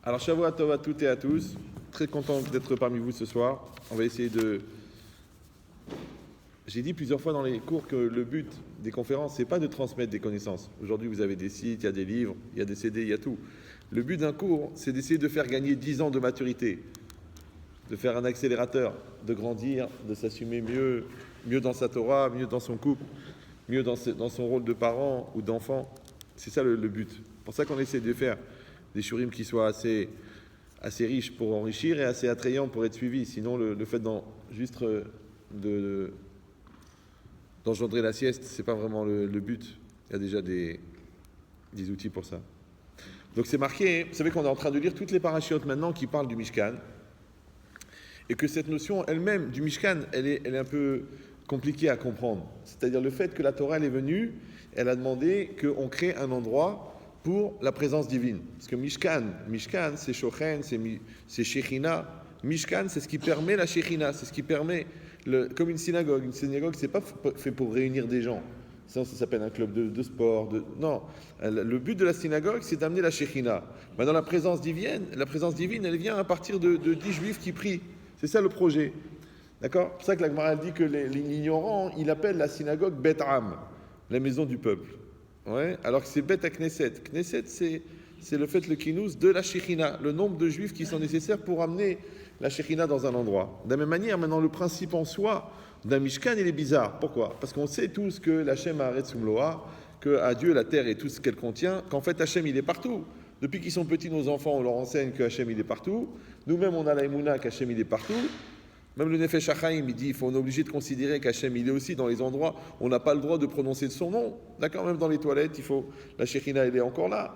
Alors, Shavua Tov à toutes et à tous. Très content d'être parmi vous ce soir. On va essayer de... J'ai dit plusieurs fois dans les cours que le but des conférences, c'est pas de transmettre des connaissances. Aujourd'hui, vous avez des sites, il y a des livres, il y a des CD, il y a tout. Le but d'un cours, c'est d'essayer de faire gagner 10 ans de maturité, de faire un accélérateur, de grandir, de s'assumer mieux dans sa Torah, mieux dans son couple, mieux dans son rôle de parent ou d'enfant. C'est ça le but. C'est pour ça qu'on essaie de faire des shurim qui soient assez riches pour enrichir et assez attrayants pour être suivis. Sinon, le fait d'engendrer la sieste, c'est pas vraiment le but. Il y a déjà des outils pour ça. Donc c'est marqué, vous savez qu'on est en train de lire toutes les parachiotes maintenant qui parlent du Mishkan, et que cette notion elle-même du Mishkan, elle est un peu compliquée à comprendre. C'est-à-dire le fait que la Torah elle est venue, elle a demandé qu'on crée un endroit pour la présence divine. Parce que Mishkan c'est Shochen, c'est Shechina. Mishkan, c'est ce qui permet la Shechina, c'est ce qui permet, comme une synagogue. Une synagogue, c'est pas fait pour réunir des gens. Sinon, ça s'appelle un club de sport. Non, le but de la synagogue, c'est d'amener la Shechina. Maintenant, la présence divine, elle vient à partir de 10 juifs qui prient. C'est ça le projet. D'accord ? C'est pour ça que la Gemara dit que l'ignorant, il appelle la synagogue Bet Am, la maison du peuple. Ouais, alors que c'est Bet à Knesset. Knesset, c'est le fait, le kinous de la Shechina, le nombre de juifs qui sont nécessaires pour amener la Shechina dans un endroit. De la même manière, maintenant, le principe en soi d'un Mishkan, il est bizarre. Pourquoi ? Parce qu'on sait tous que l'Hachem Haaretz Umloa, que à Dieu la terre et tout ce qu'elle contient, qu'en fait Hachem il est partout. Depuis qu'ils sont petits, nos enfants, on leur enseigne que Hachem il est partout. Nous-mêmes, on a la Emouna qu'Hachem il est partout. Même le Nefesh HaChaim, il dit on est obligé de considérer qu'Hachem il est aussi dans les endroits où on n'a pas le droit de prononcer son nom. D'accord ? Même dans les toilettes, la Shekhinah elle est encore là.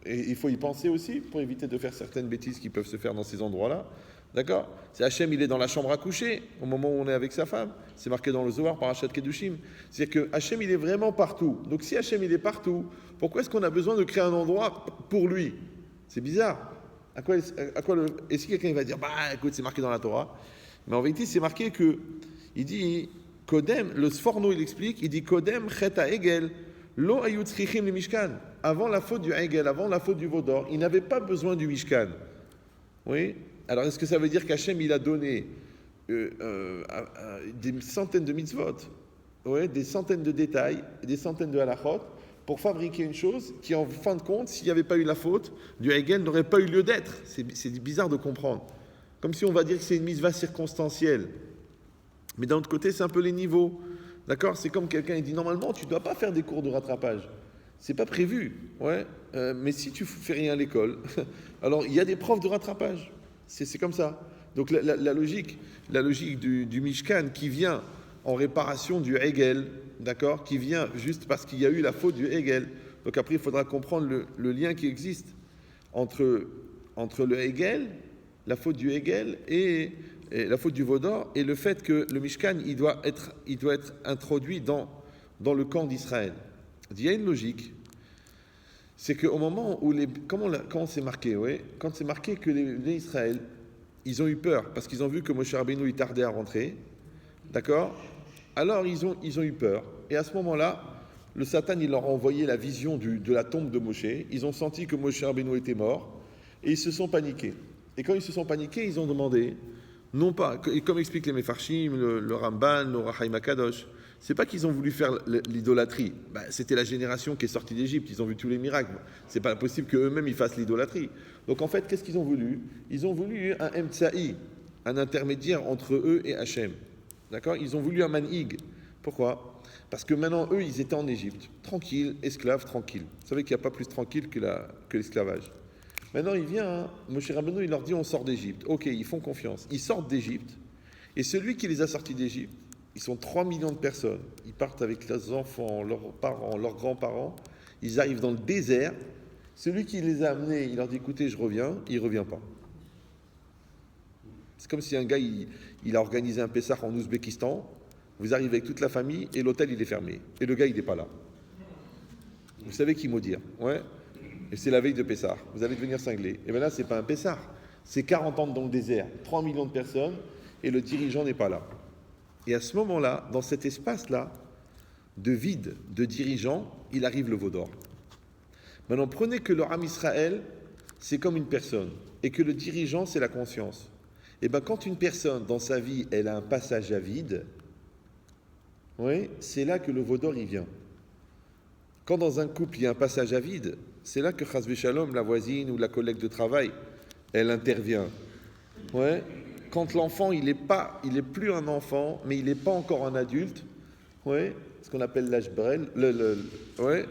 Et il faut y penser aussi pour éviter de faire certaines bêtises qui peuvent se faire dans ces endroits-là. D'accord ? C'est Hachem, il est dans la chambre à coucher au moment où on est avec sa femme. C'est marqué dans le Zohar par Parashat Kedushim. C'est-à-dire que Hachem, il est vraiment partout. Donc si Hachem, il est partout, pourquoi est-ce qu'on a besoin de créer un endroit pour lui ? C'est bizarre. Et si quelqu'un va dire, écoute, c'est marqué dans la Torah. Mais en vérité, c'est marqué que, il dit, Kodem, le Sforno, il explique, il dit, Kodem, Cheta Egel, Lo Ayut Tzrichim le Mishkan. Avant la faute du Egel, avant la faute du Vaudor, il n'avait pas besoin du Mishkan. Oui ? Alors, est-ce que ça veut dire qu'Hachem, il a donné des centaines de mitzvot, des centaines de détails, des centaines de halachot, pour fabriquer une chose qui, en fin de compte, s'il n'y avait pas eu la faute du Egel, n'aurait pas eu lieu d'être. C'est bizarre de comprendre. Comme si on va dire que c'est une mitzvah circonstancielle. Mais d'un autre côté, c'est un peu les niveaux. D'accord ? C'est comme quelqu'un qui dit, normalement, tu ne dois pas faire des cours de rattrapage. C'est pas prévu. Mais si tu fais rien à l'école, alors il y a des profs de rattrapage. C'est comme ça. Donc la logique du Mishkan qui vient en réparation du Hegel, d'accord ? Qui vient juste parce qu'il y a eu la faute du Hegel. Donc après, il faudra comprendre le lien qui existe entre le Hegel, la faute du Hegel et la faute du Vaudor, et le fait que le Mishkan, il doit être introduit dans le camp d'Israël. Il y a une logique, c'est qu'au moment où quand c'est marqué, quand c'est marqué que les Israël, ils ont eu peur, parce qu'ils ont vu que Moshe Rabbeinu, il tardait à rentrer, d'accord ? Alors ils ont eu peur, et à ce moment-là, le Satan, il leur a envoyé la vision de la tombe de Moshe, ils ont senti que Moshe Rabbeinu était mort, et ils se sont paniqués. Et quand ils se sont paniqués, ils ont demandé, non pas, comme explique les Mefarshim, le Ramban, le Rachaim HaKadosh, c'est pas qu'ils ont voulu faire l'idolâtrie. C'était la génération qui est sortie d'Égypte, ils ont vu tous les miracles. C'est pas possible qu'eux-mêmes ils fassent l'idolâtrie. Donc en fait, qu'est-ce qu'ils ont voulu ? Ils ont voulu un Emtsa'i, un intermédiaire entre eux et Hachem. D'accord ? Ils ont voulu un manhig. Pourquoi ? Parce que maintenant, eux, ils étaient en Égypte, tranquilles, esclaves, tranquilles. Vous savez qu'il n'y a pas plus tranquille que l'esclavage. Maintenant, il vient, Moshe Rabbeinu, il leur dit, on sort d'Égypte. Ok, ils font confiance. Ils sortent d'Égypte. Et celui qui les a sortis d'Égypte, ils sont 3 millions de personnes. Ils partent avec leurs enfants, leurs parents, leurs grands-parents. Ils arrivent dans le désert. Celui qui les a amenés, il leur dit, écoutez, je reviens. Il ne revient pas. C'est comme si un gars, il a organisé un Pessah en Ouzbékistan. Vous arrivez avec toute la famille et l'hôtel, il est fermé. Et le gars, il n'est pas là. Vous savez qui maudire, Et c'est la veille de Pessah. Vous allez devenir cinglé. Et bien là, ce n'est pas un Pessah. C'est 40 ans dans le désert, 3 millions de personnes, et le dirigeant n'est pas là. Et à ce moment-là, dans cet espace-là, de vide, de dirigeant, il arrive le Vaudor. Maintenant, prenez que le Ham Israël, c'est comme une personne, et que le dirigeant, c'est la conscience. Et bien, quand une personne, dans sa vie, elle a un passage à vide, oui, c'est là que le vaudor, il vient. Quand dans un couple, il y a un passage à vide, c'est là que Chas Shalom, la voisine ou la collègue de travail, elle intervient. Ouais. Quand l'enfant, il est plus un enfant, mais il n'est pas encore un adulte, ouais, ce qu'on appelle l'âge brel, ouais,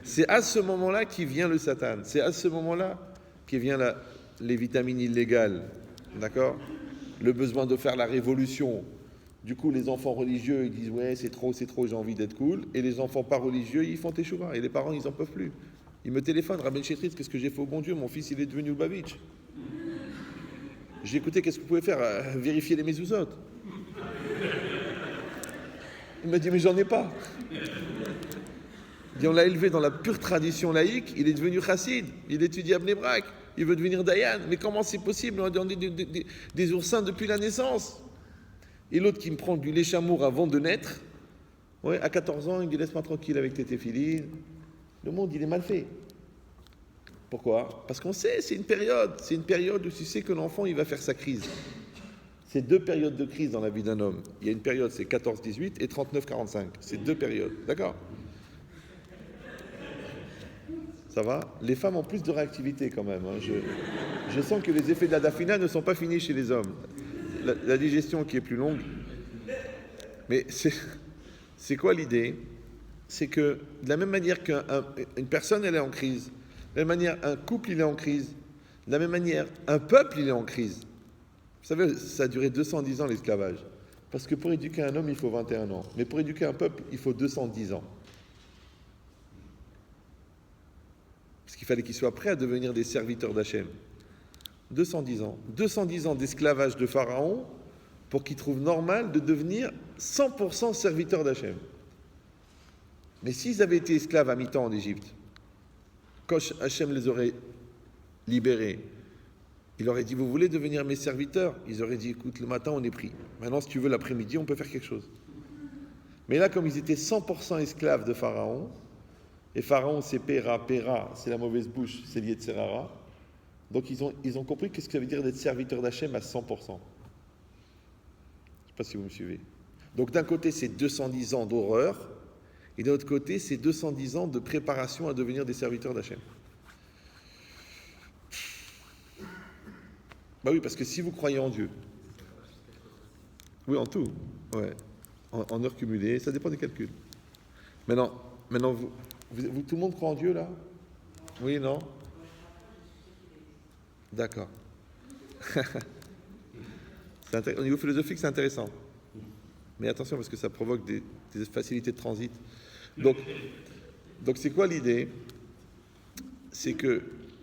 c'est à ce moment-là qu'il vient le Satan. C'est à ce moment-là qu'il vient les vitamines illégales, d'accord? Le besoin de faire la révolution. Du coup, les enfants religieux, ils disent « Ouais, c'est trop, j'ai envie d'être cool ». Et les enfants pas religieux, ils font teshuva. Et les parents, ils n'en peuvent plus. Ils me téléphonent « Rabben Chetrit, qu'est-ce que j'ai fait au bon Dieu? Mon fils, il est devenu Lubavitch. » J'ai écouté, qu'est-ce que vous pouvez faire? Vérifier les mezuzot. Il m'a dit « Mais j'en ai pas. » Il dit « On l'a élevé dans la pure tradition laïque, il est devenu chassid, il étudie à Bnei Brak, il veut devenir dayan. Mais comment c'est possible? On a donné des oursins depuis la naissance. » Et l'autre qui me prend du lait chamour avant de naître, ouais, à 14 ans, il me dit « Laisse-moi tranquille avec tes téphilines. » Le monde, il est mal fait. Pourquoi? Parce qu'on sait, c'est une période où tu sais que l'enfant, il va faire sa crise. C'est 2 périodes de crise dans la vie d'un homme. Il y a une période, c'est 14-18 et 39-45. C'est 2 périodes, d'accord? Ça va? Les femmes ont plus de réactivité quand même. Hein. Je sens que les effets de la dafina ne sont pas finis chez les hommes. La digestion qui est plus longue. Mais c'est quoi l'idée? C'est que de la même manière qu'une personne, elle est en crise, de la même manière, un couple, il est en crise, de la même manière, un peuple, il est en crise. Vous savez, ça a duré 210 ans l'esclavage. Parce que pour éduquer un homme, il faut 21 ans. Mais pour éduquer un peuple, il faut 210 ans. Parce qu'il fallait qu'ils soient prêts à devenir des serviteurs d'Hachem. 210 ans. 210 ans d'esclavage de Pharaon pour qu'ils trouvent normal de devenir 100% serviteurs d'Hachem. Mais s'ils avaient été esclaves à mi-temps en Égypte, quand Hachem les aurait libérés, il aurait dit « Vous voulez devenir mes serviteurs ?» Ils auraient dit « Écoute, le matin, on est pris. Maintenant, si tu veux, l'après-midi, on peut faire quelque chose. » Mais là, comme ils étaient 100% esclaves de Pharaon, et Pharaon, c'est Péra, c'est la mauvaise bouche, c'est lié de Serara, donc ils ont compris qu'est-ce que ça veut dire d'être serviteur d'Hachem à 100%. Je ne sais pas si vous me suivez. Donc d'un côté, c'est 210 ans d'horreur, et de l'autre côté, c'est 210 ans de préparation à devenir des serviteurs d'Hachem. Bah oui, parce que si vous croyez en Dieu, oui, en tout, ouais, en heures cumulées, ça dépend des calculs. Maintenant vous, tout le monde croit en Dieu, là? Oui, non? D'accord. Au niveau philosophique, c'est intéressant. Mais attention, parce que ça provoque des facilités de transit. Donc c'est quoi l'idée? C'est que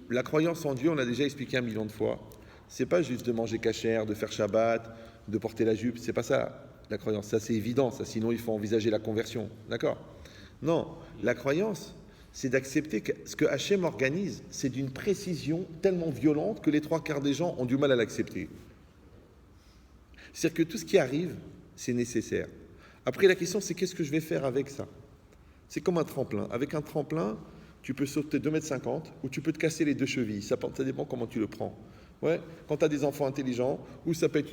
la croyance en Dieu, on l'a déjà expliqué 1 million de fois, c'est pas juste de manger cachère, de faire Shabbat, de porter la jupe, c'est pas ça la croyance. Ça, c'est évident, ça, sinon il faut envisager la conversion. D'accord? Non, la croyance, c'est d'accepter que ce que Hachem organise, c'est d'une précision tellement violente que les 3/4 des gens ont du mal à l'accepter. C'est-à-dire que tout ce qui arrive, c'est nécessaire. Après, la question, c'est qu'est-ce que je vais faire avec ça? C'est comme un tremplin. Avec un tremplin, tu peux sauter 2,50 m ou tu peux te casser les 2 chevilles. Ça dépend comment tu le prends. Ouais, quand tu as des enfants intelligents, ou ça peut être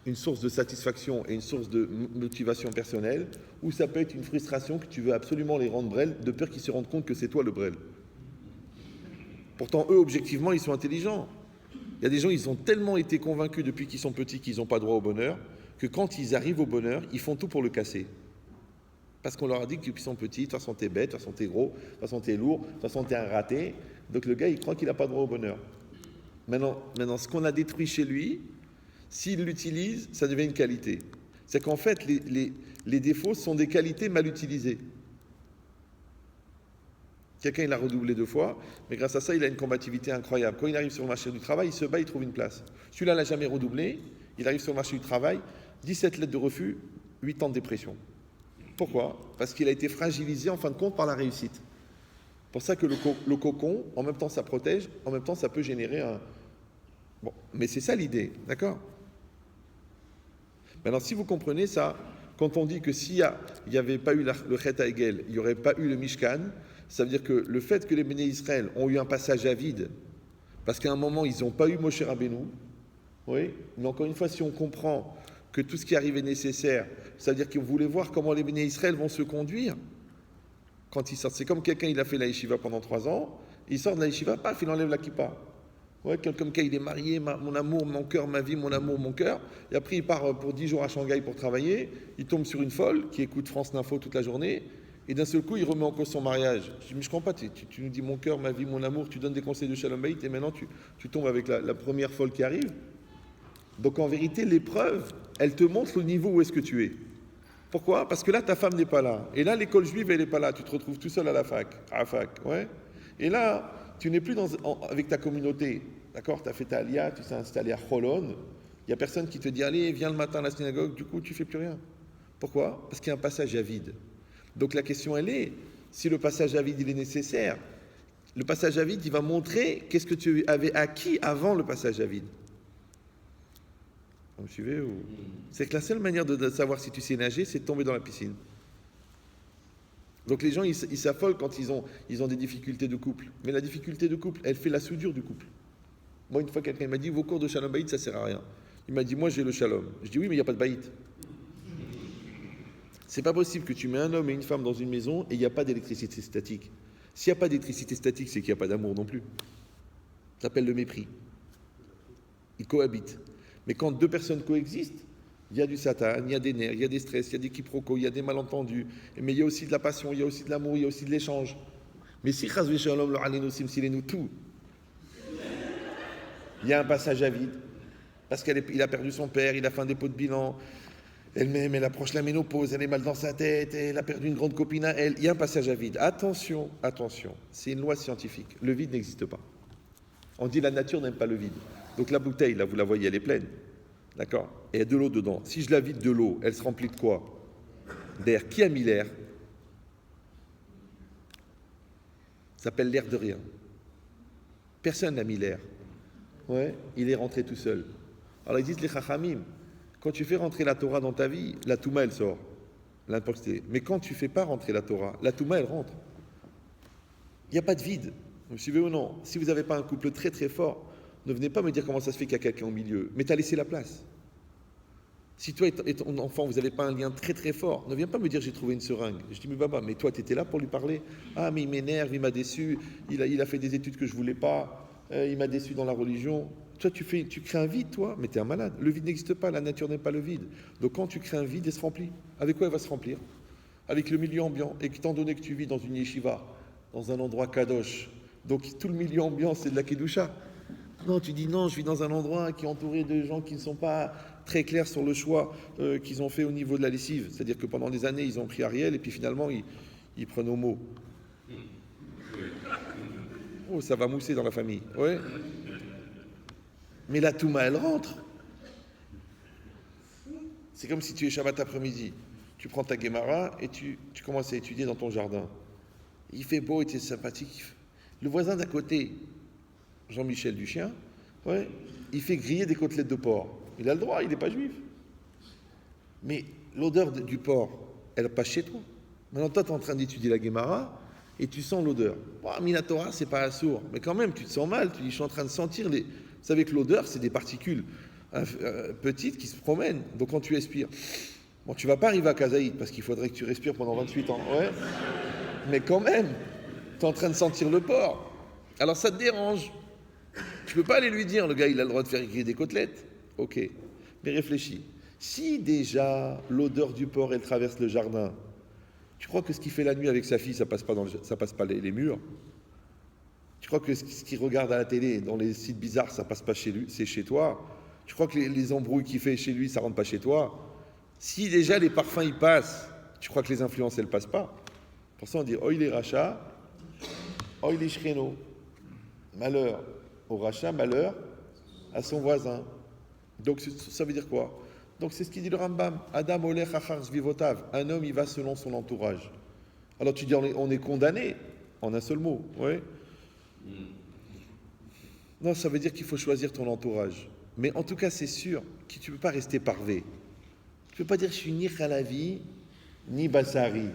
une source de satisfaction et une source de motivation personnelle, ou ça peut être une frustration que tu veux absolument les rendre brels, de peur qu'ils se rendent compte que c'est toi le brel. Pourtant, eux, objectivement, ils sont intelligents. Il y a des gens, ils ont tellement été convaincus depuis qu'ils sont petits qu'ils n'ont pas droit au bonheur, que quand ils arrivent au bonheur, ils font tout pour le casser. Parce qu'on leur a dit que depuis qu'ils sont petits, de toute façon t'es bête, de toute façon t'es gros, de toute façon t'es lourd, de toute façon t'es un raté. Donc le gars, il croit qu'il n'a pas droit au bonheur. Maintenant, ce qu'on a détruit chez lui, s'il l'utilise, ça devient une qualité. C'est qu'en fait, les défauts sont des qualités mal utilisées. Quelqu'un, il a redoublé 2 fois, mais grâce à ça, il a une combativité incroyable. Quand il arrive sur le marché du travail, il se bat, il trouve une place. Celui-là n'a jamais redoublé, il arrive sur le marché du travail, 17 lettres de refus, 8 ans de dépression. Pourquoi? Parce qu'il a été fragilisé, en fin de compte, par la réussite. C'est pour ça que le cocon, en même temps, ça protège, en même temps, ça peut générer un... Bon, mais c'est ça l'idée, d'accord? Maintenant, si vous comprenez ça, quand on dit que s'il n'y avait pas eu le Chet HaEgel, il n'y aurait pas eu le Mishkan, ça veut dire que le fait que les Béné Israël ont eu un passage à vide, Parce qu'à un moment, ils n'ont pas eu Moshe Rabbeinu. Oui, mais encore une fois, si on comprend que tout ce qui arrive est nécessaire, c'est-à-dire qu'ils voulaient voir comment les béné Israël vont se conduire quand ils sortent. C'est comme quelqu'un, il a fait la yeshiva pendant 3 ans, il sort de la yeshiva, paf, il enlève la kippa. Ouais, quelqu'un, il est marié, mon amour, mon cœur, ma vie, mon amour, mon cœur. Et après, il part pour 10 jours à Shanghai pour travailler. Il tombe sur une folle qui écoute France Info toute la journée. Et d'un seul coup, il remet en cause son mariage. Je dis, mais je comprends pas, tu nous dis mon cœur, ma vie, mon amour, tu donnes des conseils de Shalom Bayit et maintenant tu tombes avec la première folle qui arrive. Donc en vérité, l'épreuve, elle te montre le niveau où est-ce que tu es. Pourquoi? Parce que là, ta femme n'est pas là. Et là, l'école juive, elle n'est pas là. Tu te retrouves tout seul à la fac. Ouais. Et là, tu n'es plus avec ta communauté. D'accord? Tu as fait ta alia, tu t'es installé à Cholon. Il n'y a personne qui te dit, allez, viens le matin à la synagogue. Du coup, tu ne fais plus rien. Pourquoi? Parce qu'il y a un passage à vide. Donc la question, elle est, si le passage à vide, il est nécessaire, le passage à vide, il va montrer qu'est-ce que tu avais acquis avant le passage à vide. Vous me suivez ou... C'est que la seule manière de savoir si tu sais nager, c'est de tomber dans la piscine. Donc les gens, ils s'affolent quand ils ont des difficultés de couple. Mais la difficulté de couple, elle fait la soudure du couple. Moi, une fois, quelqu'un m'a dit, vos cours de Shalom Bayit, ça sert à rien. Il m'a dit, moi, j'ai le Shalom. Je dis, oui, mais il n'y a pas de Bayit. C'est pas possible que tu mets un homme et une femme dans une maison et il n'y a pas d'électricité statique. S'il n'y a pas d'électricité statique, c'est qu'il n'y a pas d'amour non plus. Ça s'appelle le mépris. Ils cohabitent. Mais quand 2 personnes coexistent, il y a du satan, il y a des nerfs, il y a des stress, il y a des quiproquos, il y a des malentendus. Mais il y a aussi de la passion, il y a aussi de l'amour, il y a aussi de l'échange. Mais si Chazvé Shalom, s'il est nous tout, il y a un passage à vide. Parce qu'il a perdu son père, il a fait un dépôt de bilan. Elle-même, elle approche la ménopause, elle est mal dans sa tête, elle a perdu une grande copine à elle. Il y a un passage à vide. Attention, c'est une loi scientifique. Le vide n'existe pas. On dit la nature n'aime pas le vide. Donc la bouteille, là, vous la voyez, elle est pleine. D'accord? Et il y a de l'eau dedans. Si je la vide de l'eau, elle se remplit de quoi? D'air. Qui a mis l'air? Ça s'appelle l'air de rien. Personne n'a mis l'air. Ouais, il est rentré tout seul. Alors ils disent les chachamim, quand tu fais rentrer la Torah dans ta vie, la Touma elle sort. Mais quand tu ne fais pas rentrer la Torah, la Touma elle rentre. Il n'y a pas de vide. Vous me suivez ou non? Si vous n'avez pas un couple très très fort, ne venez pas me dire comment ça se fait qu'il y a quelqu'un au milieu. Mais tu as laissé la place. Si toi et ton enfant, vous n'avez pas un lien très très fort, ne viens pas me dire j'ai trouvé une seringue. Je dis mais Baba, mais toi tu étais là pour lui parler. Ah mais il m'énerve, il m'a déçu, il a fait des études que je ne voulais pas, il m'a déçu dans la religion. Toi tu crées un vide toi, mais tu es un malade. Le vide n'existe pas, la nature n'est pas le vide. Donc quand tu crées un vide, il se remplit. Avec quoi il va se remplir? Avec le milieu ambiant. Et étant donné que tu vis dans une yeshiva, dans un endroit kadosh, donc tout le milieu ambiant c'est de la kedusha. Non, tu dis non, je vis dans un endroit qui est entouré de gens qui ne sont pas très clairs sur le choix qu'ils ont fait au niveau de la lessive. C'est-à-dire que pendant des années, ils ont pris Ariel et puis finalement, ils prennent Homo. Oh, ça va mousser dans la famille. Ouais. Mais la Touma, elle rentre. C'est comme si tu es Shabbat après-midi. Tu prends ta Gemara et tu commences à étudier dans ton jardin. Il fait beau et tu es sympathique. Le voisin d'à côté, Jean-Michel Duchien, ouais, il fait griller des côtelettes de porc. Il a le droit, il n'est pas juif. Mais l'odeur du porc, elle passe chez toi. Maintenant, toi, tu es en train d'étudier la Gemara et tu sens l'odeur. Bon, Minatora, c'est pas assourd. Mais quand même, tu te sens mal. Tu dis, je suis en train de sentir les... Vous savez que l'odeur, c'est des particules petites qui se promènent. Donc, quand tu expires, bon, tu vas pas arriver à Kazaïd parce qu'il faudrait que tu respires pendant 28 ans. Ouais. Mais quand même, tu es en train de sentir le porc. Alors, ça te dérange. Tu peux pas aller lui dire, le gars, il a le droit de faire griller des côtelettes. Ok, mais réfléchis. Si déjà l'odeur du porc, elle traverse le jardin, tu crois que ce qu'il fait la nuit avec sa fille, ça passe pas les murs? Tu crois que ce qu'il regarde à la télé, dans les sites bizarres, ça passe pas chez lui, c'est chez toi? Tu crois que les embrouilles qu'il fait chez lui, ça rentre pas chez toi? Si déjà les parfums, ils passent, tu crois que les influences, elles passent pas? Pour ça, on dit, oh, il est rachat, oh, il est shréno. Malheur au rachat, malheur à son voisin. Donc ça veut dire quoi? Donc c'est ce qu'il dit le Rambam. Adam olech achar zvivotav. Un homme, il va selon son entourage. Alors tu dis, on est condamné en un seul mot. Ouais. Non, ça veut dire qu'il faut choisir ton entourage. Mais en tout cas, c'est sûr que tu ne peux pas rester parvé. Tu ne peux pas dire je suis ni Khalavi, ni Bassari,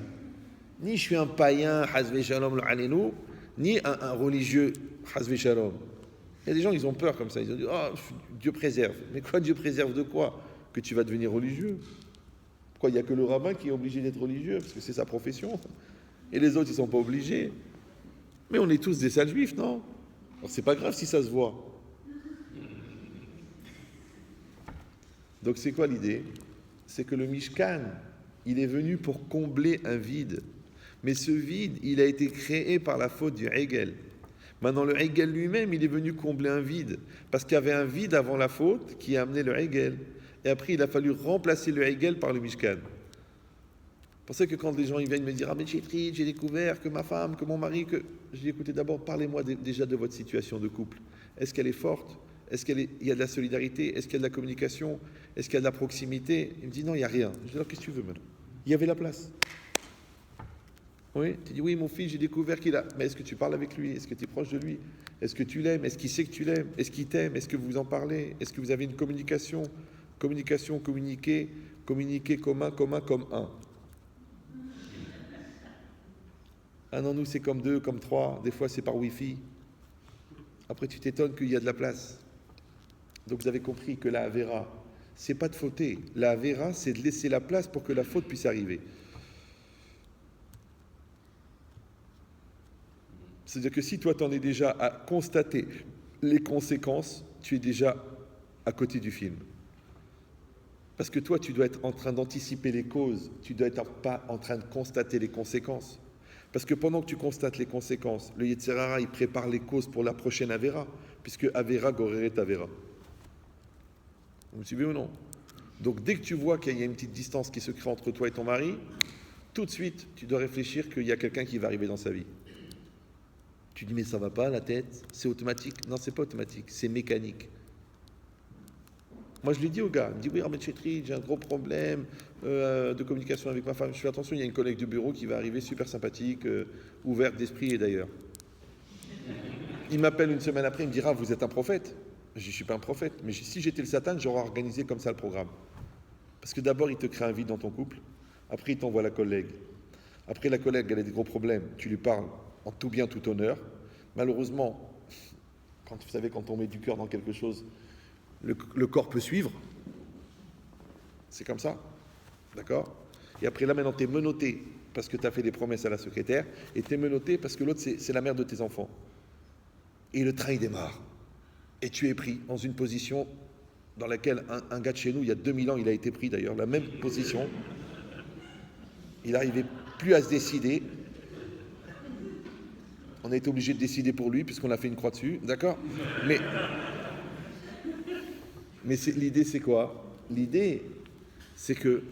ni je suis un païen, Hazvé Shalom l'Alenu, ni un religieux, Hazvé Shalom. Il y a des gens, ils ont peur comme ça. Ils ont dit, oh, Dieu préserve. Mais quoi, Dieu préserve de quoi? Que tu vas devenir religieux. Pourquoi il n'y a que le rabbin qui est obligé d'être religieux? Parce que c'est sa profession. Et les autres, ils ne sont pas obligés. Mais on est tous des sales juifs, non? Alors, c'est pas grave si ça se voit. Donc c'est quoi l'idée? C'est que le Mishkan, il est venu pour combler un vide. Mais ce vide, il a été créé par la faute du Hegel. Maintenant, le Hegel lui-même, il est venu combler un vide. Parce qu'il y avait un vide avant la faute qui a amené le Hegel. Et après, il a fallu remplacer le Hegel par le Mishkan. C'est pour ça que quand les gens ils viennent me dire « Ah mais Chétrid, j'ai découvert que ma femme, que mon mari, que... » Je dis « Écoutez, d'abord, parlez-moi déjà de votre situation de couple. Est-ce qu'elle est forte? Est-ce qu'il y a de la solidarité? Est-ce qu'il y a de la communication? Est-ce qu'il y a de la proximité? » Il me dit « Non, il n'y a rien. » Je dis « Alors, qu'est-ce que tu veux maintenant? Il y avait la place. » Oui, tu dis « Oui, mon fils, j'ai découvert qu'il a... » Mais est-ce que tu parles avec lui? Est-ce que tu es proche de lui? Est-ce que tu l'aimes? Est-ce qu'il sait que tu l'aimes? Est-ce qu'il t'aime? Est-ce que vous en parlez? Est-ce que vous avez une communication? Communication, communiquer, communiquer commun, commun comme un. Ah non, nous c'est comme 2, comme 3, des fois c'est par Wi-Fi. Après tu t'étonnes qu'il y a de la place. Donc vous avez compris que la Avera, c'est pas de fauter. La Avera, c'est de laisser la place pour que la faute puisse arriver. C'est-à-dire que si toi t'en es déjà à constater les conséquences, tu es déjà à côté du film. Parce que toi tu dois être en train d'anticiper les causes, tu dois être pas en train de constater les conséquences. Parce que pendant que tu constates les conséquences, le Yetzer Hara, il prépare les causes pour la prochaine Avera, puisque Avera goreret Avera. Vous me suivez ou non? Donc dès que tu vois qu'il y a une petite distance qui se crée entre toi et ton mari, tout de suite, tu dois réfléchir qu'il y a quelqu'un qui va arriver dans sa vie. Tu dis, mais ça va pas, la tête? C'est automatique? Non, c'est pas automatique, c'est mécanique. Moi, je lui dis au gars, il me dit, oui, Ahmed Chétrid, j'ai un gros problème de communication avec ma femme. Je fais attention, il y a une collègue de bureau qui va arriver, super sympathique, ouverte d'esprit et d'ailleurs. Il m'appelle une semaine après, il me dira, vous êtes un prophète? Je dis, je ne suis pas un prophète, mais si j'étais le Satan, j'aurais organisé comme ça le programme. Parce que d'abord, il te crée un vide dans ton couple, après, il t'envoie la collègue. Après, la collègue, elle a des gros problèmes, tu lui parles en tout bien, tout honneur. Malheureusement, vous savez, quand on met du cœur dans quelque chose, le corps peut suivre. C'est comme ça. D'accord? Et après, là, maintenant, tu es menotté parce que tu as fait des promesses à la secrétaire et tu es menotté parce que l'autre, c'est la mère de tes enfants. Et le train, il démarre. Et tu es pris dans une position dans laquelle un gars de chez nous, il y a 2000 ans, il a été pris d'ailleurs, la même position. Il n'arrivait plus à se décider. On a été obligé de décider pour lui puisqu'on a fait une croix dessus. D'accord? Mais l'idée, c'est quoi? L'idée, c'est que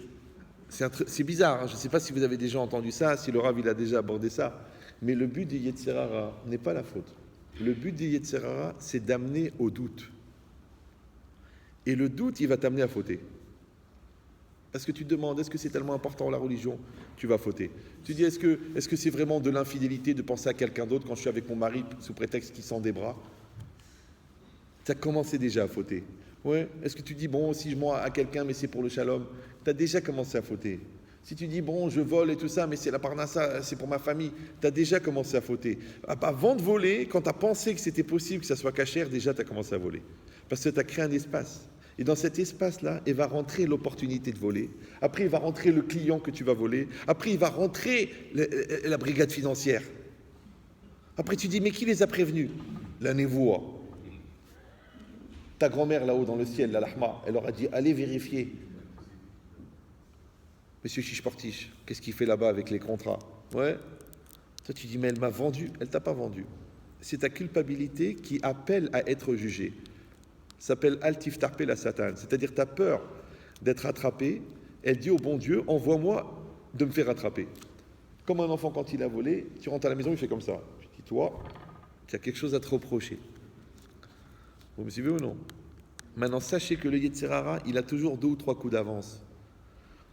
c'est bizarre, hein. Je ne sais pas si vous avez déjà entendu ça, si le Rav il a déjà abordé ça, mais le but du Yetzer Hara n'est pas la faute. Le but du Yetzer Hara, c'est d'amener au doute. Et le doute, il va t'amener à fauter. Parce que tu te demandes, est-ce que c'est tellement important la religion? Tu vas fauter. Tu dis, est-ce que c'est vraiment de l'infidélité de penser à quelqu'un d'autre quand je suis avec mon mari sous prétexte qu'il sent des bras? Tu as commencé déjà à fauter. Ouais. Est-ce que tu dis, bon, si je mens à quelqu'un, mais c'est pour le shalom? Tu as déjà commencé à fauter. Si tu dis, bon, je vole et tout ça, mais c'est la parnassa, c'est pour ma famille, tu as déjà commencé à fauter. Avant de voler, quand tu as pensé que c'était possible que ça soit cachère, déjà tu as commencé à voler. Parce que tu as créé un espace. Et dans cet espace-là, il va rentrer l'opportunité de voler. Après, il va rentrer le client que tu vas voler. Après, il va rentrer la brigade financière. Après, tu dis, mais qui les a prévenus? La névoie. Ta grand-mère là-haut dans le ciel, la Lahma, elle leur a dit, allez vérifier. Monsieur Chichportiche, qu'est-ce qu'il fait là-bas avec les contrats? Ouais. Toi, tu dis, mais elle m'a vendu. Elle t'a pas vendu. C'est ta culpabilité qui appelle à être jugée. Ça s'appelle Altif Tarpe la Satan. C'est-à-dire, tu as peur d'être attrapé. Elle dit au bon Dieu, envoie-moi de me faire attraper. Comme un enfant quand il a volé, tu rentres à la maison, il fait comme ça. Je dis, toi, tu as quelque chose à te reprocher. Vous me suivez ou non? Maintenant, sachez que le Yetzer Hara, il a toujours 2 ou 3 coups d'avance.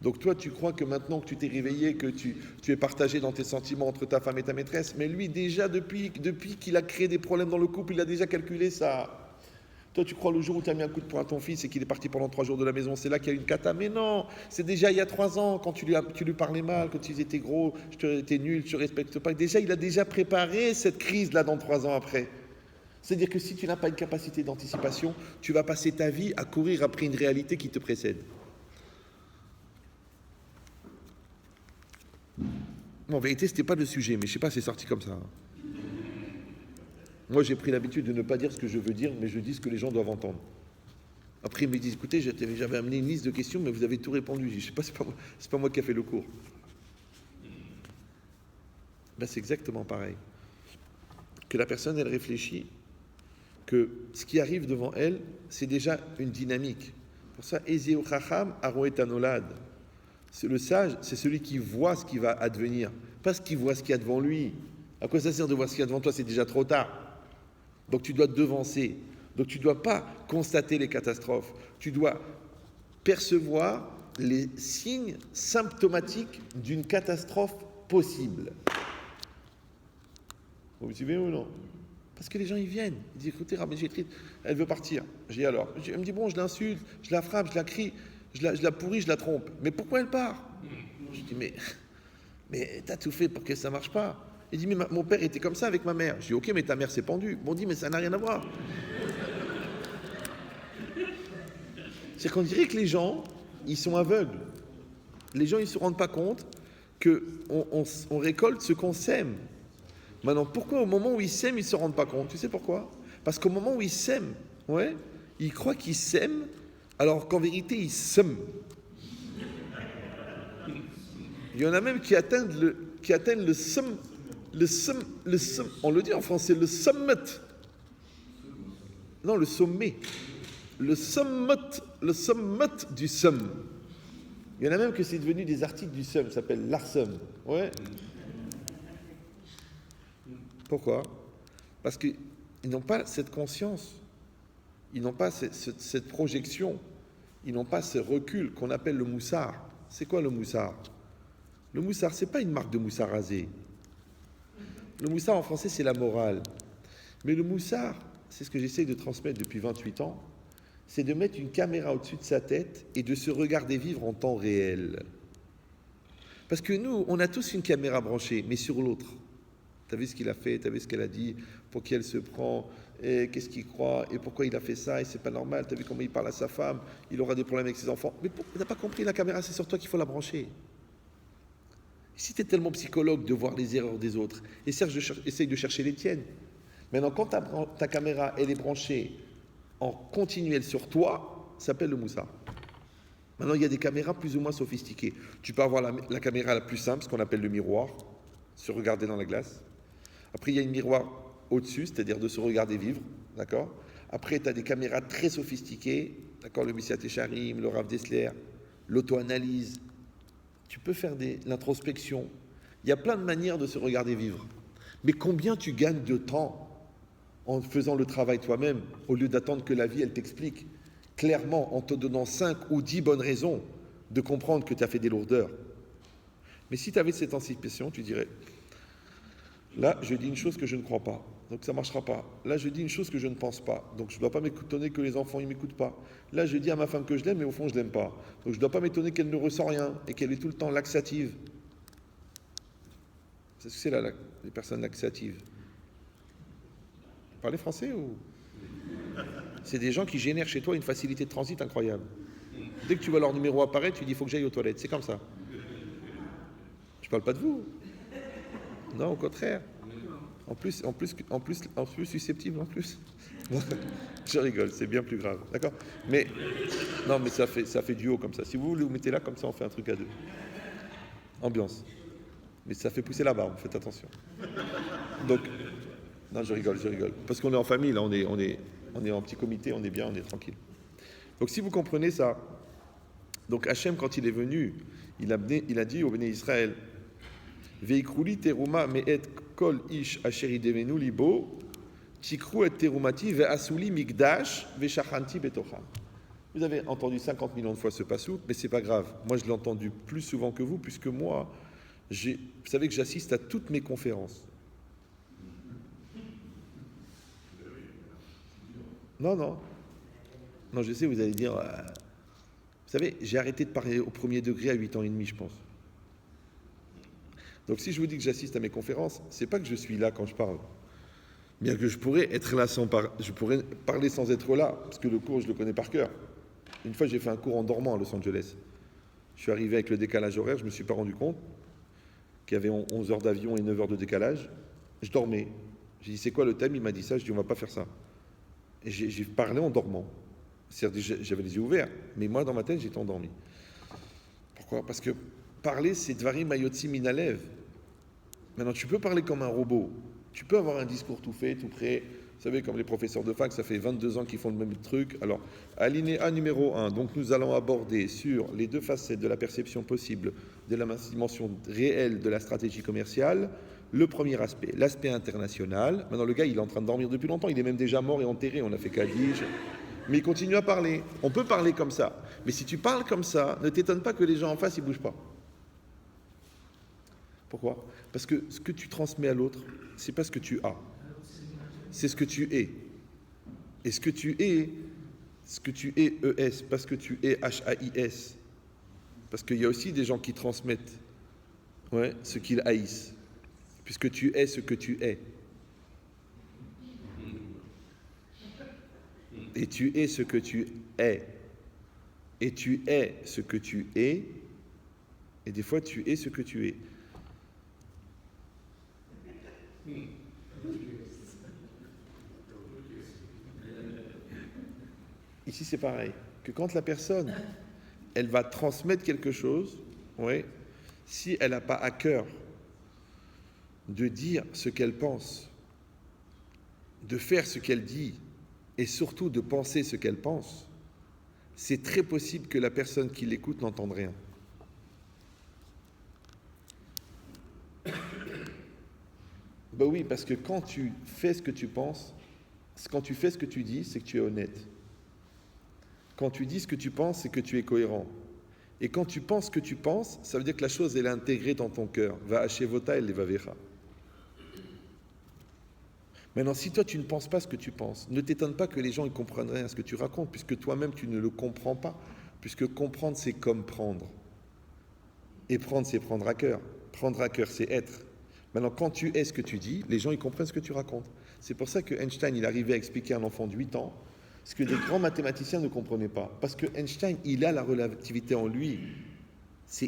Donc toi, tu crois que maintenant que tu t'es réveillé, que tu es partagé dans tes sentiments entre ta femme et ta maîtresse, mais lui, déjà, depuis qu'il a créé des problèmes dans le couple, il a déjà calculé ça. Toi, tu crois le jour où tu as mis un coup de poing à ton fils et qu'il est parti pendant 3 jours de la maison, c'est là qu'il y a eu une cata. Mais non, c'est déjà il y a 3 ans, quand tu lui parlais mal, quand tu étais gros, tu étais nul, tu ne respectes pas. Déjà, il a déjà préparé cette crise-là dans 3 ans après. C'est-à-dire que si tu n'as pas une capacité d'anticipation, tu vas passer ta vie à courir après une réalité qui te précède. En vérité, ce n'était pas le sujet, mais je ne sais pas, c'est sorti comme ça. Moi, j'ai pris l'habitude de ne pas dire ce que je veux dire, mais je dis ce que les gens doivent entendre. Après, ils me disent, écoutez, j'avais amené une liste de questions, mais vous avez tout répondu. Je ne sais pas, c'est pas moi qui ai fait le cours. Ben, c'est exactement pareil. Que la personne, elle réfléchit, que ce qui arrive devant elle, c'est déjà une dynamique. Pour ça, Ezeu Chacham Aroet Anolad. C'est le sage, c'est celui qui voit ce qui va advenir, pas ce qui voit ce qu'il y a devant lui. À quoi ça sert de voir ce qu'il y a devant toi? C'est déjà trop tard. Donc tu dois te devancer. Donc tu ne dois pas constater les catastrophes. Tu dois percevoir les signes symptomatiques d'une catastrophe possible. Vous me suivez ou non? Parce que les gens, ils viennent. Ils disent, écoutez, Rabbi Jetrit, elle veut partir. Je dis alors. Elle me dit, bon, je l'insulte, je la frappe, je la crie, je la pourris, je la trompe. Mais pourquoi elle part? Je dis, mais t'as tout fait pour que ça ne marche pas. Il dit, mais mon père était comme ça avec ma mère. Je dis, ok, mais ta mère s'est pendue. Bon, on dit, mais ça n'a rien à voir. C'est qu'on dirait que les gens, ils sont aveugles. Les gens, ils ne se rendent pas compte qu'on récolte ce qu'on sème. Maintenant, pourquoi au moment où ils sèment, ils ne se rendent pas compte? Tu sais pourquoi? Parce qu'au moment où ils sèment, ouais, ils croient qu'ils sèment, alors qu'en vérité, ils sèment. Il y en a même qui atteignent le sum. On le dit en français, le summit. Non, le sommet. Le summit du sum. Il y en a même que c'est devenu des articles du sum, ça s'appelle l'arsum. Ouais. Pourquoi? Parce qu'ils n'ont pas cette conscience, ils n'ont pas cette projection, ils n'ont pas ce recul qu'on appelle le moussard. C'est quoi le moussard? Le moussard, c'est pas une marque de moussard rasé. Le moussard en français, c'est la morale. Mais le moussard, c'est ce que j'essaie de transmettre depuis 28 ans, c'est de mettre une caméra au-dessus de sa tête et de se regarder vivre en temps réel. Parce que nous, on a tous une caméra branchée, mais sur l'autre. T'as vu ce qu'il a fait, t'as vu ce qu'elle a dit, pour qui elle se prend, et qu'est-ce qu'il croit, et pourquoi il a fait ça, et c'est pas normal, t'as vu comment il parle à sa femme, il aura des problèmes avec ses enfants. Mais t'as pas compris, la caméra, c'est sur toi qu'il faut la brancher. Si tu es tellement psychologue de voir les erreurs des autres, essaye de chercher les tiennes. Maintenant, quand ta caméra, elle est branchée en continuel sur toi, ça s'appelle le moussard. Maintenant, il y a des caméras plus ou moins sophistiquées. Tu peux avoir la caméra la plus simple, ce qu'on appelle le miroir, se regarder dans la glace. Après, il y a une miroir au-dessus, c'est-à-dire de se regarder vivre, d'accord? Après, tu as des caméras très sophistiquées, d'accord? Le Messiat Echarim, le Rav Dessler, l'auto-analyse. Tu peux faire l'introspection. Il y a plein de manières de se regarder vivre. Mais combien tu gagnes de temps en faisant le travail toi-même, au lieu d'attendre que la vie, elle t'explique clairement, en te donnant 5 ou 10 bonnes raisons de comprendre que tu as fait des lourdeurs. Mais si tu avais cette anticipation, tu dirais, là, je dis une chose que je ne crois pas, donc ça ne marchera pas. Là, je dis une chose que je ne pense pas, donc je ne dois pas m'étonner que les enfants ne m'écoutent pas. Là, je dis à ma femme que je l'aime, mais au fond, je ne l'aime pas. Donc je ne dois pas m'étonner qu'elle ne ressent rien et qu'elle est tout le temps laxative. C'est ce que c'est là, les personnes laxatives. Vous parlez français ou... C'est des gens qui génèrent chez toi une facilité de transit incroyable. Dès que tu vois leur numéro apparaître, tu dis, il faut que j'aille aux toilettes. C'est comme ça. Je ne parle pas de vous. Non, au contraire. En plus susceptible en plus. Je rigole, c'est bien plus grave, d'accord? Mais non, mais ça fait duo comme ça. Si vous voulez vous mettez là, comme ça, on fait un truc à deux. Ambiance. Mais ça fait pousser la barbe, faites attention. Donc, non, je rigole. Parce qu'on est en famille, là, on est en petit comité, on est bien, on est tranquille. Donc, si vous comprenez ça, donc Hachem, quand il est venu, il a dit au Béné Israël, Veikrouli teruma me'et kol ish asher idemenu libo, tikru et terumati ve'asuli migdash ve'shachanti betocham. Vous avez entendu 50 millions de fois ce passouk, mais c'est pas grave. Moi, je l'ai entendu plus souvent que vous, puisque moi, vous savez que j'assiste à toutes mes conférences. Non, je sais, vous allez dire... vous savez, j'ai arrêté de parler au premier degré à 8 ans et demi, je pense. Donc si je vous dis que j'assiste à mes conférences, c'est pas que je suis là quand je parle. Bien que je pourrais être là je pourrais parler sans être là, parce que le cours, je le connais par cœur. Une fois, j'ai fait un cours en dormant à Los Angeles. Je suis arrivé avec le décalage horaire, je ne me suis pas rendu compte qu'il y avait 11 heures d'avion et 9 heures de décalage. Je dormais. J'ai dit, c'est quoi le thème? Il m'a dit ça. Je dis, on ne va pas faire ça. Et j'ai parlé en dormant. C'est-à-dire, j'avais les yeux ouverts, mais moi, dans ma tête, j'étais endormi. Pourquoi? Parce que parler, c'est Dvarim Mayotzi Minalev. Maintenant, tu peux parler comme un robot. Tu peux avoir un discours tout fait, tout prêt. Vous savez, comme les professeurs de fac, ça fait 22 ans qu'ils font le même truc. Alors, alinéa numéro 1, donc nous allons aborder sur les deux facettes de la perception possible de la dimension réelle de la stratégie commerciale. Le premier aspect, l'aspect international. Maintenant, le gars, il est en train de dormir depuis longtemps. Il est même déjà mort et enterré. On a fait Kaddish. Mais il continue à parler. On peut parler comme ça. Mais si tu parles comme ça, ne t'étonne pas que les gens en face, ils ne bougent pas. Pourquoi? Parce que ce que tu transmets à l'autre, c'est pas ce que tu as. C'est ce que tu es. Et ce que tu es ES, pas ce que tu es HAIS. Parce qu'il y a aussi des gens qui transmettent ce qu'ils haïssent. Puisque tu es ce que tu es. Et tu es ce que tu es. Et tu es ce que tu es. Et des fois, tu es ce que tu es. Ici, c'est pareil. Que quand la personne, elle va transmettre quelque chose, si elle n'a pas à cœur de dire ce qu'elle pense, de faire ce qu'elle dit, et surtout de penser ce qu'elle pense, c'est très possible que la personne qui l'écoute n'entende rien. Ben oui, parce que quand tu fais ce que tu penses, quand tu fais ce que tu dis, c'est que tu es honnête. Quand tu dis ce que tu penses, c'est que tu es cohérent. Et quand tu penses ce que tu penses, ça veut dire que la chose, elle est intégrée dans ton cœur. Va hashevota el levavecha. Maintenant, si toi, tu ne penses pas ce que tu penses, ne t'étonne pas que les gens ne comprennent rien à ce que tu racontes, puisque toi-même, tu ne le comprends pas. Puisque comprendre, c'est comme prendre. Et prendre, c'est prendre à cœur. Prendre à cœur, c'est être. Maintenant, quand tu es ce que tu dis, les gens, ils comprennent ce que tu racontes. C'est pour ça que Einstein, il arrivait à expliquer à un enfant de 8 ans ce que des grands mathématiciens ne comprenaient pas. Parce que Einstein, il a la relativité en lui.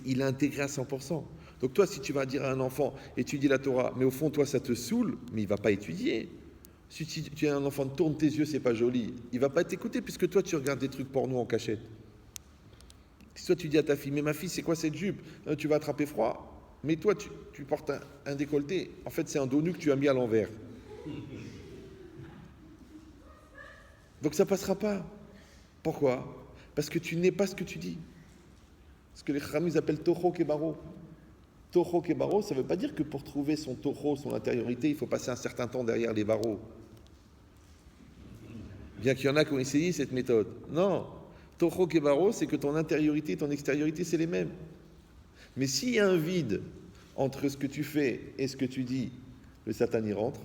Il a intégré à 100%. Donc toi, si tu vas dire à un enfant, étudie la Torah, mais au fond, toi, ça te saoule, mais il ne va pas étudier. Si tu as un enfant, tourne tes yeux, c'est pas joli, il ne va pas t'écouter, puisque toi, tu regardes des trucs porno en cachette. Si toi, tu dis à ta fille, mais ma fille, c'est quoi cette jupe? Tu vas attraper froid. Mais toi, tu portes un décolleté. En fait, c'est un dos nu que tu as mis à l'envers. Donc ça ne passera pas. Pourquoi? Parce que tu n'es pas ce que tu dis. Ce que les Chachamim appellent Toho Kebaro. Toho Kebaro, ça ne veut pas dire que pour trouver son Toho, son intériorité, il faut passer un certain temps derrière les barreaux. Bien qu'il y en a qui ont essayé cette méthode. Non. Toho Kebaro, c'est que ton intériorité et ton extériorité, c'est les mêmes. Mais s'il y a un vide entre ce que tu fais et ce que tu dis, le Satan y rentre.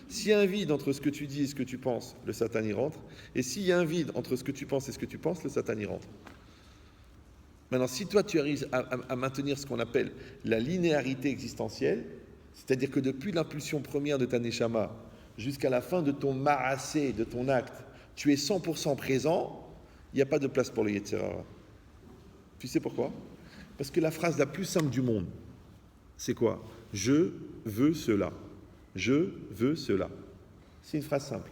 S'il y a un vide entre ce que tu dis et ce que tu penses, le Satan y rentre. Et s'il y a un vide entre ce que tu penses et ce que tu penses, le Satan y rentre. Maintenant, si toi tu arrives à maintenir ce qu'on appelle la linéarité existentielle, c'est-à-dire que depuis l'impulsion première de ta neshama jusqu'à la fin de ton ma'asé, de ton acte, tu es 100% présent, il n'y a pas de place pour le Yetzer Hara. Tu sais pourquoi? Parce que la phrase la plus simple du monde, c'est quoi? Je veux cela. Je veux cela. C'est une phrase simple.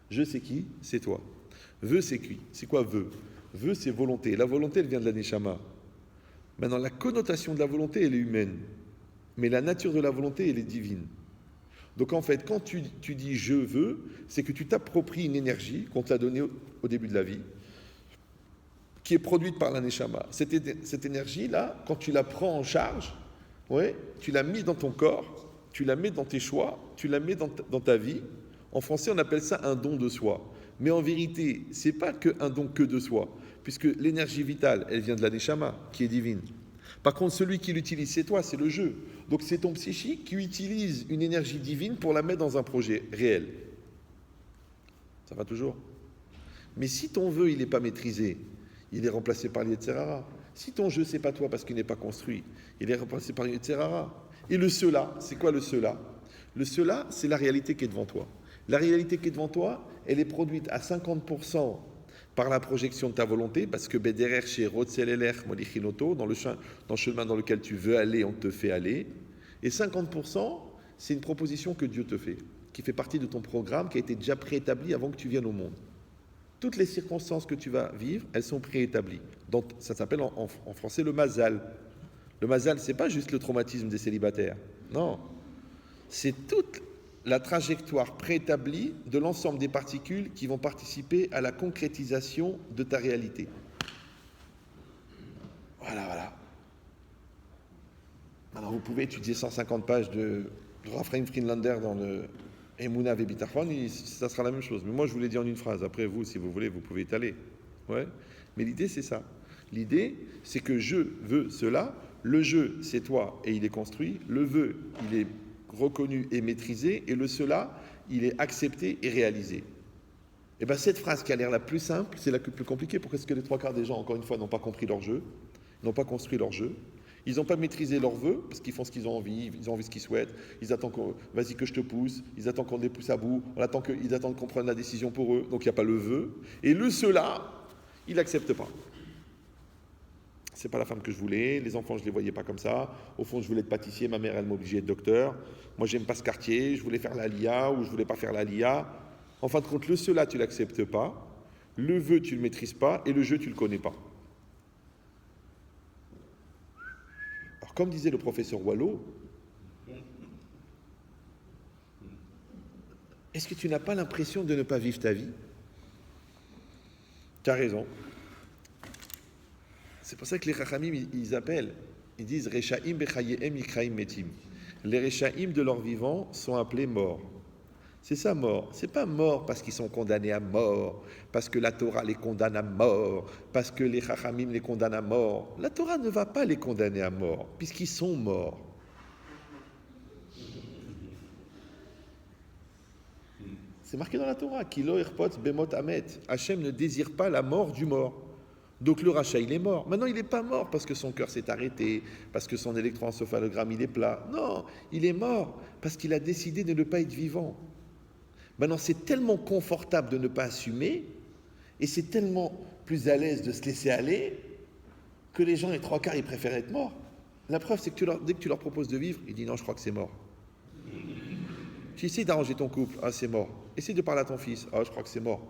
Je, c'est qui? C'est toi. Veux, c'est qui? C'est quoi veut? Veut, c'est volonté. La volonté, elle vient de la neshama. Maintenant, la connotation de la volonté, elle est humaine. Mais la nature de la volonté, elle est divine. Donc en fait, quand tu dis je veux, c'est que tu t'appropries une énergie qu'on t'a donnée au début de la vie, qui est produite par la neshama. Cette énergie-là, quand tu la prends en charge, tu la mets dans ton corps, tu la mets dans tes choix, tu la mets dans ta vie. En français, on appelle ça un don de soi. Mais en vérité, ce n'est pas un don que de soi, puisque l'énergie vitale, elle vient de la neshama, qui est divine. Par contre, celui qui l'utilise, c'est toi, c'est le jeu. Donc c'est ton psychique qui utilise une énergie divine pour la mettre dans un projet réel. Ça va toujours? Mais si ton vœu, il n'est pas maîtrisé, il est remplacé par l'Yetzer Hara. Si ton jeu, c'est pas toi parce qu'il n'est pas construit, il est remplacé par l'Yetzer Hara. Et le cela, c'est quoi le cela? Le cela, c'est la réalité qui est devant toi. La réalité qui est devant toi, elle est produite à 50% par la projection de ta volonté, parce que Bederer chez Rotzelelech Molichinoto, dans le chemin dans lequel tu veux aller, on te fait aller. Et 50%, c'est une proposition que Dieu te fait, qui fait partie de ton programme, qui a été déjà préétabli avant que tu viennes au monde. Toutes les circonstances que tu vas vivre, elles sont préétablies. Donc, ça s'appelle en français le mazal. Le mazal, c'est pas juste le traumatisme des célibataires. Non. C'est toute la trajectoire préétablie de l'ensemble des particules qui vont participer à la concrétisation de ta réalité. Voilà. Alors vous pouvez étudier 150 pages de Raphaël Friedlander dans le Emouna Vebitachon, ça sera la même chose. Mais moi je vous l'ai dit en une phrase, après vous, si vous voulez, vous pouvez étaler. Ouais. Mais l'idée c'est ça. L'idée c'est que je veux cela, le je c'est toi et il est construit, le veux il est reconnu et maîtrisé, et le cela, il est accepté et réalisé. Et bien cette phrase qui a l'air la plus simple, c'est la plus compliquée. Pourquoi est-ce que les trois quarts des gens, encore une fois, n'ont pas compris leur jeu, n'ont pas construit leur jeu, ils n'ont pas maîtrisé leurs vœux, parce qu'ils font ce qu'ils ont envie ce qu'ils souhaitent, ils attendent vas-y que je te pousse, ils attendent qu'on les pousse à bout, ils attendent qu'on prenne la décision pour eux, donc il n'y a pas le vœu, et le cela, ils n'acceptent pas. C'est pas la femme que je voulais, les enfants je les voyais pas comme ça, au fond je voulais être pâtissier, ma mère elle m'obligeait d'être docteur, moi j'aime pas ce quartier, je voulais faire la LIA ou je voulais pas faire la LIA. En fin de compte, le cela tu l'acceptes pas, le vœu tu le maîtrises pas et le jeu tu le connais pas. Alors comme disait le professeur Wallo, est-ce que tu n'as pas l'impression de ne pas vivre ta vie? Tu as raison. C'est pour ça que les Chachamim, ils appellent, ils disent Rechaim bechayehem yikraim metim. Les Rechaim de leur vivant sont appelés morts. C'est ça, mort. C'est pas mort parce qu'ils sont condamnés à mort, parce que la Torah les condamne à mort, parce que les Chachamim les condamnent à mort. La Torah ne va pas les condamner à mort, puisqu'ils sont morts. C'est marqué dans la Torah, Kilo irpot bemot amet. Hachem ne désire pas la mort du mort. Donc le rachat, il est mort. Maintenant, il n'est pas mort parce que son cœur s'est arrêté, parce que son électroencéphalogramme, il est plat. Non, il est mort parce qu'il a décidé de ne pas être vivant. Maintenant, c'est tellement confortable de ne pas assumer, et c'est tellement plus à l'aise de se laisser aller, que les gens, les trois quarts, ils préfèrent être morts. La preuve, c'est que dès que tu leur proposes de vivre, ils disent non, je crois que c'est mort. Tu essaies d'arranger ton couple, ah c'est mort. Essaye de parler à ton fils, ah je crois que c'est mort.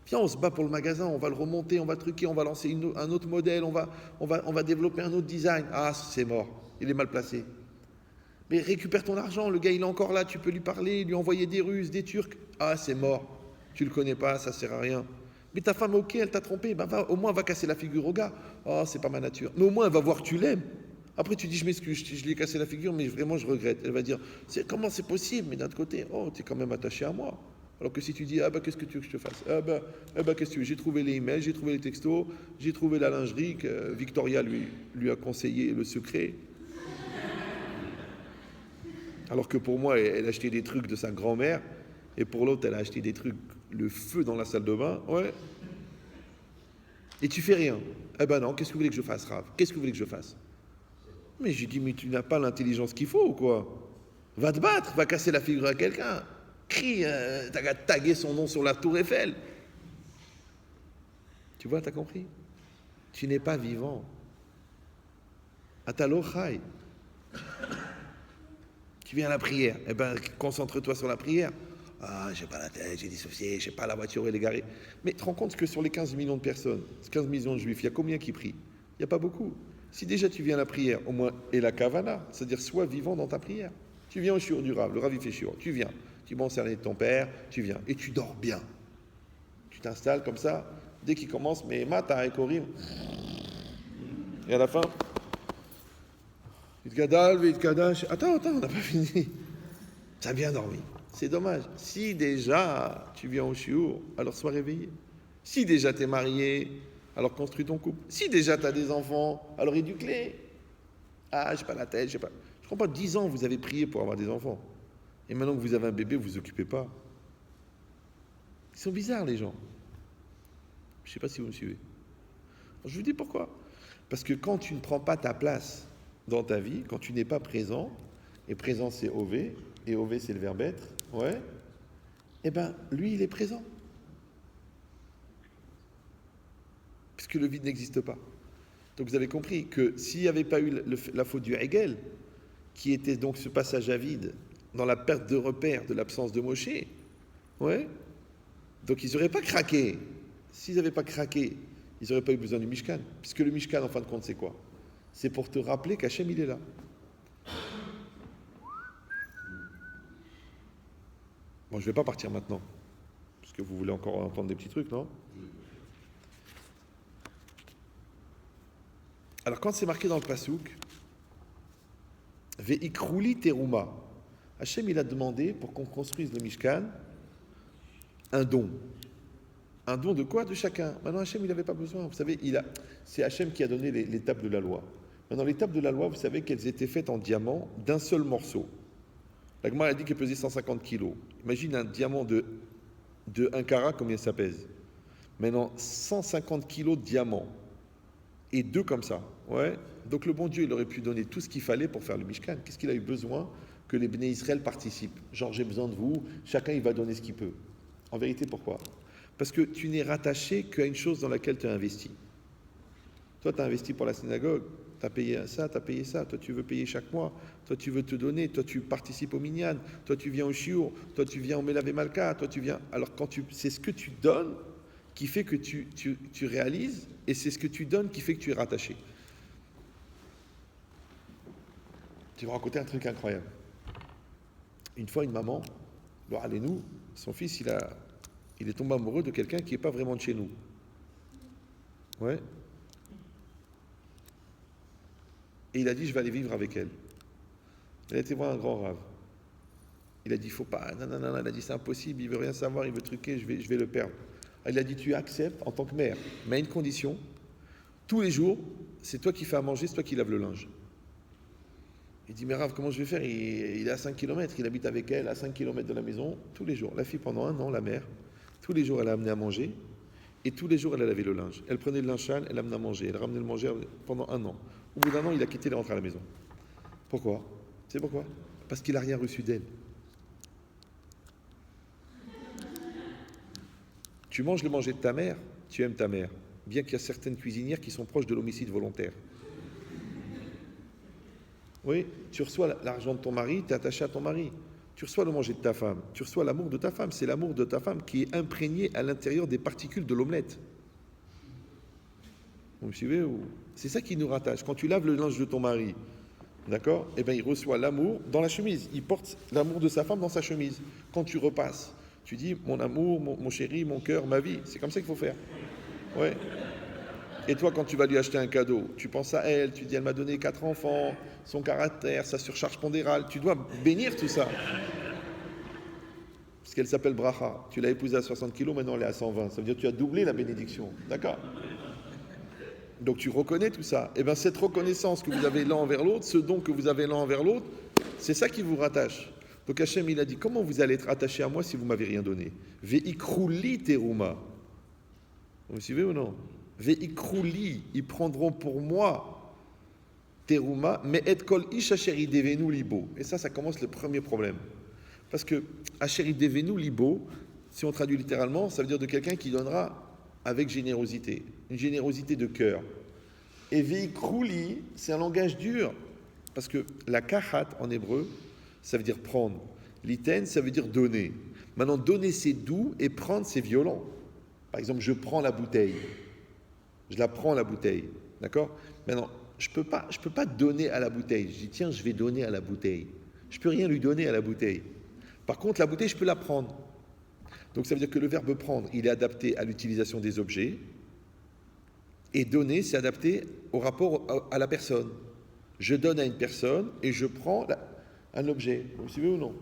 Viens, on se bat pour le magasin, on va le remonter, on va truquer, on va lancer un autre modèle, on va développer un autre design. Ah, c'est mort, il est mal placé. Mais récupère ton argent, le gars il est encore là, tu peux lui parler, lui envoyer des Russes, des Turcs. Ah, c'est mort, tu le connais pas, ça sert à rien. Mais ta femme, ok, elle t'a trompé, ben au moins elle va casser la figure au gars. Ah, c'est pas ma nature. Mais au moins elle va voir que tu l'aimes. Après tu dis je m'excuse, je lui ai cassé la figure, mais vraiment je regrette. Elle va dire, comment c'est possible? Mais d'un autre côté, oh, tu es quand même attaché à moi. Alors que si tu dis, ah qu'est-ce que tu veux que je te fasse? Qu'est-ce que tu veux? J'ai trouvé les emails, j'ai trouvé les textos, j'ai trouvé la lingerie que Victoria lui a conseillé le secret. Alors que pour moi, elle a acheté des trucs de sa grand-mère, et pour l'autre, elle a acheté des trucs, le feu dans la salle de bain, ouais. Et tu fais rien. Non, qu'est-ce que vous voulez que je fasse, Rav? Qu'est-ce que vous voulez que je fasse? Mais j'ai dit, mais tu n'as pas l'intelligence qu'il faut ou quoi? Va te battre, va casser la figure à quelqu'un. Crie, t'as qu'à taguer son nom sur la tour Eiffel. Tu vois, t'as compris? Tu n'es pas vivant. Atalo chai. Tu viens à la prière, concentre-toi sur la prière. Ah, j'ai pas la tête, j'ai dissocié, j'ai pas la voiture, elle est garée. Mais tu te rends compte que sur les 15 millions de personnes, 15 millions de juifs, il y a combien qui prient? Il n'y a pas beaucoup. Si déjà tu viens à la prière, au moins, et la kavana, c'est-à-dire sois vivant dans ta prière. Tu viens au shiur du Rav, le Rav il fait shiur, tu viens. Tu m'en servir de ton père, tu viens. Et tu dors bien. Tu t'installes comme ça, dès qu'il commence, mais mata et korim. Et à la fin, attends, on n'a pas fini. T'as bien dormi. C'est dommage. Si déjà tu viens au shiur, alors sois réveillé. Si déjà tu es marié, alors construis ton couple. Si déjà tu as des enfants, alors éduque-les. Ah, j'ai pas la tête, j'ai pas. Je comprends pas, 10 ans vous avez prié pour avoir des enfants. Et maintenant que vous avez un bébé, vous ne vous occupez pas. Ils sont bizarres, les gens. Je ne sais pas si vous me suivez. Alors, je vous dis pourquoi. Parce que quand tu ne prends pas ta place dans ta vie, quand tu n'es pas présent, et présent c'est OV, et OV c'est le verbe être, ouais, eh bien, lui, il est présent. Puisque le vide n'existe pas. Donc vous avez compris que s'il n'y avait pas eu la faute du Hegel, qui était donc ce passage à vide, dans la perte de repère de l'absence de Moshe, ouais, donc ils n'auraient pas craqué. S'ils n'avaient pas craqué, ils n'auraient pas eu besoin du Mishkan. Puisque le Mishkan, en fin de compte, c'est quoi? C'est pour te rappeler qu'Hachem, il est là. Bon, je ne vais pas partir maintenant. Parce que vous voulez encore entendre des petits trucs, non? Alors, quand c'est marqué dans le Passouk, Ve'ikrouli teruma, Hachem, il a demandé, pour qu'on construise le Mishkan, un don. Un don de quoi? De chacun. Maintenant, Hachem, il n'avait pas besoin. Vous savez, c'est Hachem qui a donné les tables de la loi. Maintenant, les tables de la loi, vous savez qu'elles étaient faites en diamant d'un seul morceau. La Gemara a dit qu'elle pesait 150 kilos. Imagine un diamant de 1 carat, combien ça pèse? Maintenant, 150 kilos de diamant. Et deux comme ça. Ouais. Donc le bon Dieu, il aurait pu donner tout ce qu'il fallait pour faire le Mishkan. Qu'est-ce qu'il a eu besoin? Que les Béné Israël participent. Genre, j'ai besoin de vous, chacun il va donner ce qu'il peut. En vérité, pourquoi? Parce que tu n'es rattaché qu'à une chose dans laquelle tu as investi. Toi, tu as investi pour la synagogue, tu as payé ça, tu as payé ça. Toi, tu veux payer chaque mois. Toi, tu veux te donner. Toi, tu participes au minyan. Toi, tu viens au shiur. Toi, tu viens au Melavé Malka. Toi, tu viens. Alors, c'est ce que tu donnes qui fait que tu réalises, et c'est ce que tu donnes qui fait que tu es rattaché. Je vais vous raconter un truc incroyable. Une fois, une maman, nous, son fils, il est tombé amoureux de quelqu'un qui n'est pas vraiment de chez nous. Ouais. Et il a dit, je vais aller vivre avec elle. Elle a été voir un grand rave. Il a dit, faut pas, non, il a dit, c'est impossible, il veut rien savoir, il veut truquer, je vais le perdre. Il a dit, tu acceptes en tant que mère, mais à une condition, tous les jours, c'est toi qui fais à manger, c'est toi qui laves le linge. Il dit, mais Rav, comment je vais faire? Il est à 5 km, il habite avec elle, à 5 km de la maison, tous les jours. La fille, pendant 1 an, la mère, tous les jours, elle a amené à manger, et tous les jours, elle a lavé le linge. Elle prenait le linge sale, elle amenait à manger, elle ramenait le manger pendant 1 an. Au bout d'1 an, il a quitté, il est rentré à la maison. Pourquoi? Tu sais pourquoi? Parce qu'il n'a rien reçu d'elle. Tu manges le manger de ta mère, tu aimes ta mère, bien qu'il y a certaines cuisinières qui sont proches de l'homicide volontaire. Oui, tu reçois l'argent de ton mari, tu es attaché à ton mari. Tu reçois le manger de ta femme, tu reçois l'amour de ta femme. C'est l'amour de ta femme qui est imprégné à l'intérieur des particules de l'omelette. Vous me suivez? C'est ça qui nous rattache. Quand tu laves le linge de ton mari, d'accord? Eh bien, il reçoit l'amour dans la chemise. Il porte l'amour de sa femme dans sa chemise. Quand tu repasses, tu dis, mon amour, mon chéri, mon cœur, ma vie. C'est comme ça qu'il faut faire. Ouais. Et toi, quand tu vas lui acheter un cadeau, tu penses à elle, tu dis, elle m'a donné 4 enfants, son caractère, sa surcharge pondérale. Tu dois bénir tout ça. Parce qu'elle s'appelle Bracha. Tu l'as épousée à 60 kilos, maintenant elle est à 120. Ça veut dire que tu as doublé la bénédiction. D'accord? Donc tu reconnais tout ça. Et bien cette reconnaissance que vous avez l'un envers l'autre, ce don que vous avez l'un envers l'autre, c'est ça qui vous rattache. Donc Hachem, il a dit, comment vous allez être attaché à moi si vous ne m'avez rien donné? Ve'ikrouli teruma. Vous me suivez ou non? Ve'ikrouli, ils prendront pour moi teruma, mais et kol ish asher devenu libo. Et ça commence le premier problème. Parce que asher devenu libo, si on traduit littéralement, ça veut dire de quelqu'un qui donnera avec générosité, une générosité de cœur. Et ve'ikrouli, c'est un langage dur, parce que la kahat en hébreu, ça veut dire prendre. L'iten, ça veut dire donner. Maintenant, donner, c'est doux, et prendre, c'est violent. Par exemple, je prends la bouteille. Je la prends, la bouteille. D'accord? Maintenant, je peux pas donner à la bouteille. Je dis, tiens, je vais donner à la bouteille. Je ne peux rien lui donner à la bouteille. Par contre, la bouteille, je peux la prendre. Donc, ça veut dire que le verbe prendre, il est adapté à l'utilisation des objets. Et donner, c'est adapté au rapport à la personne. Je donne à une personne et je prends un objet. Vous me suivez ou non?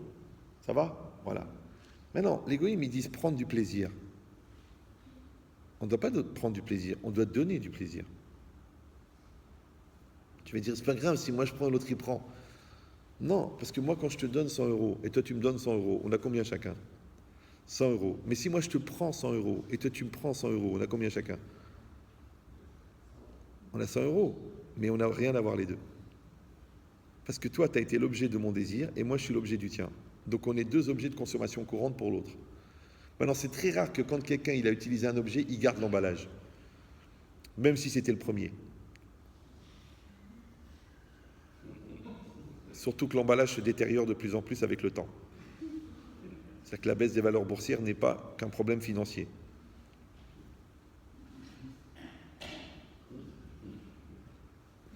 Ça va? Voilà. Maintenant, les goïms, ils disent prendre du plaisir. On ne doit pas prendre du plaisir, on doit donner du plaisir. Tu vas dire, c'est pas grave si moi je prends et l'autre il prend. Non, parce que moi quand je te donne 100 euros et toi tu me donnes 100 euros, on a combien chacun? 100 euros. Mais si moi je te prends 100 euros et toi tu me prends 100 euros, on a combien chacun? On a 100 euros, mais on n'a rien à voir les deux. Parce que toi, tu as été l'objet de mon désir et moi, je suis l'objet du tien. Donc, on est deux objets de consommation courante pour l'autre. Maintenant, c'est très rare que quand quelqu'un il a utilisé un objet, il garde l'emballage, même si c'était le premier. Surtout que l'emballage se détériore de plus en plus avec le temps. C'est-à-dire que la baisse des valeurs boursières n'est pas qu'un problème financier.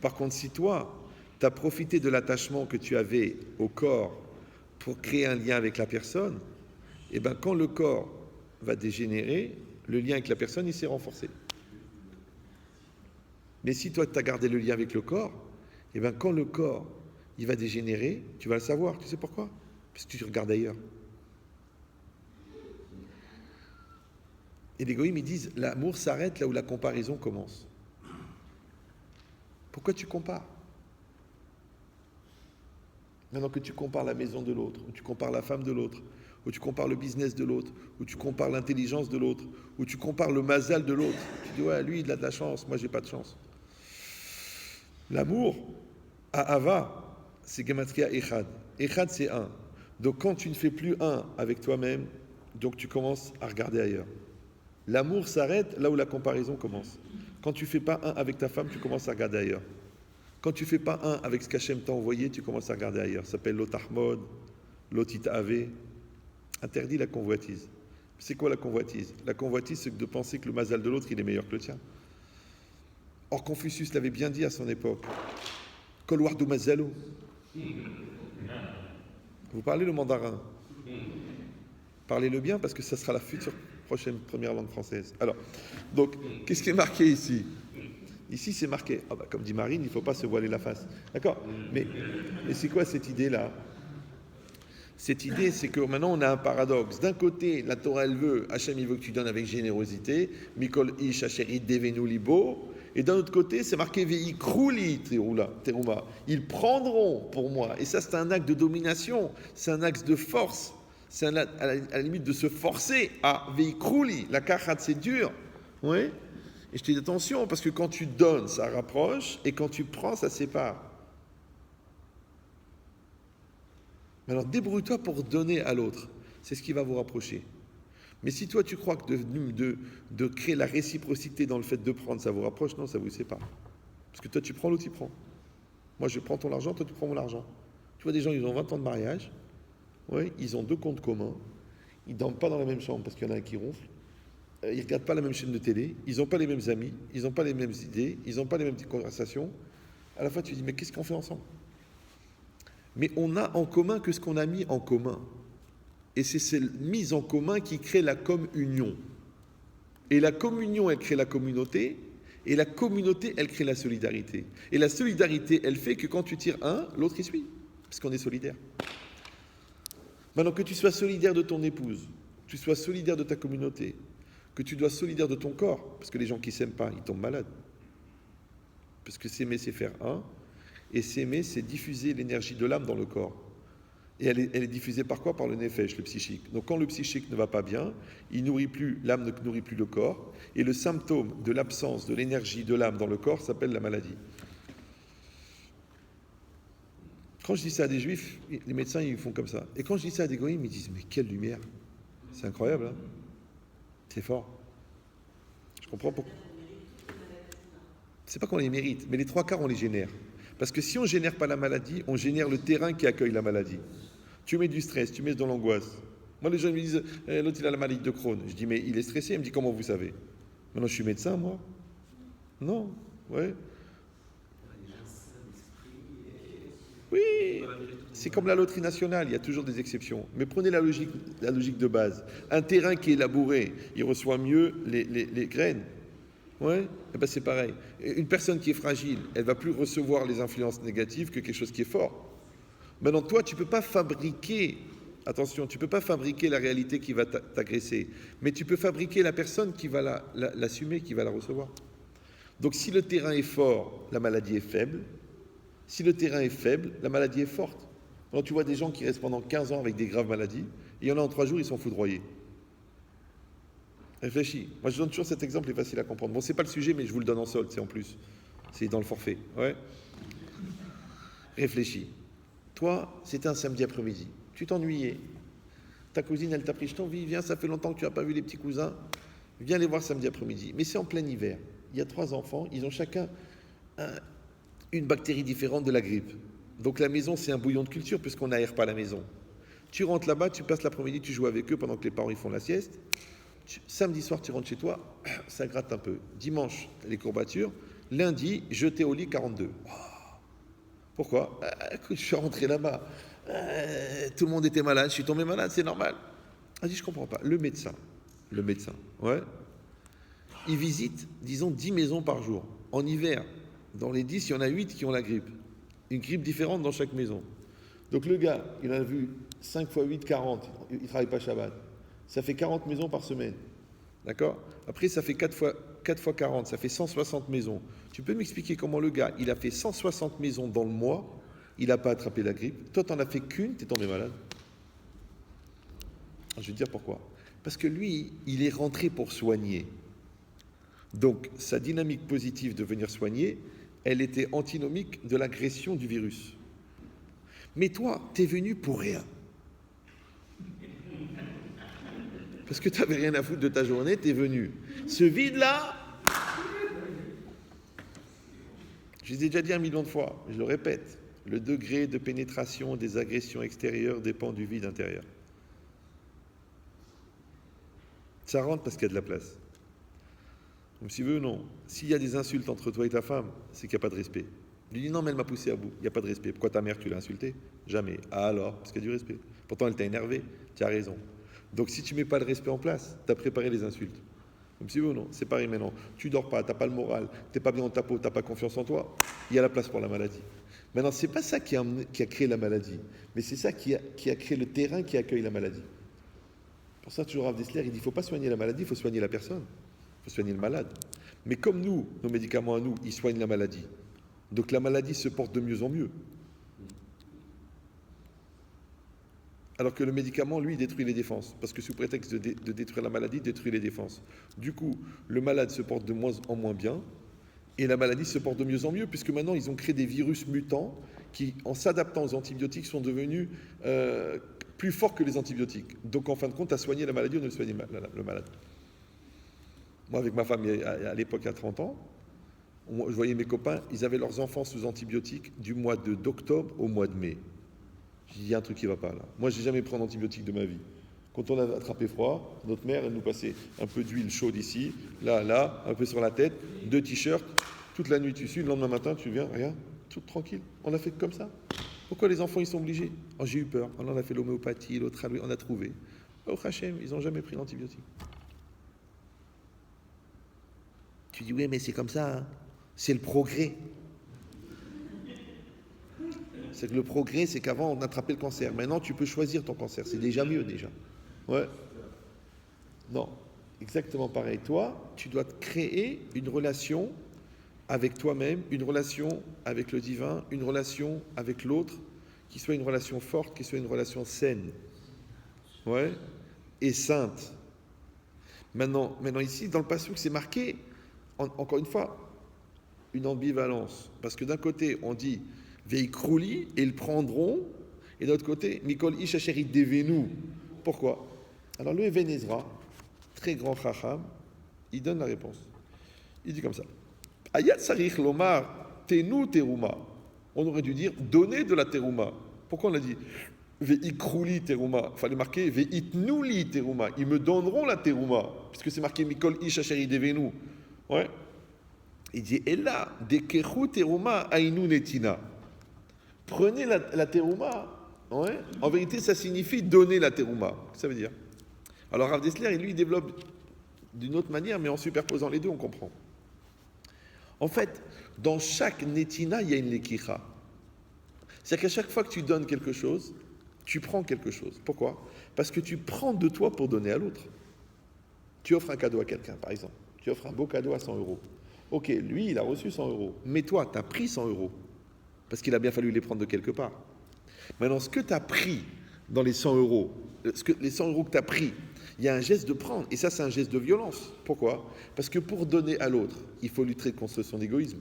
Par contre, si toi, tu as profité de l'attachement que tu avais au corps pour créer un lien avec la personne, et bien quand le corps va dégénérer, le lien avec la personne, il s'est renforcé. Mais si toi, tu as gardé le lien avec le corps, et bien quand le corps, il va dégénérer, tu vas le savoir. Tu sais pourquoi? Parce que tu regardes ailleurs. Et les goïms, ils disent, l'amour s'arrête là où la comparaison commence. Pourquoi tu compares? Maintenant que tu compares la maison de l'autre, ou tu compares la femme de l'autre, ou tu compares le business de l'autre, ou tu compares l'intelligence de l'autre, ou tu compares le mazal de l'autre, tu dis, ouais, lui, il a de la chance, moi, j'ai pas de chance. L'amour, Ahava, c'est Gematria Echad. Echad, c'est un. Donc, quand tu ne fais plus un avec toi-même, donc tu commences à regarder ailleurs. L'amour s'arrête là où la comparaison commence. Quand tu ne fais pas un avec ta femme, tu commences à regarder ailleurs. Quand tu ne fais pas un avec ce qu'Hachem t'a envoyé, tu commences à regarder ailleurs. Ça s'appelle l'otahmod, l'otitave. Interdit la convoitise. C'est quoi la convoitise? La convoitise, c'est de penser que le mazal de l'autre, il est meilleur que le tien. Or, Confucius l'avait bien dit à son époque. Kol wardu mazalo. Vous parlez le mandarin. Parlez-le bien parce que ça sera la future prochaine première langue française. Alors, donc, qu'est-ce qui est marqué ici? Ici, c'est marqué, comme dit Marine, il ne faut pas se voiler la face. D'accord? Mais c'est quoi cette idée-là? Cette idée, c'est que maintenant, on a un paradoxe. D'un côté, la Torah, elle veut, Hachem, il veut que tu donnes avec générosité, Mikol ish asherit devenu libo, et d'un autre côté, c'est marqué Vei krouli teruma. Ils prendront pour moi. Et ça, c'est un acte de domination, c'est un acte de force, c'est à la limite de se forcer à Vei krouli. La kachat, c'est dur. Oui? Et je te dis attention, parce que quand tu donnes, ça rapproche, et quand tu prends, ça sépare. Alors débrouille-toi pour donner à l'autre. C'est ce qui va vous rapprocher. Mais si toi tu crois que de créer la réciprocité dans le fait de prendre, ça vous rapproche, non, ça vous sépare. Parce que toi tu prends, l'autre il prend. Moi je prends ton argent, toi tu prends mon argent. Tu vois des gens, ils ont 20 ans de mariage, ouais, ils ont 2 comptes communs, ils ne dorment pas dans la même chambre parce qu'il y en a un qui ronfle, ils ne regardent pas la même chaîne de télé, ils n'ont pas les mêmes amis, ils n'ont pas les mêmes idées, ils n'ont pas les mêmes conversations. À la fois tu te dis, mais qu'est-ce qu'on fait ensemble? Mais on a en commun que ce qu'on a mis en commun. Et c'est cette mise en commun qui crée la communion. Et la communion, elle crée la communauté. Et la communauté, elle crée la solidarité. Et la solidarité, elle fait que quand tu tires un, l'autre y suit. Parce qu'on est solidaire. Maintenant, que tu sois solidaire de ton épouse, que tu sois solidaire de ta communauté, que tu dois solidaire de ton corps, parce que les gens qui ne s'aiment pas, ils tombent malades. Parce que s'aimer, c'est faire un. Et s'aimer, c'est diffuser l'énergie de l'âme dans le corps. Et elle est diffusée par quoi? Par le nefesh, le psychique. Donc quand le psychique ne va pas bien, l'âme ne nourrit plus le corps. Et le symptôme de l'absence de l'énergie de l'âme dans le corps s'appelle la maladie. Quand je dis ça à des juifs, les médecins, ils font comme ça. Et quand je dis ça à des goïms, ils disent, mais quelle lumière! C'est incroyable, hein? C'est fort. Je comprends pourquoi. C'est pas qu'on les mérite, mais les 3/4, on les génère. Parce que si on ne génère pas la maladie, on génère le terrain qui accueille la maladie. Tu mets du stress, tu mets de l'angoisse. Moi, les gens me disent, l'autre, il a la maladie de Crohn. Je dis, mais il est stressé. Il me dit, comment vous savez? Maintenant, je suis médecin, moi. Non, ouais. Oui, c'est comme la loterie nationale, il y a toujours des exceptions. Mais prenez la logique de base. Un terrain qui est labouré, il reçoit mieux les graines. Ouais, eh ben c'est pareil. Une personne qui est fragile, elle va plus recevoir les influences négatives que quelque chose qui est fort. Maintenant, toi, tu peux pas fabriquer, attention, tu peux pas fabriquer la réalité qui va t'agresser, mais tu peux fabriquer la personne qui va l'assumer, qui va la recevoir. Donc, si le terrain est fort, la maladie est faible. Si le terrain est faible, la maladie est forte. Alors, tu vois des gens qui restent pendant 15 ans avec des graves maladies, et il y en a en 3 jours, ils sont foudroyés. Réfléchis. Moi, je donne toujours cet exemple, il est facile à comprendre. Bon, c'est pas le sujet, mais je vous le donne en solde, c'est en plus. C'est dans le forfait. Ouais. Réfléchis. Toi, c'était un samedi après-midi. Tu t'ennuyais. Ta cousine, elle t'a pris, je t'envie, viens, ça fait longtemps que tu n'as pas vu les petits cousins. Viens les voir samedi après-midi. Mais c'est en plein hiver. Il y a 3 enfants, ils ont chacun une bactérie différente de la grippe. Donc la maison, c'est un bouillon de culture puisqu'on n'aère pas la maison. Tu rentres là-bas, tu passes l'après-midi, tu joues avec eux pendant que les parents ils font la sieste. Samedi soir, tu rentres chez toi, ça gratte un peu. Dimanche, les courbatures. Lundi, jeté au lit 42. Pourquoi? Écoute, je suis rentré là-bas. Tout le monde était malade, je suis tombé malade, c'est normal. Elle dit, je comprends pas. Le médecin, ouais, il visite, disons, 10 maisons par jour. En hiver, dans les 10, il y en a 8 qui ont la grippe. Une grippe différente dans chaque maison. Donc le gars, il en a vu 5 x 8, 40. Il ne travaille pas Shabbat. Ça fait 40 maisons par semaine. D'accord? Après, ça fait 4 fois 40, ça fait 160 maisons. Tu peux m'expliquer comment le gars, il a fait 160 maisons dans le mois, il n'a pas attrapé la grippe. Toi, tu n'en as fait qu'une, tu es tombé malade. Je vais te dire pourquoi. Parce que lui, il est rentré pour soigner. Donc, sa dynamique positive de venir soigner, elle était antinomique de l'agression du virus. Mais toi, tu es venu pour rien. Parce que tu n'avais rien à foutre de ta journée, tu es venu. Ce vide-là, je l'ai déjà dit 1 million de fois, je le répète, le degré de pénétration des agressions extérieures dépend du vide intérieur. Ça rentre parce qu'il y a de la place. Donc si veux, non. S'il y a des insultes entre toi et ta femme, c'est qu'il n'y a pas de respect. Il lui dit non, mais elle m'a poussé à bout, il n'y a pas de respect. Pourquoi ta mère, tu l'as insultée? Jamais. Ah alors? Parce qu'il y a du respect. Pourtant, elle t'a énervé, tu as raison. Donc si tu ne mets pas le respect en place, tu as préparé les insultes. Comme si vous, non, c'est pareil maintenant. Tu dors pas, tu n'as pas le moral, tu n'es pas bien dans ta peau, tu n'as pas confiance en toi, il y a la place pour la maladie. Maintenant, ce n'est pas ça qui a créé la maladie, mais c'est ça qui a créé le terrain qui accueille la maladie. Pour ça, toujours Rav Dessler, il dit il ne faut pas soigner la maladie, il faut soigner la personne. Il faut soigner le malade. Mais comme nous, nos médicaments à nous, ils soignent la maladie. Donc la maladie se porte de mieux en mieux. Alors que le médicament, lui, détruit les défenses. Parce que sous prétexte de détruire la maladie, détruit les défenses. Du coup, le malade se porte de moins en moins bien, et la maladie se porte de mieux en mieux, puisque maintenant, ils ont créé des virus mutants qui, en s'adaptant aux antibiotiques, sont devenus plus forts que les antibiotiques. Donc, en fin de compte, à soigner la maladie, on ne soigne le malade. Moi, avec ma femme, à l'époque, il y a 30 ans, je voyais mes copains, ils avaient leurs enfants sous antibiotiques du mois d'octobre au mois de mai. J'ai dit, il y a un truc qui ne va pas là. Moi, je n'ai jamais pris un antibiotique de ma vie. Quand on a attrapé froid, notre mère, elle nous passait un peu d'huile chaude ici, là, un peu sur la tête, 2 t-shirts, toute la nuit tu suis, le lendemain matin, tu viens, rien, tout tranquille. On a fait comme ça. Pourquoi les enfants, ils sont obligés? Oh, j'ai eu peur. On en a fait l'homéopathie, l'autre, on a trouvé. Oh, Hachem, ils n'ont jamais pris l'antibiotique. Tu dis, oui, mais c'est comme ça, hein. C'est le progrès. C'est que le progrès, c'est qu'avant, on attrapait le cancer. Maintenant, tu peux choisir ton cancer. C'est déjà mieux, déjà. Ouais. Non. Exactement pareil. Toi, tu dois créer une relation avec toi-même, une relation avec le divin, une relation avec l'autre, qui soit une relation forte, qui soit une relation saine. Ouais. Et sainte. Maintenant ici, dans le passouk, c'est marqué, encore une fois, une ambivalence. Parce que d'un côté, on dit Veikrouli, et ils prendront, et de l'autre côté, Mikol Ish Asherit Devenu. Pourquoi? Alors le Even Ezra, très grand chacham, il donne la réponse. Il dit comme ça Ayat Sarich Lomar Tenu Teruma. On aurait dû dire donner de la Teruma. Pourquoi on a dit Veikrouli Teruma? Il fallait marquer Veitnuli Teruma. Ils me donneront la Teruma, puisque c'est marqué Mikol Ish Asherit Devenu. Ouais. Il dit et là, Dekechu Teruma Ainu Netina. Prenez la terouma, ouais. En vérité, ça signifie donner la terouma. Ça veut dire. Alors Rav Dessler, lui, il développe d'une autre manière, mais en superposant les deux, on comprend. En fait, dans chaque netina, il y a une lekicha. C'est-à-dire qu'à chaque fois que tu donnes quelque chose, tu prends quelque chose. Pourquoi? Parce que tu prends de toi pour donner à l'autre. Tu offres un cadeau à quelqu'un, par exemple. Tu offres un beau cadeau à 100 €. Ok, lui, il a reçu 100 €. Mais toi, tu as pris 100 €. Parce qu'il a bien fallu les prendre de quelque part. Maintenant, ce que tu as pris dans les 100 €, les 100 € que tu as pris, il y a un geste de prendre. Et ça, c'est un geste de violence. Pourquoi? Parce que pour donner à l'autre, il faut lutter contre son égoïsme.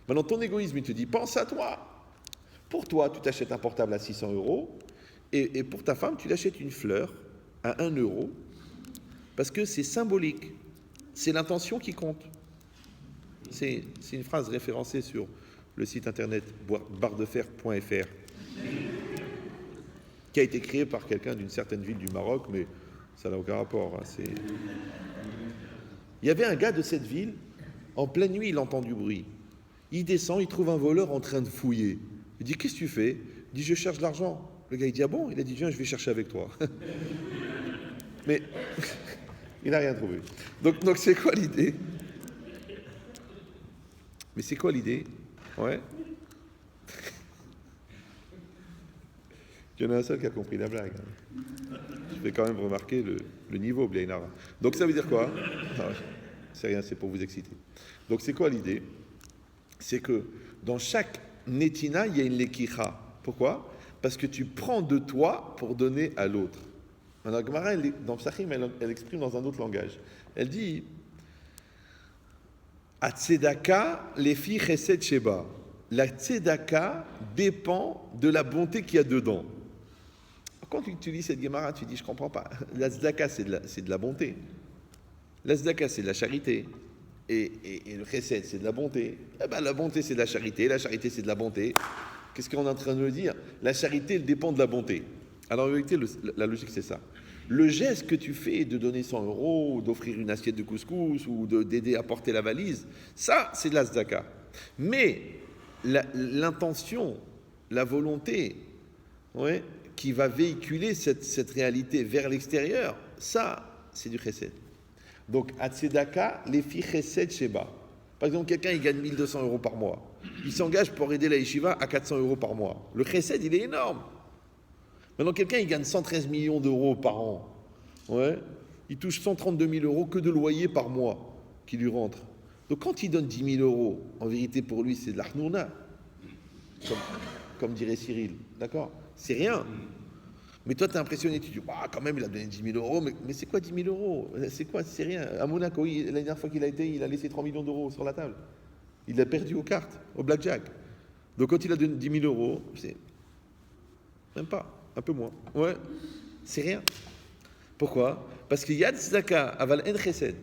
Maintenant, ton égoïsme, il te dit, pense à toi. Pour toi, tu t'achètes un portable à 600 €. Et pour ta femme, tu l'achètes une fleur à 1 euro, parce que c'est symbolique. C'est l'intention qui compte. C'est une phrase référencée sur le site internet barredefer.fr, qui a été créée par quelqu'un d'une certaine ville du Maroc, mais ça n'a aucun rapport. Hein, il y avait un gars de cette ville, en pleine nuit, il entend du bruit. Il descend, il trouve un voleur en train de fouiller. Il dit, qu'est-ce que tu fais? Il dit, je cherche de l'argent. Le gars, il dit, ah bon? Il a dit, viens, je vais chercher avec toi. Mais il n'a rien trouvé. Donc c'est quoi l'idée? Mais c'est quoi l'idée? Ouais. Il y en a un seul qui a compris la blague. Je vais quand même remarquer le niveau, Bliainara. Donc ça veut dire quoi? C'est rien, c'est pour vous exciter. Donc c'est quoi l'idée? C'est que dans chaque netina, il y a une lekicha. Pourquoi? Parce que tu prends de toi pour donner à l'autre. Maintenant, Gemara, dans Psachim, elle exprime dans un autre langage. Elle dit Atzedaka lefi chesed sheba. La tzedaka dépend de la bonté qu'il y a dedans. Quand tu lis cette Gemara, tu dis je comprends pas. La tzedaka, c'est de la bonté. La tzedaka, c'est de la charité. Et le chesed, c'est de la bonté. Eh ben, la bonté, c'est de la charité. La charité, c'est de la bonté. Qu'est-ce qu'on est en train de me dire? La charité, elle dépend de la bonté. Alors en réalité, la logique, c'est ça. Le geste que tu fais de donner 100 €, ou d'offrir une assiette de couscous, ou d'aider à porter la valise, ça, c'est de la tzedaka. Mais l'intention, la volonté, ouais, qui va véhiculer cette réalité vers l'extérieur, ça, c'est du chesed. Donc, à tzedaka, les filles chesed sheba. Par exemple, quelqu'un, il gagne 1 200 € par mois. Il s'engage pour aider la yeshiva à 400 € par mois. Le chesed, il est énorme. Maintenant, quelqu'un, il gagne 113 millions d'euros par an. Ouais. Il touche 132 000 € que de loyer par mois qui lui rentre. Donc, quand il donne 10 000 €, en vérité, pour lui, c'est de l'achnouna. Comme dirait Cyril. D'accord? C'est rien. Mais toi, tu es impressionné. Tu dis, bah, quand même, il a donné 10 000 €. Mais c'est quoi 10 000 €? C'est quoi? C'est rien. À Monaco, la dernière fois qu'il a été, il a laissé 3 millions d'euros sur la table. Il a perdu aux cartes, au blackjack. Donc, quand il a donné 10 000 €, c'est même pas. Un peu moins. Ouais, c'est rien. Pourquoi? Parce qu'il y a tzedaka, aval en chesed.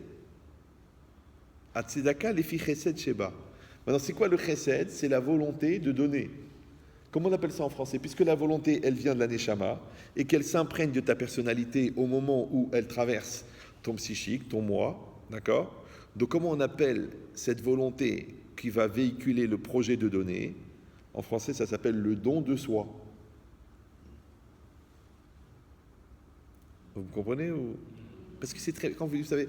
A tzedaka, les filles chesed sheba. Maintenant, c'est quoi le chesed? C'est la volonté de donner. Comment on appelle ça en français? Puisque la volonté, elle vient de la neshama, et qu'elle s'imprègne de ta personnalité au moment où elle traverse ton psychique, ton moi, d'accord? Donc, comment on appelle cette volonté qui va véhiculer le projet de donner? En français, ça s'appelle le don de soi. Vous comprenez ou... Parce que c'est très... Quand vous savez,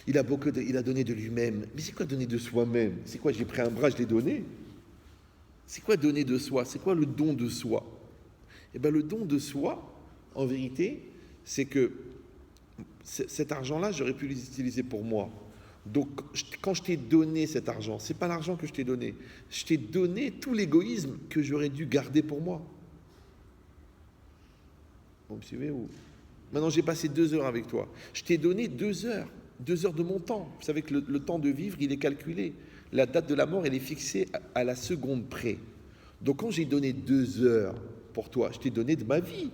il a donné de lui-même. Mais c'est quoi donner de soi-même? C'est quoi? J'ai pris un bras, je l'ai donné. C'est quoi donner de soi? C'est quoi le don de soi? Eh bien, le don de soi, en vérité, c'est que cet argent-là, j'aurais pu l'utiliser pour moi. Donc, quand je t'ai donné cet argent, c'est pas l'argent que je t'ai donné. Je t'ai donné tout l'égoïsme que j'aurais dû garder pour moi. Vous me suivez ou... Maintenant, j'ai passé 2 heures avec toi. Je t'ai donné 2 heures. 2 heures de mon temps. Vous savez que le temps de vivre, il est calculé. La date de la mort, elle est fixée à la seconde près. Donc, quand j'ai donné 2 heures pour toi, je t'ai donné de ma vie.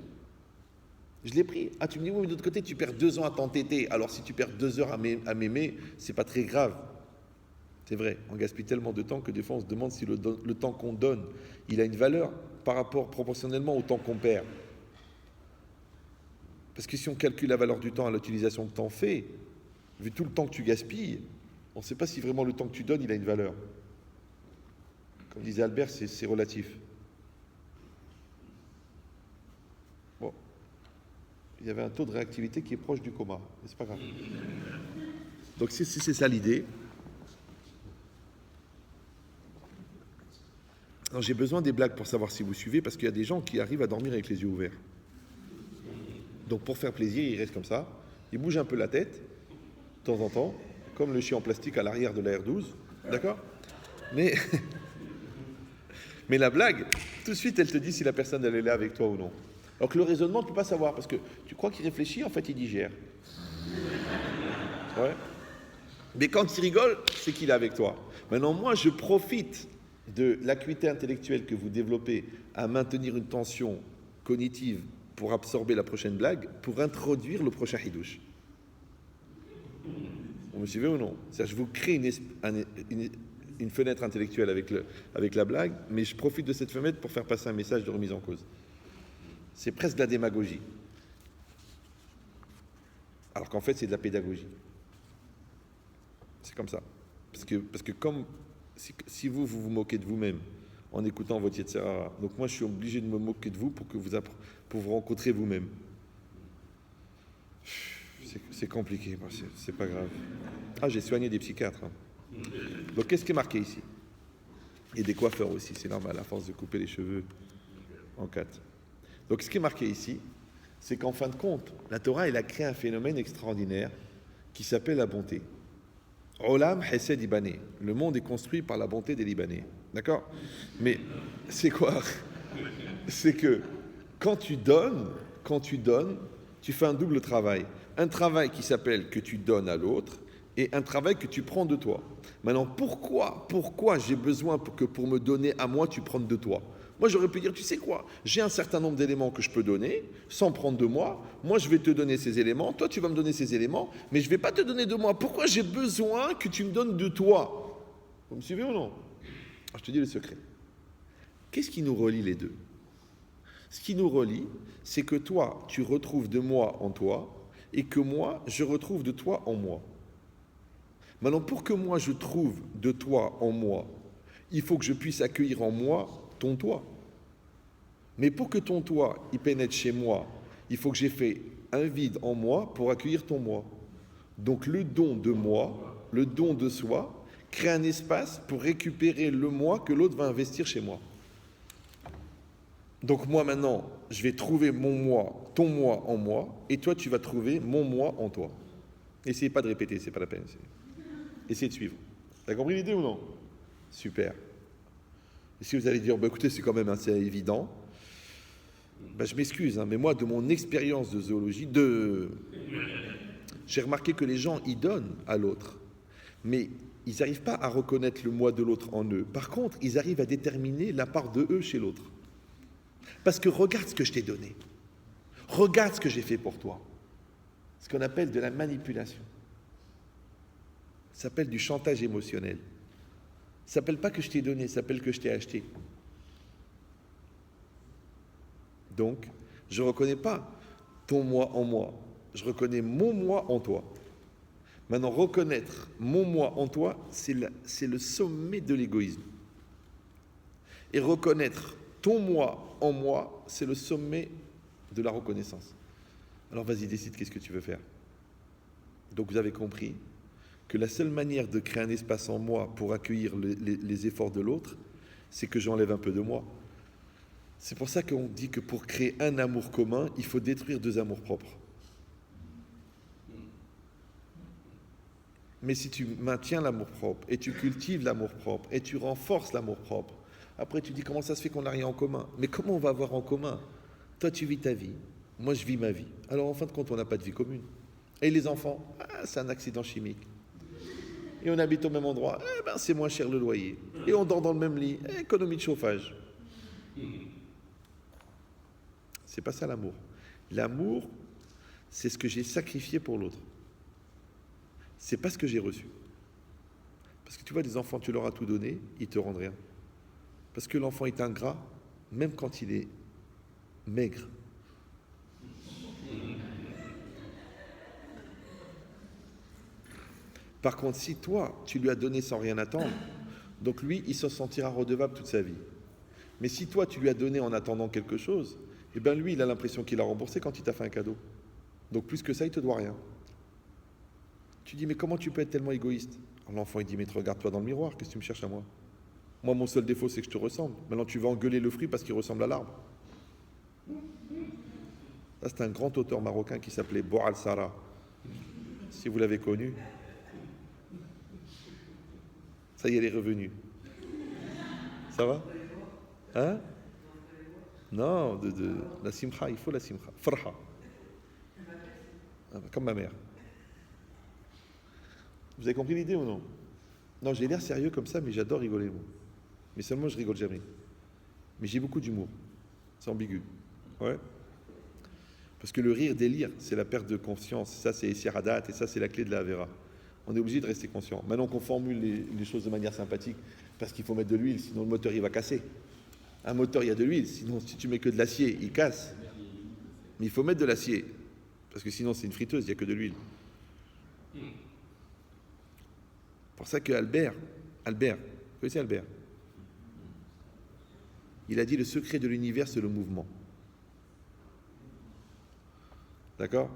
Je l'ai pris. Ah, tu me dis, oui, mais de l'autre côté, tu perds 2 ans à t'entêter. Alors, si tu perds 2 heures à m'aimer, c'est pas très grave. C'est vrai. On gaspille tellement de temps que des fois, on se demande si le temps qu'on donne, il a une valeur par rapport proportionnellement au temps qu'on perd. Parce que si on calcule la valeur du temps à l'utilisation que tu en fais, vu tout le temps que tu gaspilles, on ne sait pas si vraiment le temps que tu donnes, il a une valeur. Comme disait Albert, c'est relatif. Bon. Il y avait un taux de réactivité qui est proche du coma, mais c'est pas grave. Donc si c'est ça l'idée. Alors, j'ai besoin des blagues pour savoir si vous suivez, parce qu'il y a des gens qui arrivent à dormir avec les yeux ouverts. Donc pour faire plaisir, il reste comme ça, il bouge un peu la tête, de temps en temps, comme le chien en plastique à l'arrière de la R12, d'accord? Mais la blague, tout de suite, elle te dit si la personne elle est là avec toi ou non. Alors que le raisonnement, tu ne peux pas savoir, parce que tu crois qu'il réfléchit, en fait, il digère. Ouais. Mais quand il rigole, c'est qu'il est avec toi. Maintenant, moi, je profite de l'acuité intellectuelle que vous développez à maintenir une tension cognitive pour absorber la prochaine blague, pour introduire le prochain hidouche. Vous me suivez ou non? C'est-à-dire, je vous crée une fenêtre intellectuelle avec la blague, mais je profite de cette fenêtre pour faire passer un message de remise en cause. C'est presque de la démagogie. Alors qu'en fait, c'est de la pédagogie. C'est comme ça. Parce que comme si vous vous moquez de vous-même en écoutant votre Yetzirah, donc moi je suis obligé de me moquer de vous pour pour vous rencontrer vous-même. C'est compliqué, c'est pas grave. Ah, j'ai soigné des psychiatres. Hein. Donc qu'est-ce qui est marqué ici? Et des coiffeurs aussi, c'est normal, à force de couper les cheveux en quatre. Donc ce qui est marqué ici, c'est qu'en fin de compte, la Torah, elle a créé un phénomène extraordinaire qui s'appelle la bonté. Olam Hesed Libanais. Le monde est construit par la bonté des Libanais. D'accord? Mais c'est quoi? C'est que quand tu donnes, tu fais un double travail. Un travail qui s'appelle que tu donnes à l'autre et un travail que tu prends de toi. Maintenant, pourquoi j'ai besoin pour me donner à moi, tu prennes de toi? Moi, j'aurais pu dire, tu sais quoi, j'ai un certain nombre d'éléments que je peux donner, sans prendre de moi. Moi, je vais te donner ces éléments, toi, tu vas me donner ces éléments, mais je ne vais pas te donner de moi. Pourquoi j'ai besoin que tu me donnes de toi? Vous me suivez ou non? Alors, je te dis le secret. Qu'est-ce qui nous relie les deux? Ce qui nous relie, c'est que toi, tu retrouves de moi en toi, et que moi, je retrouve de toi en moi. Maintenant, pour que moi, je trouve de toi en moi, il faut que je puisse accueillir en moi ton toi. Mais pour que ton toi, il pénètre chez moi, il faut que j'ai fait un vide en moi pour accueillir ton moi. Donc le don de moi, le don de soi, crée un espace pour récupérer le moi que l'autre va investir chez moi. Donc moi maintenant, je vais trouver mon moi, ton moi en moi, et toi tu vas trouver mon moi en toi. Essayez pas de répéter, c'est pas la peine. Essayez de suivre. T'as compris l'idée ou non? Super. Et si vous allez dire, bah, écoutez, c'est quand même assez évident, bah, je m'excuse, hein, mais moi, de mon expérience de zoologie, j'ai remarqué que les gens, ils donnent à l'autre, mais ils n'arrivent pas à reconnaître le moi de l'autre en eux. Par contre, ils arrivent à déterminer la part de eux chez l'autre. Parce que regarde ce que je t'ai donné. Regarde ce que j'ai fait pour toi. Ce qu'on appelle de la manipulation. Ça s'appelle du chantage émotionnel. Ça s'appelle pas que je t'ai donné, ça s'appelle que je t'ai acheté. Donc, je ne reconnais pas ton moi en moi. Je reconnais mon moi en toi. Maintenant, reconnaître mon moi en toi, c'est le sommet de l'égoïsme. Et reconnaître ton moi en moi, c'est le sommet de la reconnaissance. Alors vas-y, décide qu'est-ce que tu veux faire. Donc vous avez compris que la seule manière de créer un espace en moi pour accueillir les efforts de l'autre, c'est que j'enlève un peu de moi. C'est pour ça qu'on dit que pour créer un amour commun, il faut détruire deux amours propres. Mais si tu maintiens l'amour propre, et tu cultives l'amour propre, et tu renforces l'amour propre, après tu dis comment ça se fait qu'on n'a rien en commun? Mais comment on va avoir en commun? Toi tu vis ta vie, moi je vis ma vie. Alors en fin de compte on n'a pas de vie commune. Et les enfants, c'est un accident chimique. Et on habite au même endroit, c'est moins cher le loyer. Et on dort dans le même lit, économie de chauffage. C'est pas ça l'amour. L'amour, c'est ce que j'ai sacrifié pour l'autre. C'est pas ce que j'ai reçu. Parce que tu vois, des enfants, tu leur as tout donné, ils te rendent rien. Parce que l'enfant est ingrat, même quand il est maigre. Par contre, si toi, tu lui as donné sans rien attendre, donc lui, il se sentira redevable toute sa vie. Mais si toi, tu lui as donné en attendant quelque chose, eh bien lui, il a l'impression qu'il a remboursé quand il t'a fait un cadeau. Donc plus que ça, il te doit rien. Tu dis, mais comment tu peux être tellement égoïste? Alors l'enfant, il dit, mais regarde-toi dans le miroir, qu'est-ce que tu me cherches à moi? Moi, mon seul défaut, c'est que je te ressemble. Maintenant, tu vas engueuler le fruit parce qu'il ressemble à l'arbre. Ça, c'est un grand auteur marocain qui s'appelait Boual Sara. Si vous l'avez connu. Ça y est, elle est revenue. Ça va? Hein? Non, de la simcha, il faut la simcha. Farha. Comme ma mère. Vous avez compris l'idée ou non? Non, j'ai l'air sérieux comme ça, mais j'adore rigoler, moi. Mais seulement, je rigole jamais. Mais j'ai beaucoup d'humour. C'est ambigu. Ouais. Parce que le rire, délire, c'est la perte de conscience. Ça, c'est Siradat, et ça, c'est la clé de la Avera. On est obligé de rester conscient. Maintenant qu'on formule les choses de manière sympathique, parce qu'il faut mettre de l'huile, sinon le moteur, il va casser. Un moteur, il y a de l'huile, sinon si tu mets que de l'acier, il casse. Mais il faut mettre de l'acier, parce que sinon c'est une friteuse, il n'y a que de l'huile. C'est pour ça que Albert, vous connaissez Albert? Il a dit le secret de l'univers, c'est le mouvement. D'accord?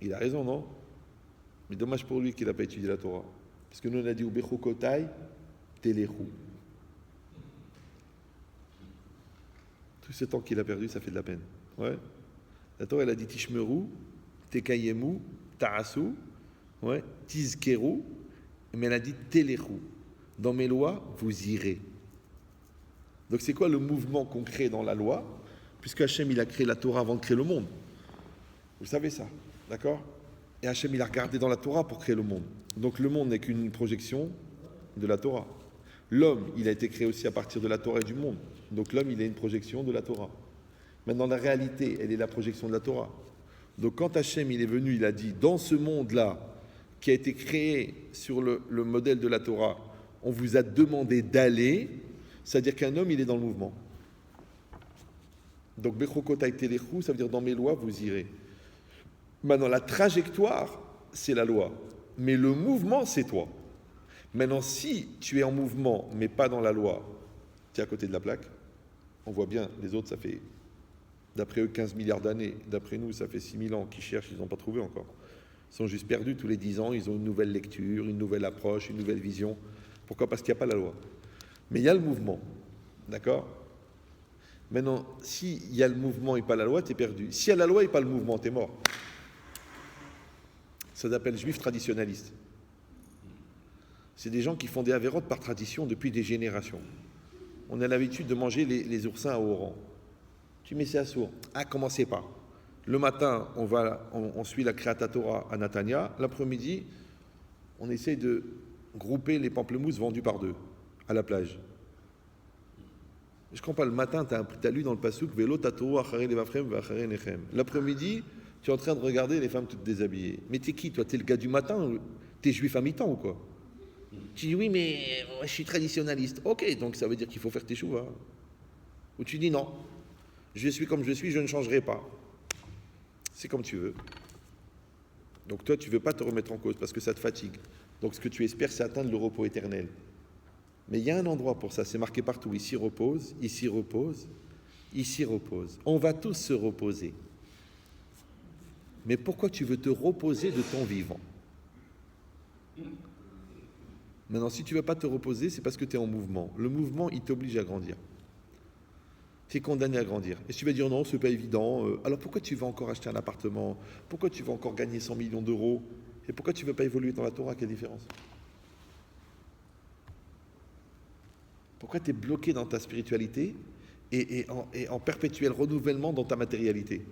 Il a raison, non? Mais dommage pour lui qu'il n'a pas étudié la Torah. Parce que nous, on a dit Ubechokotai, Telechu. Tout ce temps qu'il a perdu, ça fait de la peine. Ouais. La Torah, elle a dit Tishmeru, Tekayemu, Tarasu, ouais, Tizkeru, mais elle a dit Telechu. Dans mes lois, vous irez. Donc c'est quoi le mouvement qu'on crée dans la loi? Puisque Hachem, il a créé la Torah avant de créer le monde. Vous savez ça, d'accord? Et Hachem, il a regardé dans la Torah pour créer le monde. Donc le monde n'est qu'une projection de la Torah. L'homme, il a été créé aussi à partir de la Torah et du monde. Donc l'homme, il est une projection de la Torah. Maintenant, la réalité, elle est la projection de la Torah. Donc quand Hachem, il est venu, il a dit, dans ce monde-là, qui a été créé sur le modèle de la Torah, on vous a demandé d'aller, c'est-à-dire qu'un homme, il est dans le mouvement. Donc, Bechokotai Telechu, ça veut dire dans mes lois, vous irez. Maintenant, la trajectoire, c'est la loi. Mais le mouvement, c'est toi. Maintenant, si tu es en mouvement, mais pas dans la loi, tu es à côté de la plaque. On voit bien, les autres, ça fait, d'après eux, 15 milliards d'années. D'après nous, ça fait 6000 ans qu'ils cherchent, ils n'ont pas trouvé encore. Ils sont juste perdus tous les 10 ans, ils ont une nouvelle lecture, une nouvelle approche, une nouvelle vision. Pourquoi? Parce qu'il n'y a pas la loi. Mais il y a le mouvement. D'accord? Maintenant, s'il y a le mouvement et pas la loi, tu es perdu. S'il y a la loi et pas le mouvement, tu es mort. Ça s'appelle juif traditionnaliste. C'est des gens qui font des avérotes par tradition depuis des générations. On a l'habitude de manger les oursins à haut rang. Tu mets ça à sourd. Ah, commencez pas. Le matin, on suit la Créata Torah à Natania. L'après-midi, on essaye de grouper les pamplemousses vendus par deux à la plage. Je comprends pas, le matin, tu as lu dans le Passouk Vélo Tatou Achare Levafrem Vachare Nechem. L'après-midi, tu es en train de regarder les femmes toutes déshabillées. Mais t'es qui, toi? T'es le gars du matin? T'es juif à mi-temps ou quoi? Tu dis oui, mais je suis traditionnaliste. Ok, donc ça veut dire qu'il faut faire tes chouvas. Ou tu dis non, je suis comme je suis, je ne changerai pas. C'est comme tu veux. Donc toi, tu ne veux pas te remettre en cause parce que ça te fatigue. Donc ce que tu espères, c'est atteindre le repos éternel. Mais il y a un endroit pour ça, c'est marqué partout. Ici repose, ici repose, ici repose. On va tous se reposer. Mais pourquoi tu veux te reposer de ton vivant? Maintenant, si tu ne veux pas te reposer, c'est parce que tu es en mouvement. Le mouvement, il t'oblige à grandir. Tu es condamné à grandir. Et si tu vas dire non, ce n'est pas évident, alors pourquoi tu vas encore acheter un appartement? Pourquoi tu vas encore gagner 100 millions d'euros? Et pourquoi tu ne veux pas évoluer dans la Torah? Quelle différence? Pourquoi tu es bloqué dans ta spiritualité et en perpétuel renouvellement dans ta matérialité?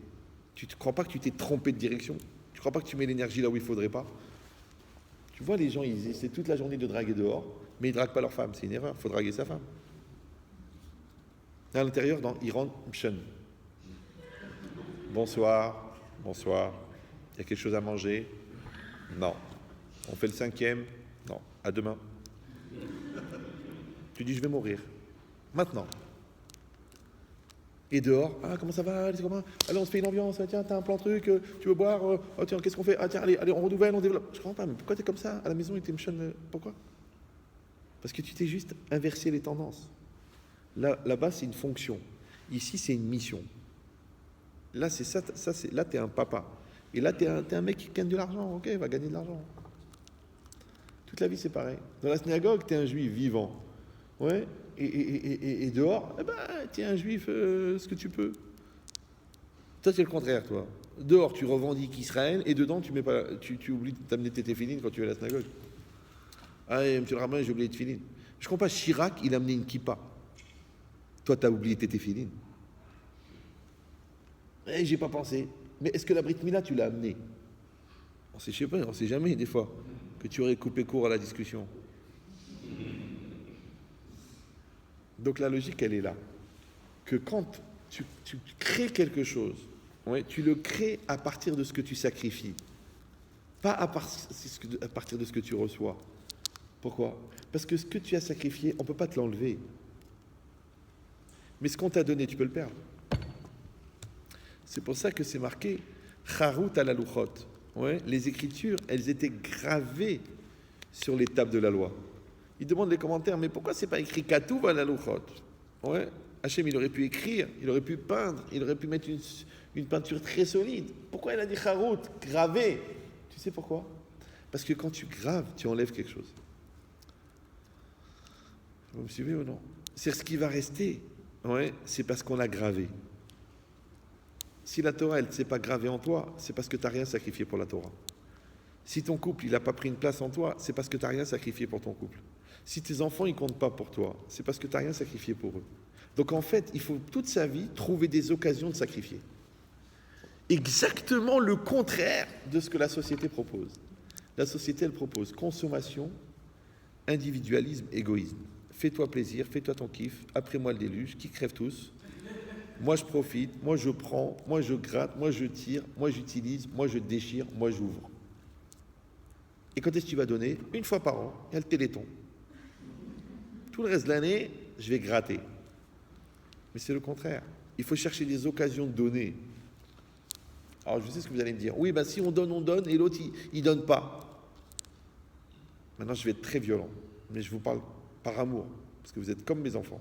Tu ne crois pas que tu t'es trompé de direction? Tu ne crois pas que tu mets l'énergie là où il ne faudrait pas? Tu vois, les gens, ils essaient toute la journée de draguer dehors, mais ils ne draguent pas leur femme. C'est une erreur, il faut draguer sa femme. À l'intérieur, ils rentrent, Mshen. Bonsoir, bonsoir. Il y a quelque chose à manger? Non. On fait le 5e? Non. À demain. Tu dis, je vais mourir. Maintenant. Et dehors, ah, comment ça va? Allez, on se fait une ambiance. Tiens, t'as un plan truc, tu veux boire? Oh, tiens, qu'est-ce qu'on fait? Ah, tiens, allez, on renouvelle, on développe. Je comprends pas, mais pourquoi t'es comme ça? À la maison, il était Mshen. Pourquoi? Parce que tu t'es juste inversé les tendances. Là-bas, c'est une fonction. Ici, c'est une mission. Là, c'est ça, là, tu es un papa. Et là, tu es un mec qui gagne de l'argent. Ok, il va gagner de l'argent. Toute la vie, c'est pareil. Dans la synagogue, tu es un juif vivant. Ouais. Et dehors, eh ben, tu es un juif, ce que tu peux. Toi, c'est le contraire, toi. Dehors, tu revendiques Israël, et dedans, tu oublies de t'amener tes téfilines quand tu es à la synagogue. Ah, monsieur le rabbin, j'ai oublié de téfilines. Je comprends pas, Chirac, il a amené une kippa. Toi, tu as oublié tes téfilines. Eh, j'ai pas pensé. Mais est-ce que la Brit Mila, tu l'as amenée? On sait, je sais pas, on sait jamais, des fois, que tu aurais coupé court à la discussion. Donc la logique, elle est là. Que quand tu crées quelque chose, Ouais, tu le crées à partir de ce que tu sacrifies, pas à partir de ce que tu reçois. Pourquoi? Parce que ce que tu as sacrifié, on ne peut pas te l'enlever. Mais ce qu'on t'a donné, tu peux le perdre. C'est pour ça que c'est marqué Charut ala luchot. Ouais, les écritures, elles étaient gravées sur les tables de la loi. Ils demandent les commentaires, mais pourquoi c'est pas écrit Katuv ala luchot? Ouais, Hachem, il aurait pu écrire, il aurait pu peindre, il aurait pu mettre une peinture très solide. Pourquoi il a dit Charut, gravé? Tu sais pourquoi? Parce que quand tu graves, tu enlèves quelque chose. Vous me suivez ou non? C'est ce qui va rester. Ouais, c'est parce qu'on l'a gravé. Si la Torah, elle ne s'est pas gravée en toi, c'est parce que tu n'as rien sacrifié pour la Torah. Si ton couple, il n'a pas pris une place en toi, c'est parce que tu n'as rien sacrifié pour ton couple. Si tes enfants, ils ne comptent pas pour toi, c'est parce que tu n'as rien sacrifié pour eux. Donc en fait, il faut toute sa vie trouver des occasions de sacrifier. Exactement le contraire de ce que la société propose. La société, elle propose consommation, individualisme, égoïsme. Fais-toi plaisir, fais-toi ton kiff, après moi le déluge, qui crève tous. Moi je profite, moi je prends, moi je gratte, moi je tire, moi j'utilise, moi je déchire, moi j'ouvre. Et quand est-ce que tu vas donner? Une fois par an, il y a le Téléthon. Tout le reste de l'année, je vais gratter. Mais c'est le contraire. Il faut chercher des occasions de donner. Alors je sais ce que vous allez me dire. Oui, ben si on donne, et l'autre, il donne pas. Maintenant, je vais être très violent. Mais je vous parle par amour, parce que vous êtes comme mes enfants.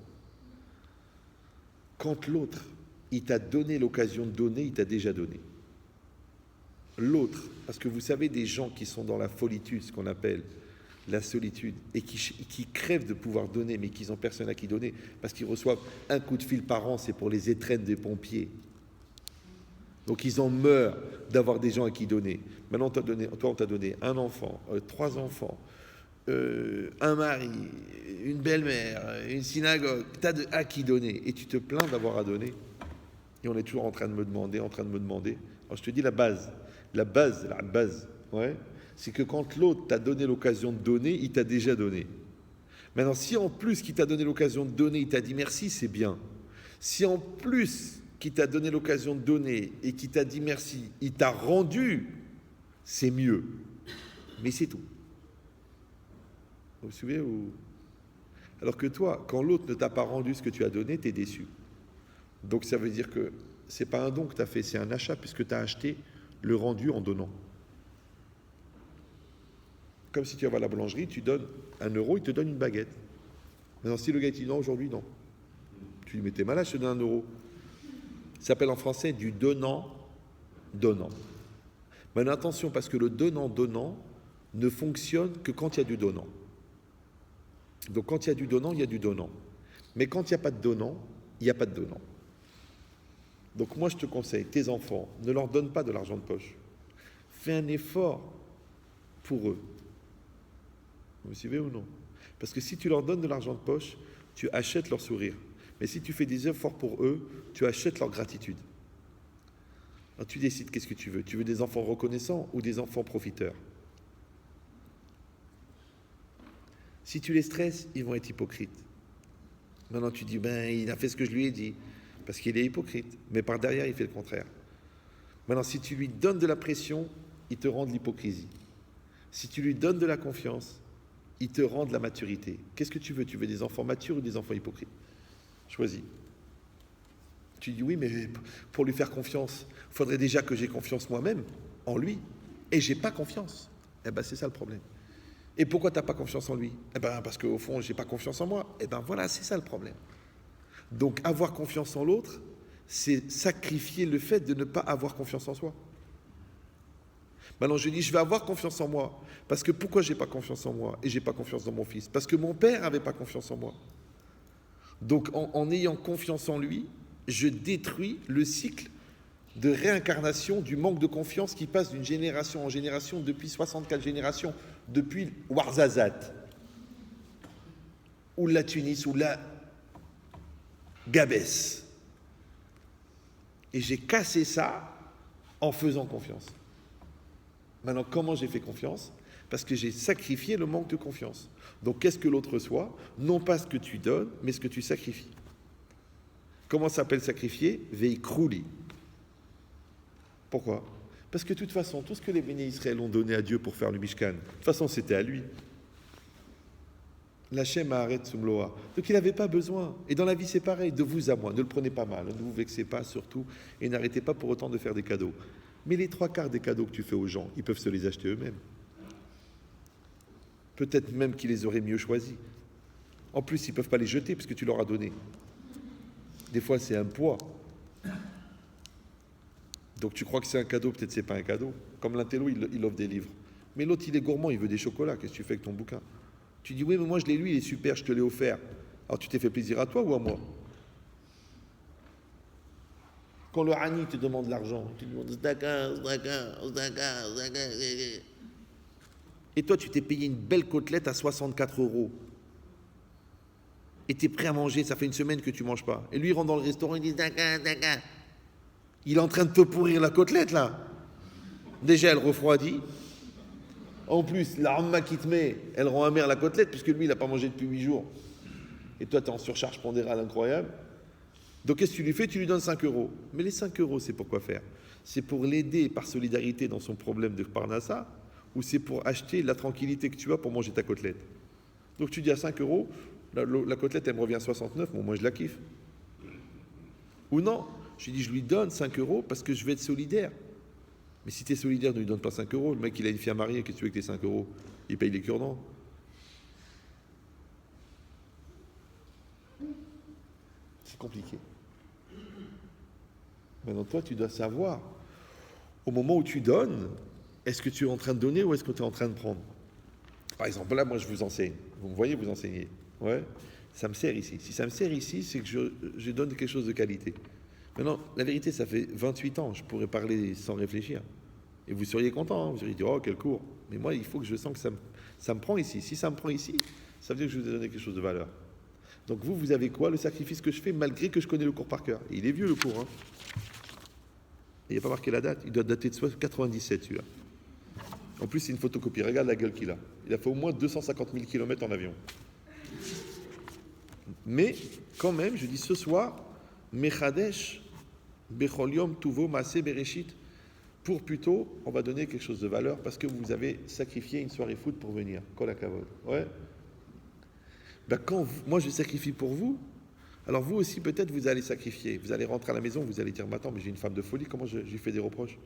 Quand l'autre, il t'a donné l'occasion de donner, il t'a déjà donné. L'autre, parce que vous savez des gens qui sont dans la folitude, ce qu'on appelle la solitude, et qui crèvent de pouvoir donner, mais qui n'ont personne à qui donner, parce qu'ils reçoivent un coup de fil par an, c'est pour les étrennes des pompiers. Donc ils en meurent d'avoir des gens à qui donner. Maintenant, toi, on t'a donné un enfant, 3 enfants, un mari, une belle-mère, une synagogue, t'as à qui donner, et tu te plains d'avoir à donner. Et on est toujours en train de me demander. Alors je te dis la base, ouais, c'est que quand l'autre t'a donné l'occasion de donner, il t'a déjà donné. Maintenant, si en plus qu'il t'a donné l'occasion de donner, il t'a dit merci, c'est bien. Si en plus qu'il t'a donné l'occasion de donner et qu'il t'a dit merci, il t'a rendu, c'est mieux. Mais c'est tout. Vous vous souvenez ou... Alors que toi, quand l'autre ne t'a pas rendu ce que tu as donné, tu es déçu. Donc ça veut dire que c'est pas un don que tu as fait, c'est un achat puisque tu as acheté le rendu en donnant. Comme si tu vas à la boulangerie, tu donnes 1 euro, il te donne une baguette. Maintenant, si le gars dit non, aujourd'hui, non. Tu lui dis, mais t'es malade, je te donne 1 euro. Ça s'appelle en français du donnant-donnant. Maintenant, attention, parce que le donnant-donnant ne fonctionne que quand il y a du donnant. Donc, quand il y a du donnant, il y a du donnant. Mais quand il n'y a pas de donnant, il n'y a pas de donnant. Donc, moi, je te conseille, tes enfants, ne leur donne pas de l'argent de poche. Fais un effort pour eux. Vous me suivez ou non? Parce que si tu leur donnes de l'argent de poche, tu achètes leur sourire. Mais si tu fais des efforts pour eux, tu achètes leur gratitude. Alors tu décides qu'est-ce que tu veux. Tu veux des enfants reconnaissants ou des enfants profiteurs? Si tu les stresses, ils vont être hypocrites. Maintenant tu dis, il a fait ce que je lui ai dit, parce qu'il est hypocrite. Mais par derrière, il fait le contraire. Maintenant, si tu lui donnes de la pression, il te rend de l'hypocrisie. Si tu lui donnes de la confiance, il te rend de la maturité. Qu'est-ce que tu veux? Tu veux des enfants matures ou des enfants hypocrites? Choisis. Tu dis oui, mais pour lui faire confiance, il faudrait déjà que j'ai confiance moi-même en lui. Et j'ai pas confiance. Eh bien, c'est ça le problème. Et pourquoi tu n'as pas confiance en lui? Eh bien, parce qu'au fond, j'ai pas confiance en moi. Eh bien, voilà, c'est ça le problème. Donc, avoir confiance en l'autre, c'est sacrifier le fait de ne pas avoir confiance en soi. Maintenant, je dis, je vais avoir confiance en moi. Parce que pourquoi j'ai pas confiance en moi et j'ai pas confiance dans mon fils? Parce que mon père avait pas confiance en moi. Donc, en ayant confiance en lui, je détruis le cycle de réincarnation du manque de confiance qui passe d'une génération en génération depuis 64 générations, depuis Ouarzazate, ou la Tunis, ou la Gabès. Et j'ai cassé ça en faisant confiance. Maintenant, comment j'ai fait confiance? Parce que j'ai sacrifié le manque de confiance. Donc, qu'est-ce que l'autre reçoit? Non pas ce que tu donnes, mais ce que tu sacrifies. Comment ça s'appelle sacrifier? Veikrouli. Pourquoi? Parce que de toute façon, tout ce que les bénis Israël ont donné à Dieu pour faire le Mishkan, de toute façon, c'était à lui. L'Hachem a arrêté Sumloa. Donc il n'avait pas besoin. Et dans la vie, c'est pareil, de vous à moi. Ne le prenez pas mal, ne vous vexez pas surtout, et n'arrêtez pas pour autant de faire des cadeaux. Mais les 3/4 des cadeaux que tu fais aux gens, ils peuvent se les acheter eux-mêmes. Peut-être même qu'ils les auraient mieux choisis. En plus, ils ne peuvent pas les jeter parce que tu leur as donné. Des fois, c'est un poids. Donc tu crois que c'est un cadeau, peut-être c'est pas un cadeau. Comme l'intello, il offre des livres. Mais l'autre, il est gourmand, il veut des chocolats. Qu'est-ce que tu fais avec ton bouquin? Tu dis, oui, mais moi je l'ai lu, il est super, je te l'ai offert. Alors tu t'es fait plaisir à toi ou à moi? Quand le Hani te demande l'argent, tu lui demandes et toi, tu t'es payé une belle côtelette à 64 €. Et tu es prêt à manger, ça fait une semaine que tu ne manges pas. Et lui, il rentre dans le restaurant, il dit Daga. Il est en train de te pourrir la côtelette, là. Déjà, elle refroidit. En plus, la ramma qui te met, elle rend amère la côtelette, puisque lui, il n'a pas mangé depuis 8 jours. Et toi, tu es en surcharge pondérale incroyable. Donc, qu'est-ce que tu lui fais? Tu lui donnes 5 €. Mais les 5 €, c'est pour quoi faire? C'est pour l'aider par solidarité dans son problème de Parnassa, ou c'est pour acheter la tranquillité que tu as pour manger ta côtelette? Donc, tu dis à 5 €, la côtelette, elle me revient à 69, bon, moi, je la kiffe. Ou non, je dis, je lui donne 5 € parce que je vais être solidaire. Mais si tu es solidaire, ne lui donne pas 5 €. Le mec, il a une fille à marier, qu'est-ce que tu veux avec les 5 €? Il paye les cure-dents. C'est compliqué. Maintenant, toi, tu dois savoir, au moment où tu donnes, est-ce que tu es en train de donner ou est-ce que tu es en train de prendre? Par exemple, là, moi, je vous enseigne. Vous me voyez, vous enseignez. Ouais, ça me sert ici. Si ça me sert ici, c'est que je donne quelque chose de qualité. Maintenant, la vérité, ça fait 28 ans, je pourrais parler sans réfléchir. Et vous seriez content, hein, vous auriez dit, oh, quel cours. Mais moi, il faut que je sens que ça me prend ici. Si ça me prend ici, ça veut dire que je vous ai donné quelque chose de valeur. Donc vous avez quoi? Le sacrifice que je fais, malgré que je connais le cours par cœur. Et il est vieux, le cours. Hein. Il n'y a pas marqué la date, il doit dater de 97, celui-là. En plus, c'est une photocopie, regarde la gueule qu'il a. Il a fait au moins 250 000 km en avion. Mais, quand même, je dis ce soir, Mechadesh, Becholiom, Tuvo, Maaseh, Bereshit, pour plutôt, on va donner quelque chose de valeur parce que vous avez sacrifié une soirée foot pour venir. Kol hakavod. Ouais. Ben moi je sacrifie pour vous, alors vous aussi peut-être vous allez sacrifier. Vous allez rentrer à la maison, vous allez dire, mais attends, mais j'ai une femme de folie, comment je lui fais des reproches?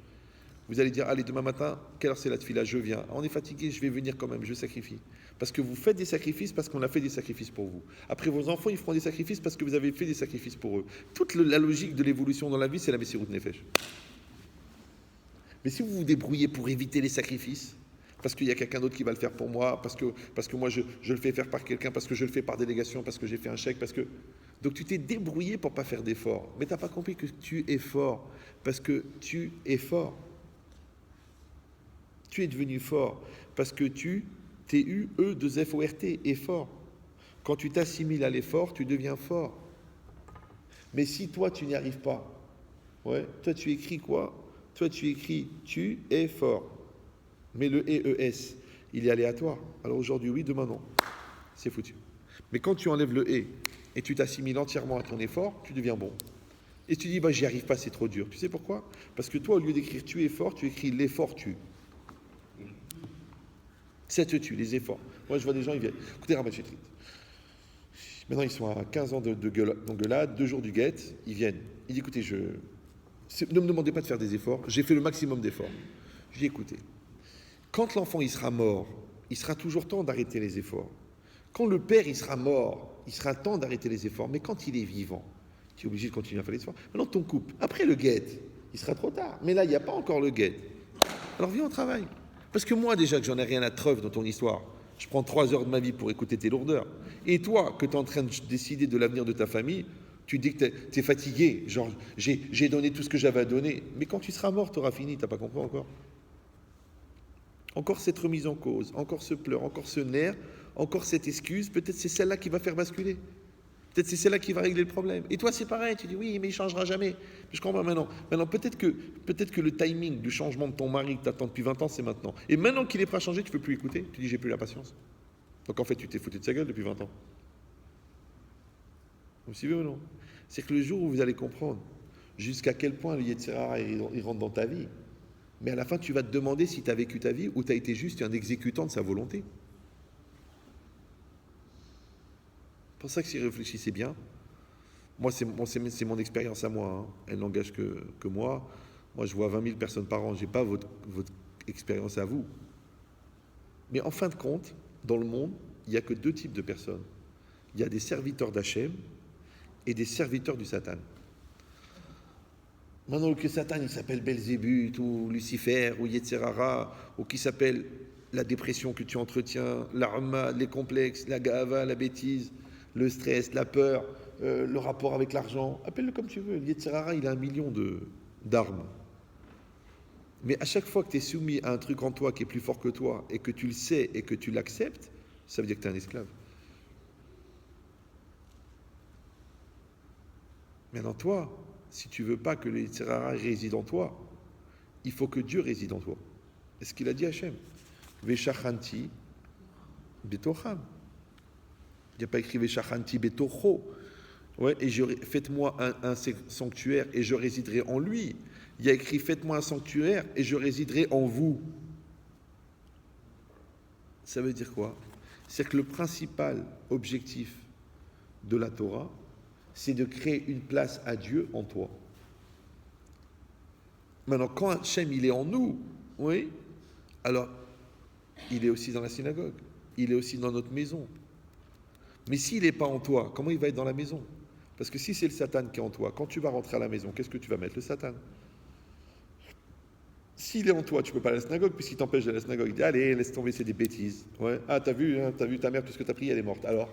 Vous allez dire, allez, demain matin, quelle heure c'est la tefila? Je viens. On est fatigué, je vais venir quand même, je sacrifie. Parce que vous faites des sacrifices, parce qu'on a fait des sacrifices pour vous. Après, vos enfants, ils feront des sacrifices parce que vous avez fait des sacrifices pour eux. Toute la logique de l'évolution dans la vie, c'est la Messirut Nefesh. Mais si vous vous débrouillez pour éviter les sacrifices, parce qu'il y a quelqu'un d'autre qui va le faire pour moi, parce que moi je le fais faire par quelqu'un, parce que je le fais par délégation, parce que j'ai fait un chèque, parce que... Donc tu t'es débrouillé pour ne pas faire d'efforts. Mais tu n'as pas compris que tu es fort, parce que tu es fort. Tu es devenu fort, parce que tu, T-U-E, 2-F-O-R-T, est fort. Quand tu t'assimiles à l'effort, tu deviens fort. Mais si toi tu n'y arrives pas, ouais, toi tu écris quoi? Toi tu écris tu es fort. Mais le E-E-S, il est aléatoire. Alors aujourd'hui oui, demain non. C'est foutu. Mais quand tu enlèves le E et tu t'assimiles entièrement à ton effort, tu deviens bon. Et tu dis, bah j'y arrive pas, c'est trop dur. Tu sais pourquoi? Parce que toi, au lieu d'écrire tu es fort, tu écris l'effort tue. Ça te tue, les efforts. Moi je vois des gens, ils viennent. Écoutez, Ramachetrit. Maintenant ils sont à 15 ans d'engueulade, 2 jours du guette, ils viennent. Ils disent, écoutez, ne me demandez pas de faire des efforts, j'ai fait le maximum d'efforts. Je dis, écoutez, quand l'enfant il sera mort, il sera toujours temps d'arrêter les efforts. Quand le père il sera mort, il sera temps d'arrêter les efforts. Mais quand il est vivant, tu es obligé de continuer à faire les efforts. Maintenant ton couple, après le guette, il sera trop tard. Mais là, il n'y a pas encore le guette. Alors viens au travail. Parce que moi déjà que j'en ai rien à treuve dans ton histoire, je prends 3 heures de ma vie pour écouter tes lourdeurs. Et toi, que tu es en train de décider de l'avenir de ta famille, tu dis que tu es fatigué, genre j'ai donné tout ce que j'avais à donner. Mais quand tu seras mort, tu auras fini, tu n'as pas compris encore. Encore cette remise en cause, encore ce pleur, encore ce nerf, encore cette excuse, peut-être c'est celle-là qui va faire basculer. Peut-être c'est celle-là qui va régler le problème. Et toi, c'est pareil, tu dis oui, mais il ne changera jamais. Je comprends maintenant. Maintenant, peut-être que le timing du changement de ton mari que tu attends depuis 20 ans, c'est maintenant. Et maintenant qu'il est prêt à changer, tu ne peux plus écouter. Tu dis j'ai plus la patience. Donc en fait, tu t'es foutu de sa gueule depuis 20 ans. Vous suivez ou non? C'est que le jour où vous allez comprendre jusqu'à quel point le Yetzer Hara il rentre dans ta vie. Mais à la fin, tu vas te demander si tu as vécu ta vie ou tu as été juste un exécutant de sa volonté. C'est pour ça que si réfléchissez bien, moi, c'est mon expérience à moi, hein. Elle n'engage que moi. Moi, je vois 20 000 personnes par an, je n'ai pas votre expérience à vous. Mais en fin de compte, dans le monde, il n'y a que deux types de personnes. Il y a des serviteurs d'Hachem et des serviteurs du Satan. Maintenant que Satan, il s'appelle Belzébuth, ou Lucifer, ou Yetzer Hara, ou qui s'appelle la dépression que tu entretiens, l'arma, les complexes, la gava, la bêtise, le stress, la peur, le rapport avec l'argent, appelle-le comme tu veux. Yetzer Hara, il a 1 million d'armes. Mais à chaque fois que tu es soumis à un truc en toi qui est plus fort que toi, et que tu le sais et que tu l'acceptes, ça veut dire que tu es un esclave. Maintenant, toi, si tu ne veux pas que le Yetzer Hara réside en toi, il faut que Dieu réside en toi. C'est ce qu'il a dit à Hachem. Veshachanti betocham. Il n'y a pas écrit Veshachanti betocho. Ouais, et faites-moi un sanctuaire et je résiderai en lui. Il y a écrit faites-moi un sanctuaire et je résiderai en vous. Ça veut dire quoi? C'est que le principal objectif de la Torah, c'est de créer une place à Dieu en toi. Maintenant, quand Hachem il est en nous, oui, alors il est aussi dans la synagogue, il est aussi dans notre maison. Mais s'il n'est pas en toi, comment il va être dans la maison? Parce que si c'est le Satan qui est en toi, quand tu vas rentrer à la maison, qu'est-ce que tu vas mettre? Le Satan. S'il est en toi, tu ne peux pas aller à la synagogue, puisqu'il t'empêche d'aller à la synagogue. Il dit, allez, laisse tomber, c'est des bêtises. Ouais. Ah, t'as vu ta mère, tout ce que t'as pris, elle est morte. Alors,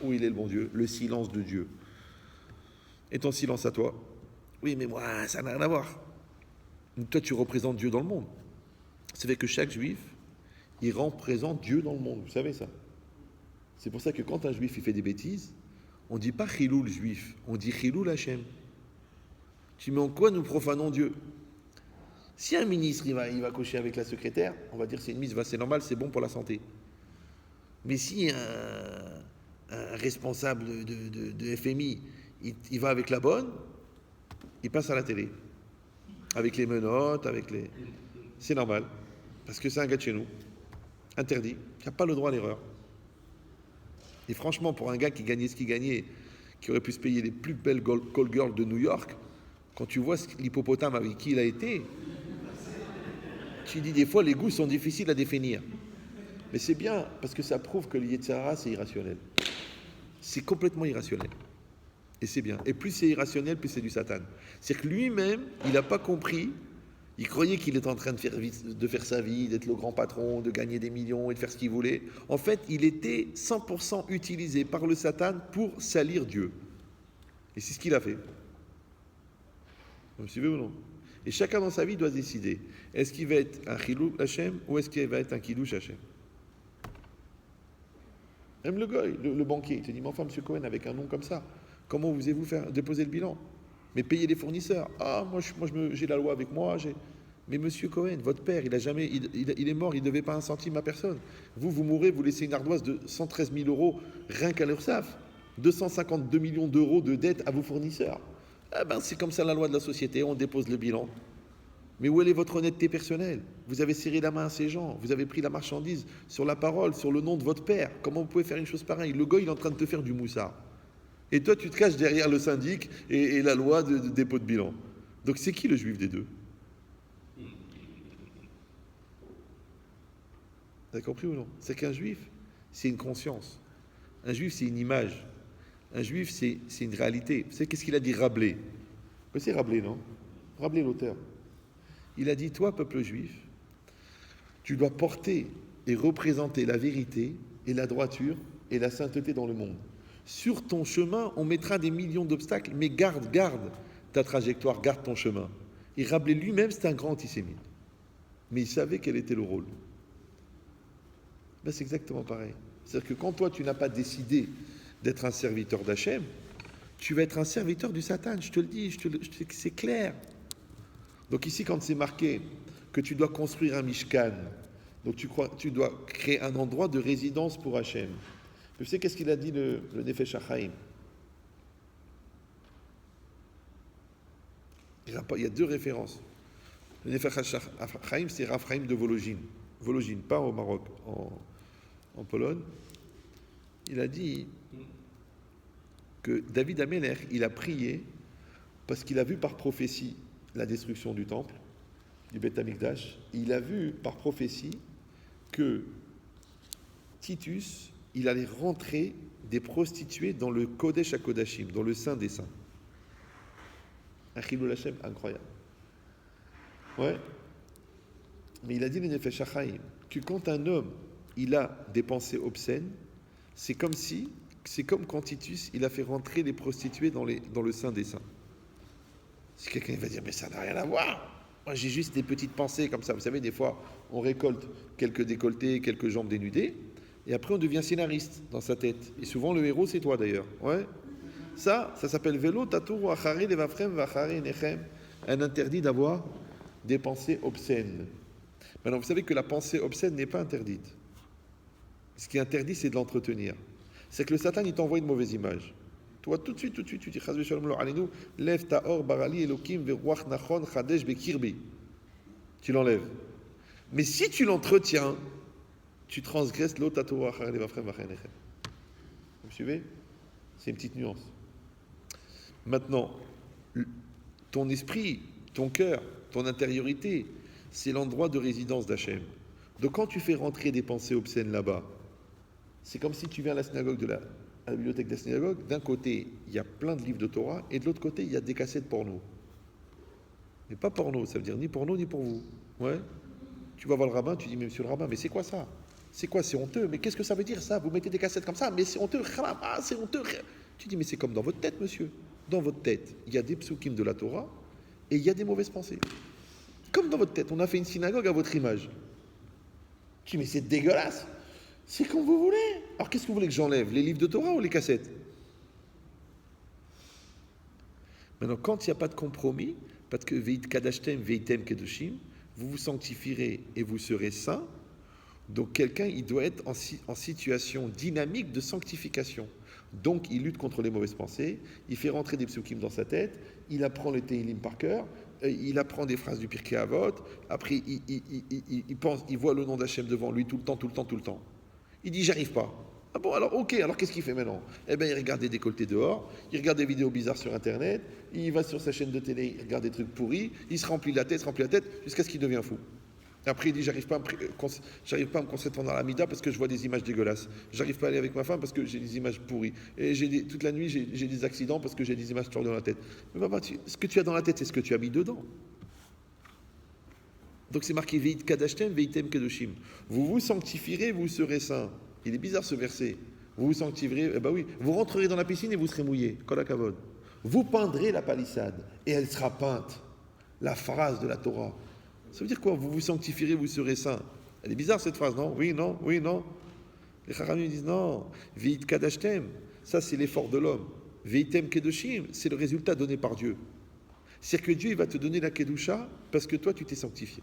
où il est le bon Dieu? Le silence de Dieu. Et ton silence à toi? Oui, mais moi, ça n'a rien à voir. Toi, tu représentes Dieu dans le monde. Ça fait que chaque juif, il représente Dieu dans le monde. Vous savez ça? C'est pour ça que quand un juif il fait des bêtises, on ne dit pas Chiloul juif, on dit Chiloul Hachem. Tu mets en quoi nous profanons Dieu? Si un ministre il va cocher avec la secrétaire, on va dire c'est une mise, c'est normal, c'est bon pour la santé. Mais si un responsable de FMI, il va avec la bonne, il passe à la télé. Avec les menottes, c'est normal. Parce que c'est un gars de chez nous. Interdit. Il n'a pas le droit à l'erreur. Et franchement, pour un gars qui gagnait ce qu'il gagnait, qui aurait pu se payer les plus belles call girls de New York, quand tu vois l'hippopotame avec qui il a été, tu dis des fois les goûts sont difficiles à définir. Mais c'est bien, parce que ça prouve que le Yetzer Hara, c'est irrationnel. C'est complètement irrationnel. Et c'est bien. Et plus c'est irrationnel, plus c'est du Satan. C'est que lui-même, il n'a pas compris. Il croyait qu'il était en train de faire sa vie, d'être le grand patron, de gagner des millions et de faire ce qu'il voulait. En fait, il était 100% utilisé par le Satan pour salir Dieu. Et c'est ce qu'il a fait. Vous me suivez ou non? Et chacun dans sa vie doit décider. Est-ce qu'il va être un Chilou Hachem ou est-ce qu'il va être un Kiddush Hachem? Même le goy, le banquier, il te dit, mais enfin, M. Cohen, avec un nom comme ça, comment osez-vous faire déposer le bilan? Mais payer les fournisseurs. Ah, moi j'ai la loi avec moi. Mais Monsieur Cohen, votre père, il est mort, il ne devait pas un centime à personne. Vous mourrez, vous laissez une ardoise de 113 000 euros rien qu'à l'URSSAF. 252 millions d'euros de dettes à vos fournisseurs. Ah ben, c'est comme ça la loi de la société, on dépose le bilan. Mais où est votre honnêteté personnelle? Vous avez serré la main à ces gens, vous avez pris la marchandise sur la parole, sur le nom de votre père. Comment vous pouvez faire une chose pareille? Le gars, il est en train de te faire du moussard. Et toi, tu te caches derrière le syndic et la loi de dépôt de bilan. Donc, c'est qui le juif des deux? Vous avez compris ou non? C'est qu'un juif, c'est une conscience. Un juif, c'est une image. Un juif, c'est une réalité. Vous savez qu'est-ce qu'il a dit Rabelais? C'est Rabelais, non? Rabelais, l'auteur. Il a dit, toi, peuple juif, tu dois porter et représenter la vérité et la droiture et la sainteté dans le monde. Sur ton chemin, on mettra des millions d'obstacles, mais garde ta trajectoire, garde ton chemin. Et Rabelais lui-même, c'était un grand antisémite. Mais il savait quel était le rôle. Ben, c'est exactement pareil. C'est-à-dire que quand toi, tu n'as pas décidé d'être un serviteur d'Hachem, tu vas être un serviteur du Satan, je te le dis, c'est clair. Donc ici, quand c'est marqué que tu dois construire un Mishkan, donc tu dois créer un endroit de résidence pour Hachem. Vous savez qu'est-ce qu'il a dit le Nefesh HaChaim? Il y a deux références. Le Nefesh Chaim, c'est Rav Chaim de Vologine. Vologine, pas au Maroc, en Pologne. Il a dit que David Améler, il a prié parce qu'il a vu par prophétie la destruction du temple, du Beth Amikdash. Il a vu par prophétie que Titus, il allait rentrer des prostituées dans le Kodesh HaKodashim, dans le Saint des Saints. Un Chilul Hashem incroyable. Ouais. Mais il a dit le Nefesh Chaim que quand un homme il a des pensées obscènes, c'est comme quand Titus il a fait rentrer les prostituées dans le Saint des Saints. Si quelqu'un va dire mais ça n'a rien à voir. Moi j'ai juste des petites pensées comme ça. Vous savez, des fois on récolte quelques décolletés, quelques jambes dénudées, et après on devient scénariste dans sa tête. Et souvent le héros c'est toi d'ailleurs. Ouais. Ça s'appelle vélo tatour achari levafrem vachari nechem. Un interdit d'avoir des pensées obscènes. Maintenant, vous savez que la pensée obscène n'est pas interdite. Ce qui est interdit, c'est de l'entretenir. C'est que le Satan, il t'envoie une mauvaise image. Toi, tout de suite, tu dis Chazve Shalom lo alinu, lève ta or barali elokim veruach nachon chadesh bekirbi. Tu l'enlèves. Mais si tu l'entretiens, tu transgresses l'otato achar levafrem vachenechem. Vous me suivez? C'est une petite nuance. Maintenant, ton esprit, ton cœur, ton intériorité, c'est l'endroit de résidence d'Hachem. Donc quand tu fais rentrer des pensées obscènes là-bas, c'est comme si tu viens à la synagogue à la bibliothèque de la synagogue, d'un côté, il y a plein de livres de Torah, et de l'autre côté, il y a des cassettes porno. Mais pas porno, ça veut dire ni porno, ni pour vous. Ouais. Tu vas voir le rabbin, tu dis, mais monsieur le rabbin, mais c'est quoi ça? C'est quoi? C'est honteux. Mais qu'est-ce que ça veut dire ça? Vous mettez des cassettes comme ça, mais c'est honteux. Ah, c'est honteux. Tu dis, mais c'est comme dans votre tête, monsieur. Dans votre tête, il y a des psukim de la Torah, et il y a des mauvaises pensées. Comme dans votre tête, on a fait une synagogue à votre image. Tu dis, mais c'est dégueulasse. C'est comme vous voulez. Alors qu'est-ce que vous voulez que j'enlève? Les livres de Torah ou les cassettes? Maintenant, quand il n'y a pas de compromis, parce que veit kadashtem, veitem kedoshim, vous vous sanctifierez et vous serez saints. Donc quelqu'un, il doit être en situation dynamique de sanctification. Donc il lutte contre les mauvaises pensées, il fait rentrer des psukim dans sa tête, il apprend le Tehillim par cœur, il apprend des phrases du Pirkei Avot, après il pense, il voit le nom d'Hachem devant lui tout le temps. Il dit j'arrive pas. Ah bon, alors ok, alors qu'est-ce qu'il fait maintenant? Eh bien il regarde des décolletés dehors, il regarde des vidéos bizarres sur internet, il va sur sa chaîne de télé, il regarde des trucs pourris, il se remplit la tête, jusqu'à ce qu'il devient fou. Après, il dit, j'arrive pas à me concentrer dans la mida parce que je vois des images dégueulasses. J'arrive pas à aller avec ma femme parce que j'ai des images pourries. Et toute la nuit, j'ai des accidents parce que j'ai des images tordues dans la tête. Mais papa, ce que tu as dans la tête, c'est ce que tu as mis dedans. Donc c'est marqué, veit kadashtem, veitem kedoshim. Vous vous sanctifierez, vous serez saints. Il est bizarre ce verset. Vous vous sanctifierez, eh ben oui, vous rentrerez dans la piscine et vous serez mouillés. Kol hakavod. Vous peindrez la palissade et elle sera peinte. La phrase de la Torah. Ça veut dire quoi? Vous vous sanctifierez, vous serez saints. Elle est bizarre cette phrase, non? Oui, non, oui, non. Les Chachamim disent non. Veit kadashtem, ça c'est l'effort de l'homme. Veitem kedoshim, c'est le résultat donné par Dieu. C'est-à-dire que Dieu il va te donner la kedusha parce que toi tu t'es sanctifié.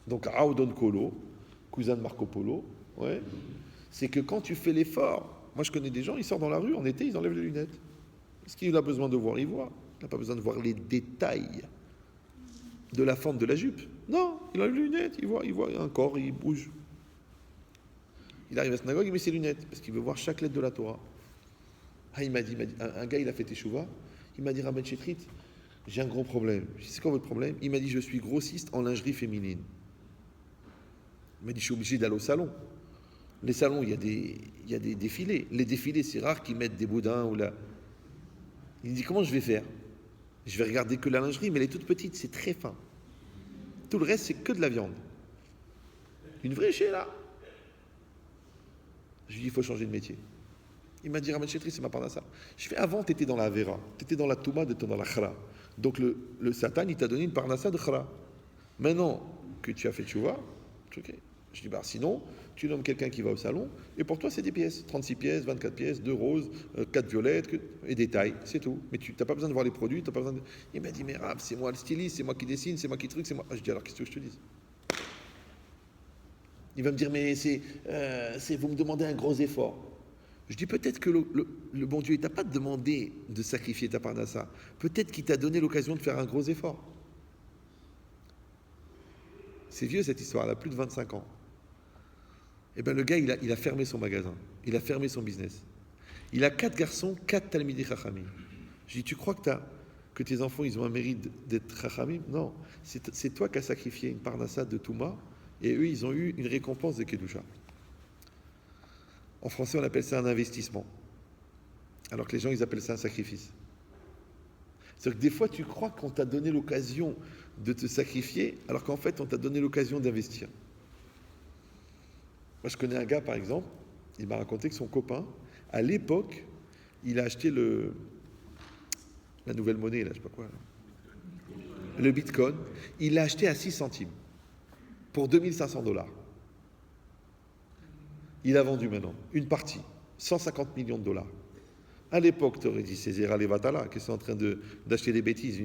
Donc Audon Kolo, cousin de Marco Polo, ouais, c'est que quand tu fais l'effort, moi je connais des gens, ils sortent dans la rue en été, ils enlèvent les lunettes. Parce qu'il a besoin de voir, il voit. Il n'a pas besoin de voir les détails de la fente de la jupe. Non, il a les lunettes, il voit un corps, il bouge. Il arrive à la synagogue, il met ses lunettes, parce qu'il veut voir chaque lettre de la Torah. Ah, il m'a dit, un gars, il a fait teshuva, il m'a dit, Rabban Chetrit, j'ai un gros problème. Je dis, c'est quoi votre problème? Il m'a dit, je suis grossiste en lingerie féminine. Il m'a dit, je suis obligé d'aller au salon. Les salons, il y a des défilés. Les défilés, c'est rare qu'ils mettent des boudins ou là. Il dit, comment je vais faire? Je vais regarder que la lingerie, mais elle est toute petite, c'est très fin. Tout le reste, c'est que de la viande. Une vraie là. Je lui dis, il faut changer de métier. Il m'a dit, Rabban Chetri, c'est ma parnassa. Je fais, avant, tu étais dans la Avera, tu étais dans la Touma, tu étais dans la Khara. Donc le Satan, il t'a donné une parnassa de Khara. Maintenant que tu as fait tchouva, ok. Je dis, sinon, tu nommes quelqu'un qui va au salon, et pour toi, c'est des pièces. 36 pièces, 24 pièces, 2 roses, 4 violettes, et des tailles, c'est tout. Mais tu n'as pas besoin de voir les produits, t'as pas besoin de... Il m'a dit, mais Rab, c'est moi le styliste, c'est moi qui dessine, c'est moi qui truc, c'est moi... Je dis, alors qu'est-ce que je te dis? Il va me dire, mais vous me demandez un gros effort. Je dis peut-être que le bon Dieu, il t'a pas demandé de sacrifier ta parnassa. Peut-être qu'il t'a donné l'occasion de faire un gros effort. C'est vieux cette histoire, elle a plus de 25 ans. Eh bien le gars, il a fermé son magasin. Il a fermé son business. Il a 4 garçons, 4 Talmidei Chachamim. Je dis, tu crois que tes enfants, ils ont un mérite d'être Chachamim? Non, c'est toi qui as sacrifié une parnassa de Touma, et eux, ils ont eu une récompense de Kedusha. En français, on appelle ça un investissement. Alors que les gens, ils appellent ça un sacrifice. C'est-à-dire que des fois, tu crois qu'on t'a donné l'occasion de te sacrifier, alors qu'en fait, on t'a donné l'occasion d'investir. Moi, je connais un gars, par exemple, il m'a raconté que son copain, à l'époque, il a acheté la nouvelle monnaie, là, je sais pas quoi, là. Le Bitcoin. Il l'a acheté à 6 centimes pour $2 500. Il a vendu maintenant une partie, 150 millions de dollars. À l'époque, tu aurais dit, c'est Zera Levatala, qui sont en train d'acheter des bêtises,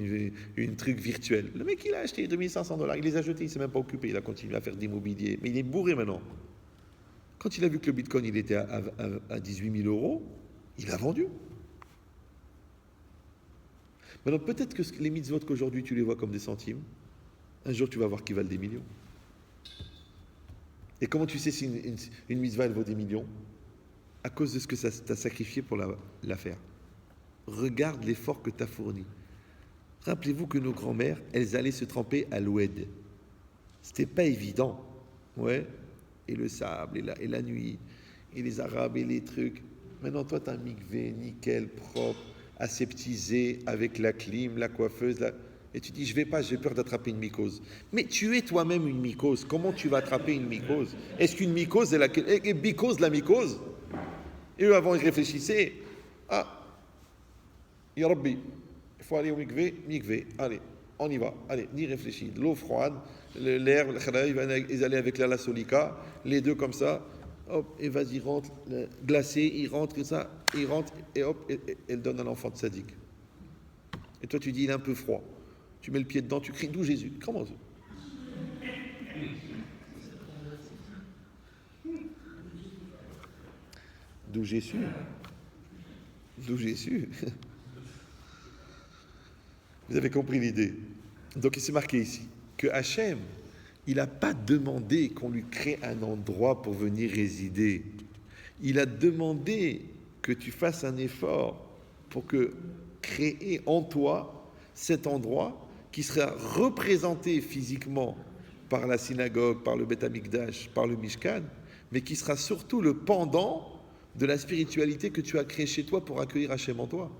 une truc virtuel. Le mec, il a acheté $2 500, il les a jetés, il ne s'est même pas occupé, il a continué à faire d'immobilier. Mais il est bourré maintenant. Quand il a vu que le Bitcoin, il était à 18 000 €, il a vendu. Maintenant, peut-être que les mitzvot qu'aujourd'hui, tu les vois comme des centimes. Un jour, tu vas voir qu'ils valent des millions. Et comment tu sais si une mitzvah, elle vaut des millions? À cause de ce que tu as sacrifié pour la faire. Regarde l'effort que tu as fourni. Rappelez-vous que nos grands-mères, elles allaient se tremper à l'oued. C'était pas évident. Ouais. Et le sable, et la nuit, et les arabes, et les trucs. Maintenant, toi, tu as un mikvé, nickel, propre, aseptisé, avec la clim, la coiffeuse, et tu dis, je vais pas, j'ai peur d'attraper une mycose. Mais tu es toi-même une mycose. Comment tu vas attraper une mycose? Est-ce qu'une mycose est laquelle? Mycose, la mycose? Et eux, avant, ils réfléchissaient. Ah, Ya Rabbi, il faut aller au mikvé, allez, on y va, allez, ni réfléchir. De l'eau froide, l'air, ils allaient avec la solika, les deux comme ça, hop, et vas-y, rentre, glacé, il rentre, comme ça, il rentre, et hop, et elle donne à l'enfant de sadique. Et toi, tu dis, il est un peu froid. Tu mets le pied dedans, tu cries, d'où Jésus? Comment ça? D'où Jésus? D'où Jésus? Vous avez compris l'idée. Donc il s'est marqué ici que Hachem, il n'a pas demandé qu'on lui crée un endroit pour venir résider. Il a demandé que tu fasses un effort pour créer en toi cet endroit qui sera représenté physiquement par la synagogue, par le Beth Amikdash, par le Mishkan, mais qui sera surtout le pendant de la spiritualité que tu as créée chez toi pour accueillir Hachem en toi.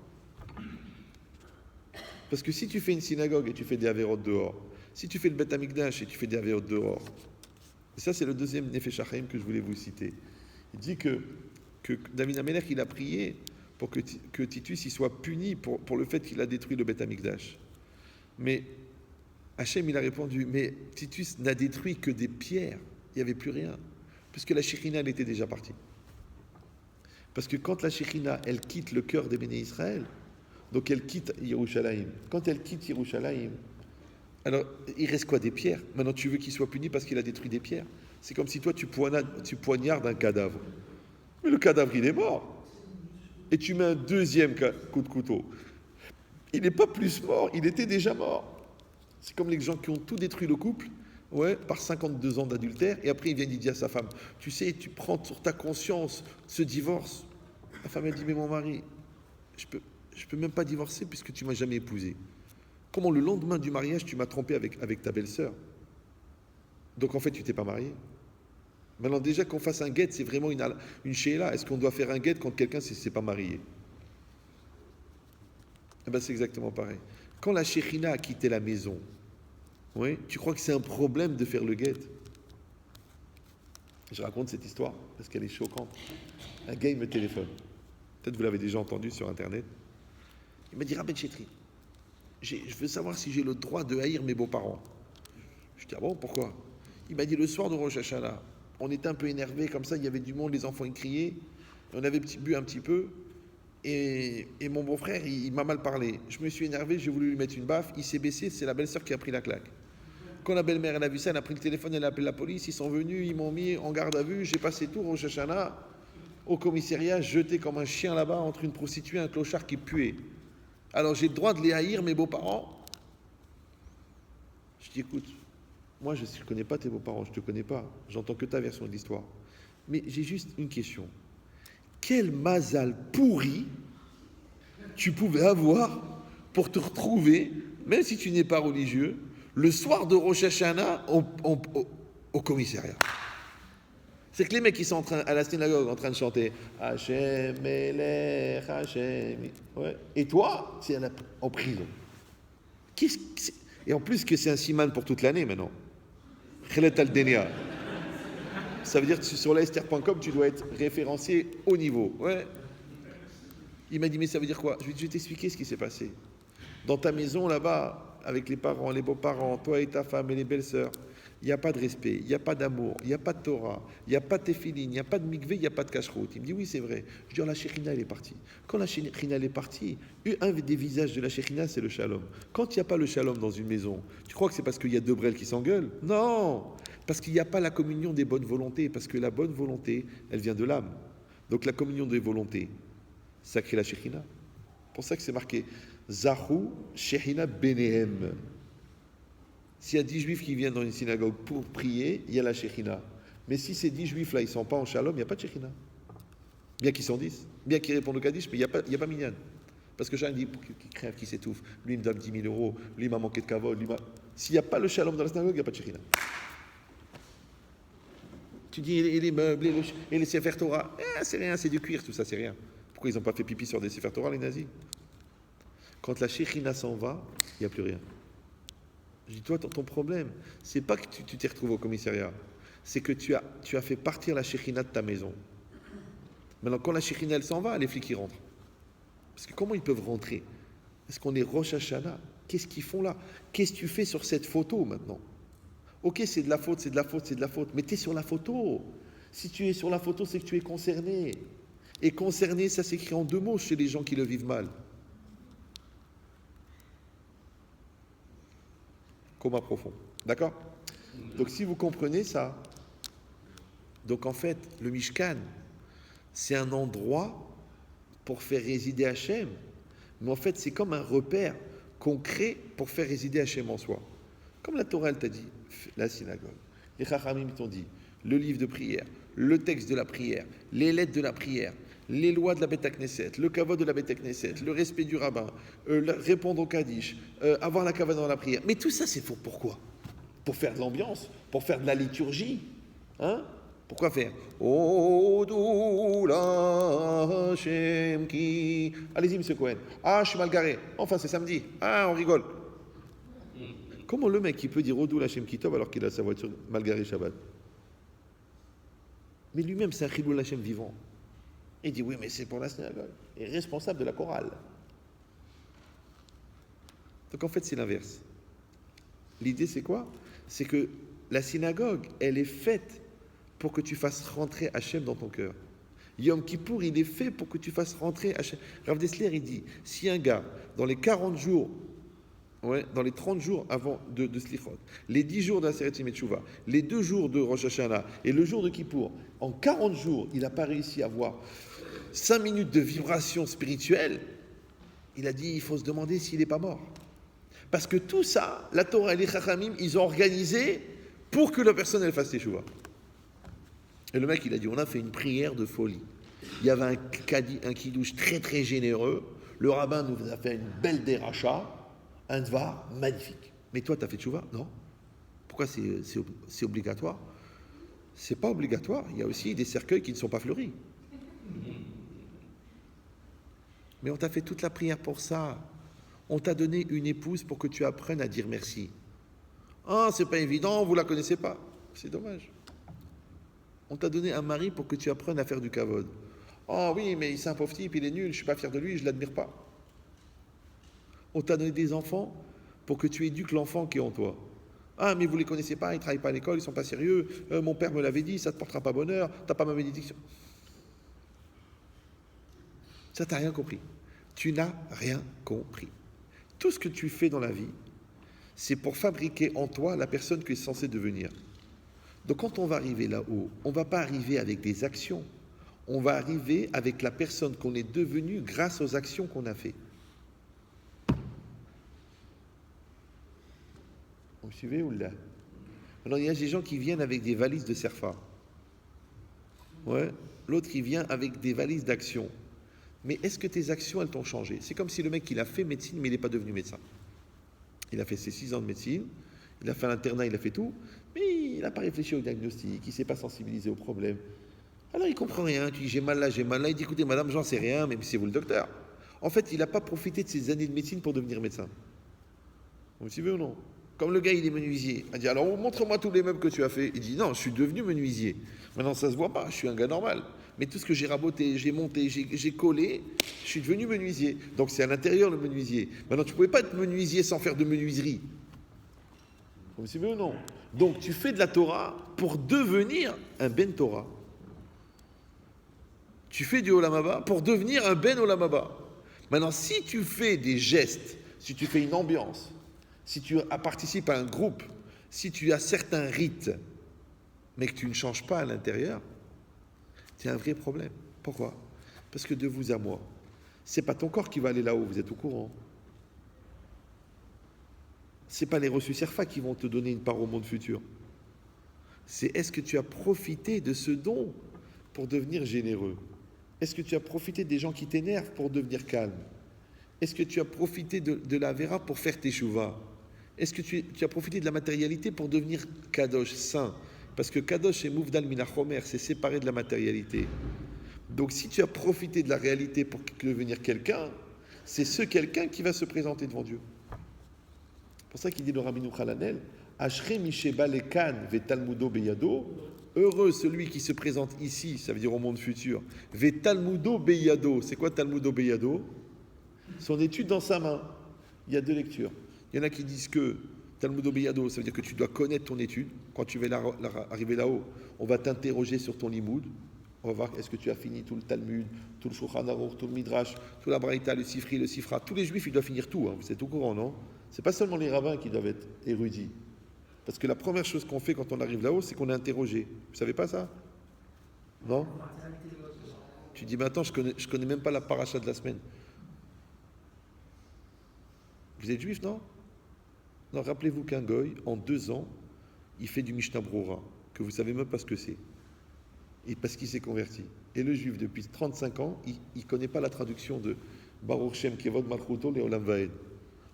Parce que si tu fais une synagogue et tu fais des avérotes dehors, si tu fais le Beth Amikdash et tu fais des avérotes dehors, et ça c'est le deuxième Nefesh HaChaim que je voulais vous citer. Il dit que David HaMelech, il a prié pour que Titus il soit puni pour le fait qu'il a détruit le Beth Amikdash. Mais Hachem il a répondu, mais Titus n'a détruit que des pierres, il n'y avait plus rien, puisque la Shekhinah elle était déjà partie. Parce que quand la Shekhinah elle quitte le cœur des Béné Israël, donc elle quitte Yerushalayim. Quand elle quitte Yerushalayim, alors il reste quoi? Des pierres. Maintenant tu veux qu'il soit puni parce qu'il a détruit des pierres. C'est comme si toi tu poignardes un cadavre. Mais le cadavre il est mort. Et tu mets un deuxième coup de couteau. Il n'est pas plus mort, il était déjà mort. C'est comme les gens qui ont tout détruit le couple, ouais, par 52 ans d'adultère, et après il vient dire à sa femme, tu sais, tu prends sur ta conscience ce divorce. La femme elle dit, mais mon mari, je peux même pas divorcer puisque tu m'as jamais épousé. Comment le lendemain du mariage tu m'as trompé avec ta belle-sœur? Donc en fait tu t'es pas marié. Maintenant déjà qu'on fasse un guet, c'est vraiment une shéla. Est-ce qu'on doit faire un guet quand quelqu'un ne s'est pas marié? Eh ben c'est exactement pareil. Quand la Shekhinah a quitté la maison, oui, tu crois que c'est un problème de faire le guet? Je raconte cette histoire parce qu'elle est choquante. Un gars il me téléphone. Peut-être vous l'avez déjà entendu sur internet. Il m'a dit, Rabbi Chetri, je veux savoir si j'ai le droit de haïr mes beaux-parents. Je dis, ah bon, pourquoi? Il m'a dit, le soir de Rosh Hashanah, on était un peu énervés, comme ça, il y avait du monde, les enfants, ils criaient, on avait bu un petit peu, et mon beau-frère, il m'a mal parlé. Je me suis énervé, j'ai voulu lui mettre une baffe, il s'est baissé, c'est la belle-sœur qui a pris la claque. Quand la belle-mère, elle a vu ça, elle a pris le téléphone, elle a appelé la police, ils sont venus, ils m'ont mis en garde à vue, j'ai passé tout Rosh Hashanah. au commissariat, jeté comme un chien là-bas entre une prostituée et un clochard qui puait. Alors j'ai le droit de les haïr, mes beaux-parents? Je dis, écoute, moi je ne connais pas tes beaux-parents, je ne te connais pas, j'entends que ta version de l'histoire. Mais j'ai juste une question. Quel mazal pourri tu pouvais avoir pour te retrouver, même si tu n'es pas religieux, le soir de Rosh Hashanah au commissariat? C'est que les mecs qui sont à la synagogue en train de chanter Hachem, Melech, Hachem. Ouais. Et toi, c'est en prison. Et en plus que c'est un siman pour toute l'année maintenant. Khelet al-Denia. Ça veut dire que sur l'ester.com, tu dois être référencié au niveau. Ouais. Il m'a dit, mais ça veut dire quoi? Je vais t'expliquer ce qui s'est passé. Dans ta maison là-bas, avec les parents, les beaux-parents, toi et ta femme et les belles-sœurs, il n'y a pas de respect, il n'y a pas d'amour, il n'y a pas de Torah, il n'y a pas de tefilin, il n'y a pas de mikvé, il n'y a pas de kashrut. Il me dit, oui, c'est vrai. Je dis, la Shekhinah, elle est partie. Quand la Shekhinah, elle est partie, un des visages de la Shekhinah, c'est le shalom. Quand il n'y a pas le shalom dans une maison, tu crois que c'est parce qu'il y a deux brels qui s'engueulent? Non! Parce qu'il n'y a pas la communion des bonnes volontés, parce que la bonne volonté, elle vient de l'âme. Donc la communion des volontés, ça crée la Shekhinah. C'est pour ça que c'est marqué Zahu Shekhinah Benehem. S'il y a 10 juifs qui viennent dans une synagogue pour prier, il y a la Shekhinah. Mais si ces 10 juifs-là, ils ne sont pas en shalom, il n'y a pas de Shekhinah. Bien qu'ils sont 10, bien qu'ils répondent au Kaddish, mais il n'y a pas minyan. Parce que chacun dit, qui crève, qui s'étouffe, lui il me donne 10 000 euros, lui il m'a manqué de kavod, s'il n'y a pas le shalom dans la synagogue, il n'y a pas de Shekhinah. Tu dis, et les meubles, et les Sefer Torah, c'est rien, c'est du cuir, tout ça, c'est rien. Pourquoi ils n'ont pas fait pipi sur des Sefer Torah, les nazis? Quand la Shekhinah s'en va, il n'y a plus rien. Je dis, toi, ton problème, c'est pas que tu t'es retrouvé au commissariat, c'est que tu as fait partir la Shekhinah de ta maison. Maintenant, quand la Shekhinah, elle s'en va, les flics, ils rentrent. Parce que comment ils peuvent rentrer? Est-ce qu'on est Rosh Hashanah? Qu'est-ce qu'ils font là? Qu'est-ce que tu fais sur cette photo maintenant? Ok, c'est de la faute, c'est de la faute, c'est de la faute, mais tu es sur la photo. Si tu es sur la photo, c'est que tu es concerné. Et concerné, ça s'écrit en 2 mots chez les gens qui le vivent mal. Coma profond. D'accord? Donc si vous comprenez ça, donc en fait, le Mishkan, c'est un endroit pour faire résider Hachem, mais en fait, c'est comme un repère qu'on crée pour faire résider Hachem en soi. Comme la Torah, elle t'a dit, la synagogue. Les Chachamim t'ont dit, le livre de prière, le texte de la prière, les lettres de la prière, les lois de la Beth Knesset, le kavod de la Beth Knesset, le respect du rabbin, répondre au Kaddish, avoir la kavod dans la prière. Mais tout ça, c'est pourquoi? Pour faire de l'ambiance, pour faire de la liturgie. Hein? Pourquoi faire? Allez-y, monsieur Cohen. Ah, je suis mal garé. Enfin, c'est samedi. Ah, on rigole. Comment le mec, il peut dire Odou Lachem Kitov alors qu'il a sa voiture mal garée Shabbat? Mais lui-même, c'est un Chilou Lachem vivant. Il dit oui, mais c'est pour la synagogue. Il est responsable de la chorale. Donc en fait, c'est l'inverse. L'idée, c'est quoi? C'est que la synagogue, elle est faite pour que tu fasses rentrer Hachem dans ton cœur. Yom Kippour, il est fait pour que tu fasses rentrer Hachem. Rav Dessler, il dit, si un gars, dans les 40 jours, dans les 30 jours avant de Slichot, les 10 jours d'Aseret Yemei Teshuvah, les 2 jours de Rosh Hashanah et le jour de Kippour, en 40 jours, il n'a pas réussi à avoir 5 minutes de vibration spirituelle, il a dit, il faut se demander s'il n'est pas mort. Parce que tout ça, la Torah et les Chachamim, ils ont organisé pour que la personne, elle fasse Teshuvah. Et le mec, il a dit, on a fait une prière de folie. Il y avait un kidouche très très généreux, le rabbin nous a fait une belle déracha, un dvar magnifique. Mais toi, tu as fait tchouva? Non. Pourquoi c'est obligatoire? C'est pas obligatoire. Il y a aussi des cercueils qui ne sont pas fleuris. Mais on t'a fait toute la prière pour ça. On t'a donné une épouse pour que tu apprennes à dire merci. Ah, c'est pas évident, vous la connaissez pas. C'est dommage. On t'a donné un mari pour que tu apprennes à faire du kavod. Ah oui, mais c'est un pauvre type, il est nul, je suis pas fier de lui, je l'admire pas. On t'a donné des enfants pour que tu éduques l'enfant qui est en toi. Ah, mais vous ne les connaissez pas, ils ne travaillent pas à l'école, ils ne sont pas sérieux. Mon père me l'avait dit, ça ne te portera pas bonheur, tu n'as pas ma bénédiction. Ça, tu n'as rien compris. Tu n'as rien compris. Tout ce que tu fais dans la vie, c'est pour fabriquer en toi la personne que tu es censé devenir. Donc quand on va arriver là-haut, on ne va pas arriver avec des actions, on va arriver avec la personne qu'on est devenu grâce aux actions qu'on a faites. Vous me suivez ou là? Alors il y a des gens qui viennent avec des valises de Serfa. Ouais. L'autre qui vient avec des valises d'actions. Mais est-ce que tes actions, elles t'ont changé? C'est comme si le mec, il a fait médecine, mais il n'est pas devenu médecin. Il a fait ses 6 ans de médecine, il a fait l'internat, il a fait tout, mais il n'a pas réfléchi au diagnostic, il ne s'est pas sensibilisé au problème. Alors il ne comprend rien, tu dis j'ai mal là, il dit écoutez madame, j'en sais rien, mais c'est vous le docteur. En fait, il n'a pas profité de ses années de médecine pour devenir médecin. Vous me suivez ou non? Comme le gars, il est menuisier. Il dit alors montre-moi tous les meubles que tu as fait. Il dit non, je suis devenu menuisier. Maintenant, ça se voit pas, je suis un gars normal. Mais tout ce que j'ai raboté, j'ai monté, j'ai collé, je suis devenu menuisier. Donc c'est à l'intérieur le menuisier. Maintenant, tu ne pouvais pas être menuisier sans faire de menuiserie. Vous me suivez ou non? Donc tu fais de la Torah pour devenir un Ben Torah. Tu fais du Olam Haba pour devenir un Ben Olam Haba. Maintenant, si tu fais des gestes, si tu fais une ambiance, si tu participes à un groupe, si tu as certains rites, mais que tu ne changes pas à l'intérieur, c'est un vrai problème. Pourquoi? Parce que de vous à moi, c'est pas ton corps qui va aller là-haut, vous êtes au courant. C'est pas les reçus Serfa qui vont te donner une part au monde futur. C'est est-ce que tu as profité de ce don pour devenir généreux? Est-ce que tu as profité des gens qui t'énervent pour devenir calme? Est-ce que tu as profité de la Vera pour faire tes chouvas? Est-ce que tu as profité de la matérialité pour devenir Kadosh, saint? Parce que Kadosh et Mouvdal Minachomer, c'est séparé de la matérialité. Donc si tu as profité de la réalité pour devenir quelqu'un, c'est ce quelqu'un qui va se présenter devant Dieu. C'est pour ça qu'il dit le Rabbeinu Chalanel, Ashre Misheba Lekan ve Talmudo Beyado, heureux celui qui se présente ici, ça veut dire au monde futur, ve Talmudo Beyado. C'est quoi Talmudo Beyado? Son étude dans sa main. Il y a 2 lectures. Il y en a qui disent que Talmudo Beyado, ça veut dire que tu dois connaître ton étude. Quand tu vas arriver là-haut, on va t'interroger sur ton limoud. On va voir est-ce que tu as fini tout le Talmud, tout le Shulchan Aruch, tout le Midrash, tout la Braïta, le Sifri, le Sifra. Tous les juifs, ils doivent finir tout. Hein. Vous êtes au courant, non? C'est pas seulement les rabbins qui doivent être érudits. Parce que la première chose qu'on fait quand on arrive là-haut, c'est qu'on est interrogé. Vous savez pas ça? Non? Tu dis, mais attends, je connais même pas la paracha de la semaine. Vous êtes juif, non? Non, rappelez-vous qu'un goy, en 2 ans, il fait du Mishnah Brura, que vous savez même pas ce que c'est. Et parce qu'il s'est converti. Et le juif, depuis 35 ans, il ne connaît pas la traduction de Baruch Shem Kevod Malchuto Leolam Vaed.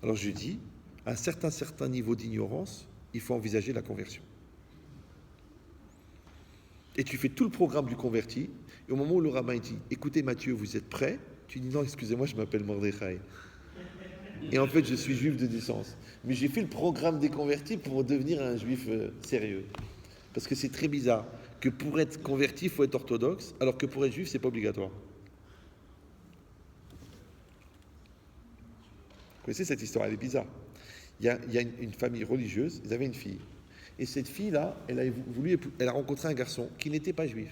Alors je dis, à un certain niveau d'ignorance, il faut envisager la conversion. Et tu fais tout le programme du converti, et au moment où le rabbin dit, écoutez Matthieu, vous êtes prêt? Tu dis, non, excusez-moi, je m'appelle Mordechai. Et en fait, je suis juif de naissance. Mais j'ai fait le programme des convertis pour devenir un juif sérieux. Parce que c'est très bizarre que pour être converti, il faut être orthodoxe, alors que pour être juif, c'est pas obligatoire. Vous connaissez cette histoire, elle est bizarre. Il y a une famille religieuse, ils avaient une fille. Et cette fille-là, elle a rencontré un garçon qui n'était pas juif.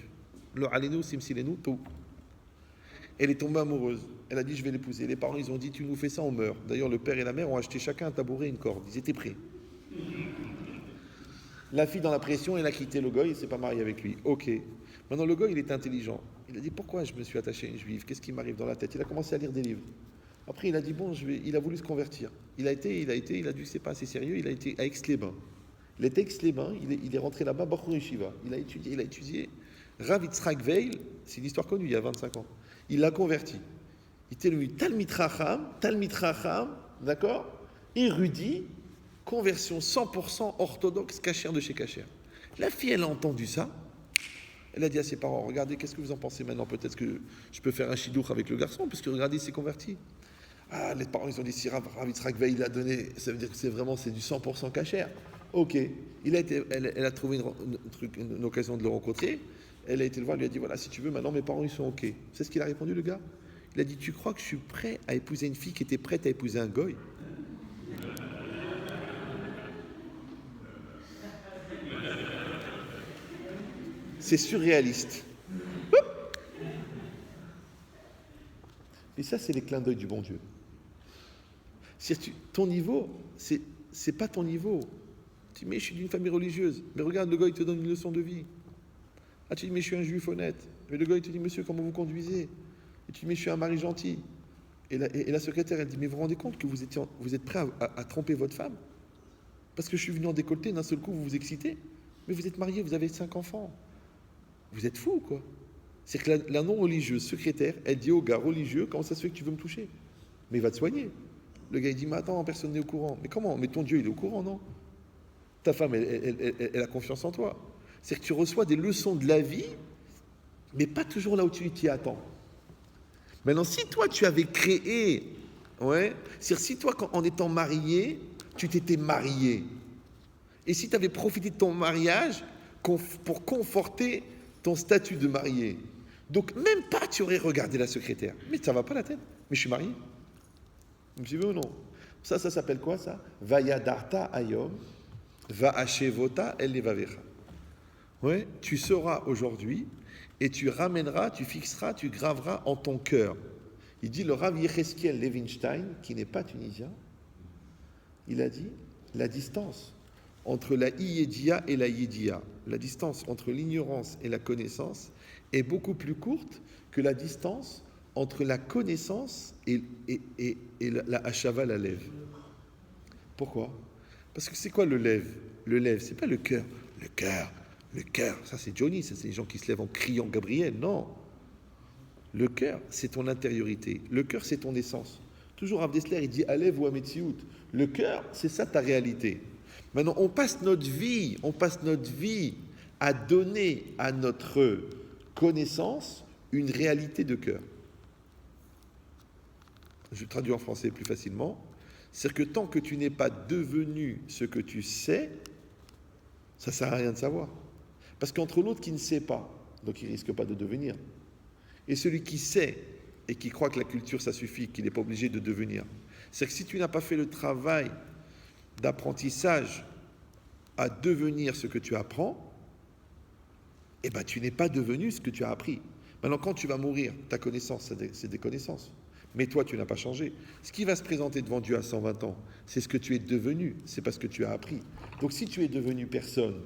Le Alenu, Simsilenu, tout. Elle est tombée amoureuse. Elle a dit, je vais l'épouser. Les parents, ils ont dit, tu nous fais ça, on meurt. D'ailleurs, le père et la mère ont acheté chacun un tabouret et une corde. Ils étaient prêts. La fille, dans la pression, elle a quitté le goy, elle ne s'est pas mariée avec lui. Ok. Maintenant, le goy, il est intelligent. Il a dit, pourquoi je me suis attaché à une juive? Qu'est-ce qui m'arrive dans la tête? Il a commencé à lire des livres. Après, il a dit, bon, il a voulu se convertir. Il a dit, c'est pas assez sérieux, il a été à Aix-les-Bains. Il était à Aix-les-Bains, il est rentré là-bas, Bachur Yeshiva. Il a étudié. Rav Yitzhak Veil, c'est une histoire connue, il y a 25 ans. Il l'a converti. Il était devenu Talmid Racham, d'accord? Érudit, conversion 100% orthodoxe, cachère de chez cachère. La fille, elle a entendu ça. Elle a dit à ses parents, regardez, qu'est-ce que vous en pensez maintenant? Peut-être que je peux faire un chidour avec le garçon, parce que regardez, il s'est converti. Ah, les parents, ils ont dit, si Rav Yitzhak Veil l'a donné, ça veut dire que c'est du 100% cachère. Ok. Elle a trouvé une occasion de le rencontrer. Elle a été le voir, elle lui a dit, voilà, si tu veux, maintenant mes parents, ils sont ok. C'est ce qu'il a répondu, le gars? Il a dit, tu crois que je suis prêt à épouser une fille qui était prête à épouser un goy? C'est surréaliste. Et ça, c'est les clins d'œil du bon Dieu. Ton niveau, c'est pas ton niveau. Tu dis, mais je suis d'une famille religieuse. Mais regarde, le gars, il te donne une leçon de vie. Ah, tu dis, mais je suis un juif honnête. Mais le gars, il te dit, monsieur, comment vous conduisez? Et tu dis, mais je suis un mari gentil. Et la secrétaire, elle dit, mais vous vous rendez compte que vous êtes prêt à tromper votre femme? Parce que je suis venu en décolleté, d'un seul coup, vous vous excitez. Mais vous êtes marié, vous avez 5 enfants. Vous êtes fou, quoi. C'est que la non-religieuse secrétaire, elle dit au gars religieux, comment ça se fait que tu veux me toucher? Mais il va te soigner. Le gars, il dit, mais attends, personne n'est au courant. Mais comment? Mais ton Dieu, il est au courant, non? Ta femme, elle a confiance en toi. C'est que tu reçois des leçons de la vie, mais pas toujours là où tu t'y attends. Maintenant, si toi, tu avais créé, ouais, c'est-à-dire si toi, en étant marié, tu t'étais marié, et si tu avais profité de ton mariage pour conforter ton statut de marié, donc même pas tu aurais regardé la secrétaire. Mais ça va pas la tête. Mais je suis marié. Tu veux ou non? Ça s'appelle quoi ça? Vayadarta ayom, va'ashevota el levavecha. Ouais, tu sauras aujourd'hui et tu ramèneras, tu fixeras, tu graveras en ton cœur. Il dit le Rav Yecheskiel Levinstein, qui n'est pas tunisien, il a dit la distance entre la Iyedia et la Yedia, la distance entre l'ignorance et la connaissance est beaucoup plus courte que la distance entre la connaissance et la Hachava, la lève. Pourquoi? Parce que c'est quoi le lève? Le lève, c'est pas le cœur. Le cœur, ça c'est Johnny, ça c'est les gens qui se lèvent en criant Gabriel. Non. Le cœur, c'est ton intériorité. Le cœur, c'est ton essence. Toujours Rav Dessler, il dit Alev ou Ametsiout. Le cœur, c'est ça ta réalité. Maintenant, on passe notre vie à donner à notre connaissance une réalité de cœur. Je traduis en français plus facilement. C'est-à-dire que tant que tu n'es pas devenu ce que tu sais, ça ne sert à rien de savoir. Parce qu'entre l'autre qui ne sait pas, donc il ne risque pas de devenir, et celui qui sait et qui croit que la culture ça suffit, qu'il n'est pas obligé de devenir, c'est que si tu n'as pas fait le travail d'apprentissage à devenir ce que tu apprends, eh ben tu n'es pas devenu ce que tu as appris. Maintenant, quand tu vas mourir, ta connaissance, c'est des connaissances. Mais toi, tu n'as pas changé. Ce qui va se présenter devant Dieu à 120 ans, c'est ce que tu es devenu, c'est pas ce que tu as appris. Donc si tu es devenu personne,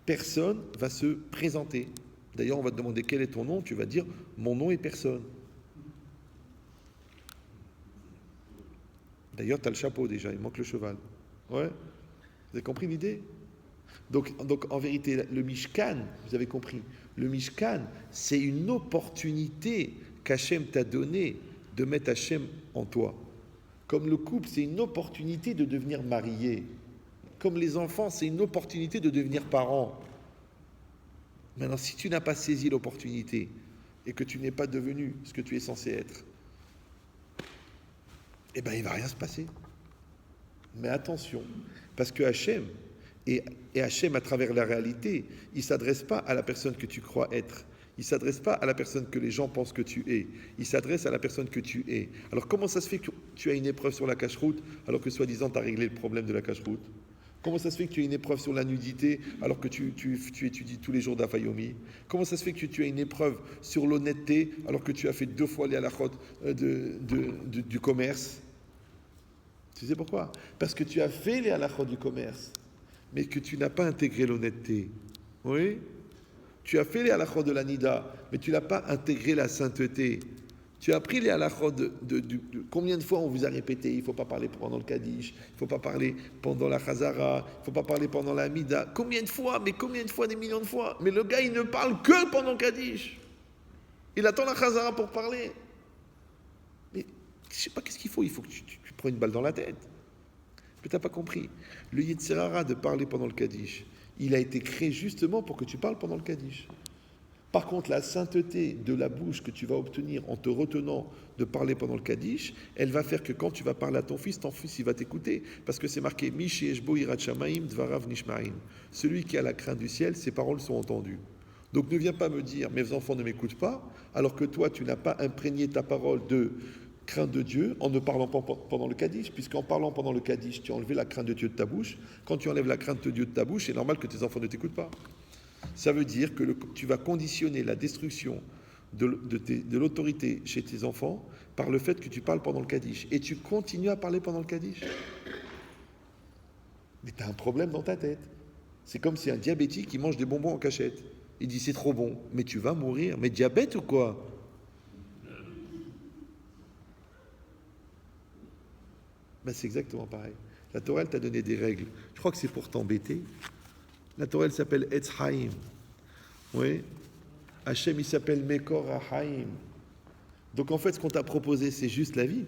personne va se présenter. D'ailleurs, on va te demander quel est ton nom, tu vas dire mon nom est personne. D'ailleurs, tu as le chapeau déjà, il manque le cheval. Ouais? Vous avez compris l'idée? Donc en vérité, le Mishkan, vous avez compris, le Mishkan, c'est une opportunité qu'Hachem t'a donnée de mettre Hachem en toi. Comme le couple, c'est une opportunité de devenir marié. Comme les enfants, c'est une opportunité de devenir parents. Maintenant, si tu n'as pas saisi l'opportunité et que tu n'es pas devenu ce que tu es censé être, eh bien, il ne va rien se passer. Mais attention, parce que Hachem, et Hachem, à travers la réalité, il ne s'adresse pas à la personne que tu crois être. Il ne s'adresse pas à la personne que les gens pensent que tu es. Il s'adresse à la personne que tu es. Alors, comment ça se fait que tu as une épreuve sur la cache-route alors que, soi-disant, tu as réglé le problème de la cache-route? Comment ça se fait que tu as une épreuve sur la nudité alors que tu étudies tous les jours d'Afayomi? Comment ça se fait que tu as une épreuve sur l'honnêteté alors que tu as fait 2 fois les halachot du commerce? Tu sais pourquoi? Parce que tu as fait les halachot du commerce, mais que tu n'as pas intégré l'honnêteté. Oui? Tu as fait les halachot de la nida, mais tu n'as pas intégré la sainteté. Tu as appris les halachot combien de fois on vous a répété, il ne faut pas parler pendant le Kaddish, il ne faut pas parler pendant la Chazara, il ne faut pas parler pendant la Mida. Combien de fois, des millions de fois. Mais le gars, il ne parle que pendant le Kaddish. Il attend la Chazara pour parler. Mais je ne sais pas qu'est-ce qu'il faut que tu prends une balle dans la tête. Mais tu n'as pas compris. Le Yetzer Hara de parler pendant le Kaddish, il a été créé justement pour que tu parles pendant le Kaddish. Par contre, la sainteté de la bouche que tu vas obtenir en te retenant de parler pendant le Kaddish, elle va faire que quand tu vas parler à ton fils il va t'écouter. Parce que c'est marqué « Mishi eshbo yirat shamayim dvarav nishmaim ». Celui qui a la crainte du ciel, ses paroles sont entendues. Donc ne viens pas me dire « Mes enfants ne m'écoutent pas », alors que toi, tu n'as pas imprégné ta parole de crainte de Dieu en ne parlant pas pendant le Kaddish, puisqu'en parlant pendant le Kaddish, tu as enlevé la crainte de Dieu de ta bouche. Quand tu enlèves la crainte de Dieu de ta bouche, c'est normal que tes enfants ne t'écoutent pas. Ça veut dire que tu vas conditionner la destruction de l'autorité chez tes enfants par le fait que tu parles pendant le Kaddish. Et tu continues à parler pendant le Kaddish. Mais tu as un problème dans ta tête. C'est comme si un diabétique qui mange des bonbons en cachette. Il dit c'est trop bon, mais tu vas mourir. Mais diabète ou quoi? Ben, c'est exactement pareil. La Torah, elle t'a donné des règles. Je crois que c'est pour t'embêter. La Torah, elle s'appelle Etz Haïm. Oui. Hachem, il s'appelle Mekor Haïm. Donc en fait, ce qu'on t'a proposé, c'est juste la vie.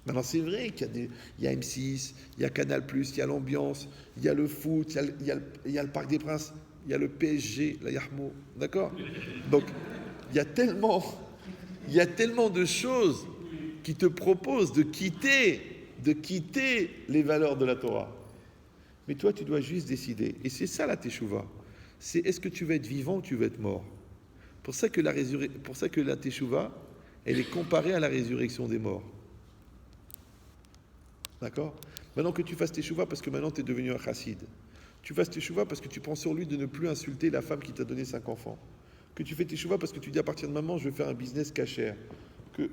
Maintenant, c'est vrai il y a M6, il y a Canal+, il y a l'ambiance, il y a le foot, il y a le Parc des Princes, il y a le PSG, la Yahmo, d'accord? Donc, il y a tellement de choses qui te proposent de quitter les valeurs de la Torah. Mais toi, tu dois juste décider. Et c'est ça la Teshuvah. C'est est-ce que tu veux être vivant ou tu veux être mort? Pour ça que la Teshuvah, elle est comparée à la résurrection des morts. D'accord? Maintenant que tu fasses teshuva parce que maintenant tu es devenu un chassid. Tu fasses teshuva parce que tu prends sur lui de ne plus insulter la femme qui t'a donné 5 enfants. Que tu fais teshuva parce que tu dis à partir de maintenant, je vais faire un business cachère. Que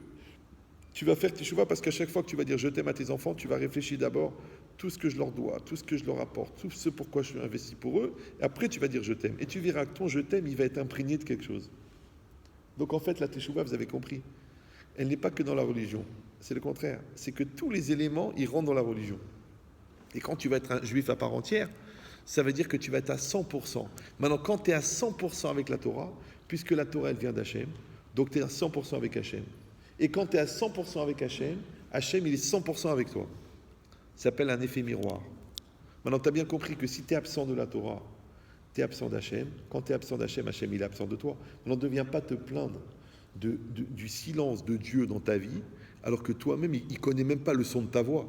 tu vas faire teshuva parce qu'à chaque fois que tu vas dire je t'aime à tes enfants, tu vas réfléchir d'abord tout ce que je leur dois, tout ce que je leur apporte, tout ce pourquoi je suis investi pour eux. Et après, tu vas dire je t'aime. Et tu verras que ton je t'aime, il va être imprégné de quelque chose. Donc en fait, la teshuva, vous avez compris, elle n'est pas que dans la religion. C'est le contraire. C'est que tous les éléments, ils rentrent dans la religion. Et quand tu vas être un juif à part entière, ça veut dire que tu vas être à 100%. Maintenant, quand tu es à 100% avec la Torah, puisque la Torah, elle vient d'Hachem, donc tu es à 100% avec Hachem. Et quand tu es à 100% avec Hachem, Hachem, il est 100% avec toi. Ça s'appelle un effet miroir. Maintenant, tu as bien compris que si tu es absent de la Torah, tu es absent d'Hachem. Quand tu es absent d'Hachem, Hachem, il est absent de toi. Maintenant, ne viens pas te plaindre du silence de Dieu dans ta vie, alors que toi-même, il ne connaît même pas le son de ta voix.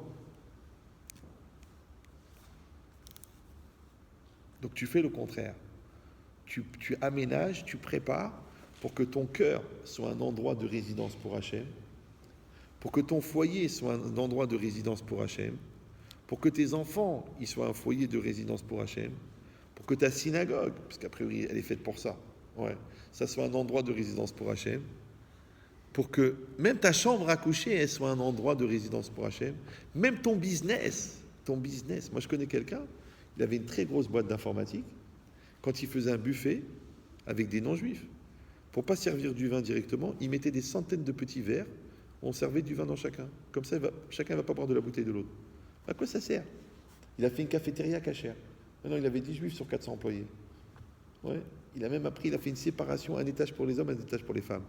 Donc tu fais le contraire. Tu aménages, tu prépares pour que ton cœur soit un endroit de résidence pour Hachem, pour que ton foyer soit un endroit de résidence pour Hachem, pour que tes enfants ils soient un foyer de résidence pour Hachem, pour que ta synagogue, parce qu'a priori elle est faite pour ça, ouais, ça soit un endroit de résidence pour Hachem, pour que même ta chambre à coucher, elle soit un endroit de résidence pour Hachem, même ton business. Moi je connais quelqu'un, il avait une très grosse boîte d'informatique, quand il faisait un buffet avec des non-juifs, pour ne pas servir du vin directement, il mettait des centaines de petits verres, on servait du vin dans chacun. Comme ça, chacun ne va pas boire de la bouteille de l'autre. À quoi ça sert? Il a fait une cafétéria cachère. Maintenant, il avait 10 juifs sur 400 employés. Ouais. Il a même appris, il a fait une séparation, un étage pour les hommes, un étage pour les femmes.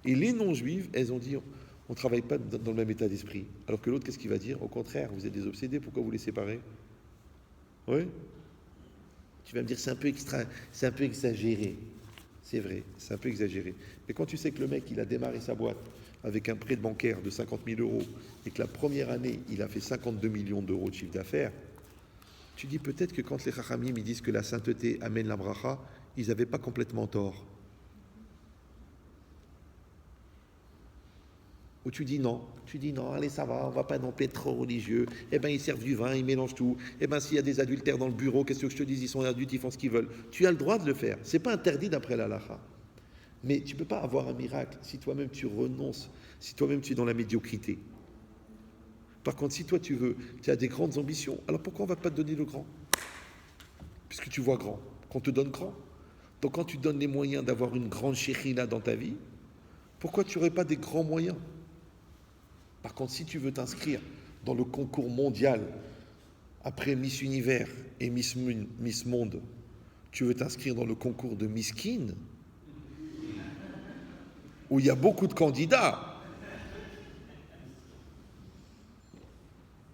Et les non-juives, elles ont dit, on ne travaille pas dans le même état d'esprit. Alors que l'autre, qu'est-ce qu'il va dire? Au contraire, vous êtes des obsédés, pourquoi vous les séparez? Oui. Tu vas me dire, c'est un peu exagéré. C'est vrai, c'est un peu exagéré. Mais quand tu sais que le mec, il a démarré sa boîte avec un prêt de bancaire de 50 000 euros et que la première année, il a fait 52 millions d'euros de chiffre d'affaires, tu dis peut-être que quand les Chachamim ils disent que la sainteté amène la bracha, ils n'avaient pas complètement tort. Ou tu dis non, allez ça va, on va pas non plus être trop religieux, eh ben ils servent du vin, ils mélangent tout, eh ben s'il y a des adultères dans le bureau, qu'est-ce que je te dis, ils sont adultes, ils font ce qu'ils veulent. Tu as le droit de le faire, c'est pas interdit d'après la halakha. Mais tu peux pas avoir un miracle si toi-même tu renonces, si toi-même tu es dans la médiocrité. Par contre, si toi tu as des grandes ambitions, alors pourquoi on va pas te donner le grand? Puisque tu vois grand, qu'on te donne grand. Donc quand tu donnes les moyens d'avoir une grande shérina dans ta vie, pourquoi tu n'aurais pas des grands moyens? Par contre, si tu veux t'inscrire dans le concours mondial, après Miss Univers et Miss Monde, tu veux t'inscrire dans le concours de Miss Kin, où il y a beaucoup de candidats.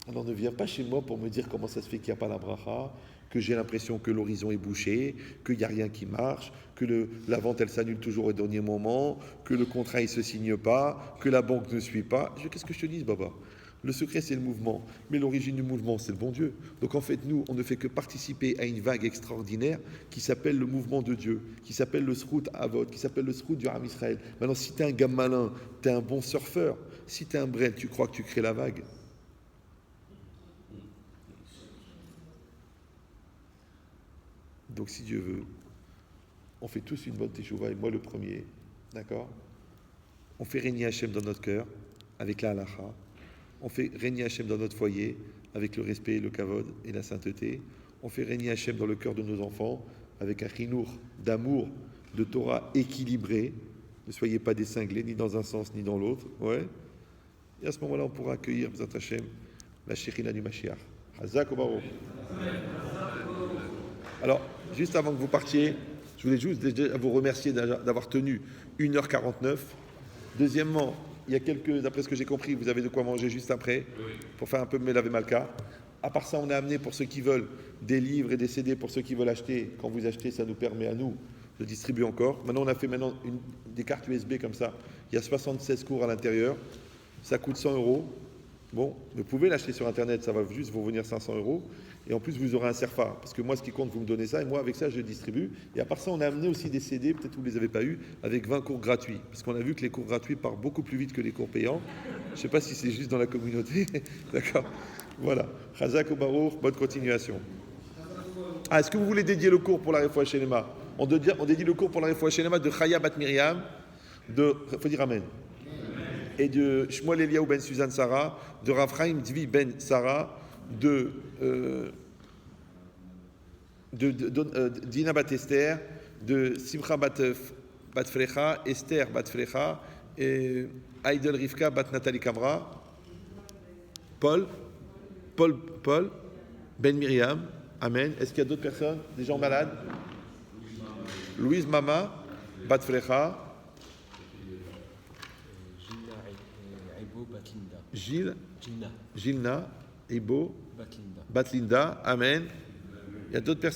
Alors ne viens pas chez moi pour me dire comment ça se fait qu'il n'y a pas la bracha, que j'ai l'impression que l'horizon est bouché, qu'il n'y a rien qui marche, que la vente elle s'annule toujours au dernier moment, que le contrat il se signe pas, que la banque ne suit pas. Qu'est-ce que je te dis, Baba? Le secret c'est le mouvement, mais l'origine du mouvement c'est le bon Dieu. Donc en fait nous on ne fait que participer à une vague extraordinaire qui s'appelle le mouvement de Dieu, qui s'appelle le Srout Avot, qui s'appelle le Srout du Ham Israël. Maintenant si tu es un gars malin, tu es un bon surfeur, si tu es un brel, tu crois que tu crées la vague. Donc si Dieu veut, on fait tous une bonne teshuva, et moi le premier, d'accord? On fait régner Hachem dans notre cœur, avec la halacha. On fait régner Hachem dans notre foyer, avec le respect, le kavod et la sainteté. On fait régner Hachem dans le cœur de nos enfants, avec un chinour d'amour, de Torah équilibré. Ne soyez pas des cinglés, ni dans un sens, ni dans l'autre. Ouais. Et à ce moment-là, on pourra accueillir, B'ezrat Hashem, la Shekhinah du Mashiach. Hazak ou Baruch. Alors, juste avant que vous partiez, je voulais juste déjà vous remercier d'avoir tenu 1h49. Deuxièmement, il y a quelques, d'après ce que j'ai compris, vous avez de quoi manger juste après, pour faire un peu Melavé Malka. À part ça, on a amené pour ceux qui veulent des livres et des CD pour ceux qui veulent acheter. Quand vous achetez, ça nous permet à nous de distribuer encore. Maintenant, on a fait des cartes USB comme ça. Il y a 76 cours à l'intérieur. Ça coûte 100 €. Bon, vous pouvez l'acheter sur Internet, ça va juste vous revenir 500 €. Et en plus, vous aurez un Serfa. Parce que moi, ce qui compte, vous me donnez ça. Et moi, avec ça, je distribue. Et à part ça, on a amené aussi des CD, peut-être que vous ne les avez pas eus, avec 20 cours gratuits. Parce qu'on a vu que les cours gratuits partent beaucoup plus vite que les cours payants. Je ne sais pas si c'est juste dans la communauté. D'accord. Voilà. Chazak ou Baruch, bonne continuation. Ah, est-ce que vous voulez dédier le cours pour la Refoua Shelema? On dédie le cours pour la Refoua Shelema de Chaya Bat Miriam, faut dire Amen, et de Shmuel Eliaou ben Suzanne Sarah, de Rav Chaim Dvi ben Sarah, de Dina Bat Esther, de Simcha Bat Frecha, Esther Bat Frecha, et Aïdel Rivka Bat Nathalie Kamra, Paul, Ben Miriam, Amen. Est-ce qu'il y a d'autres personnes, des gens malades? Louise Mama, Bat Frecha, Gilna, Ibo, Batlinda, Amen. Il y a d'autres personnes.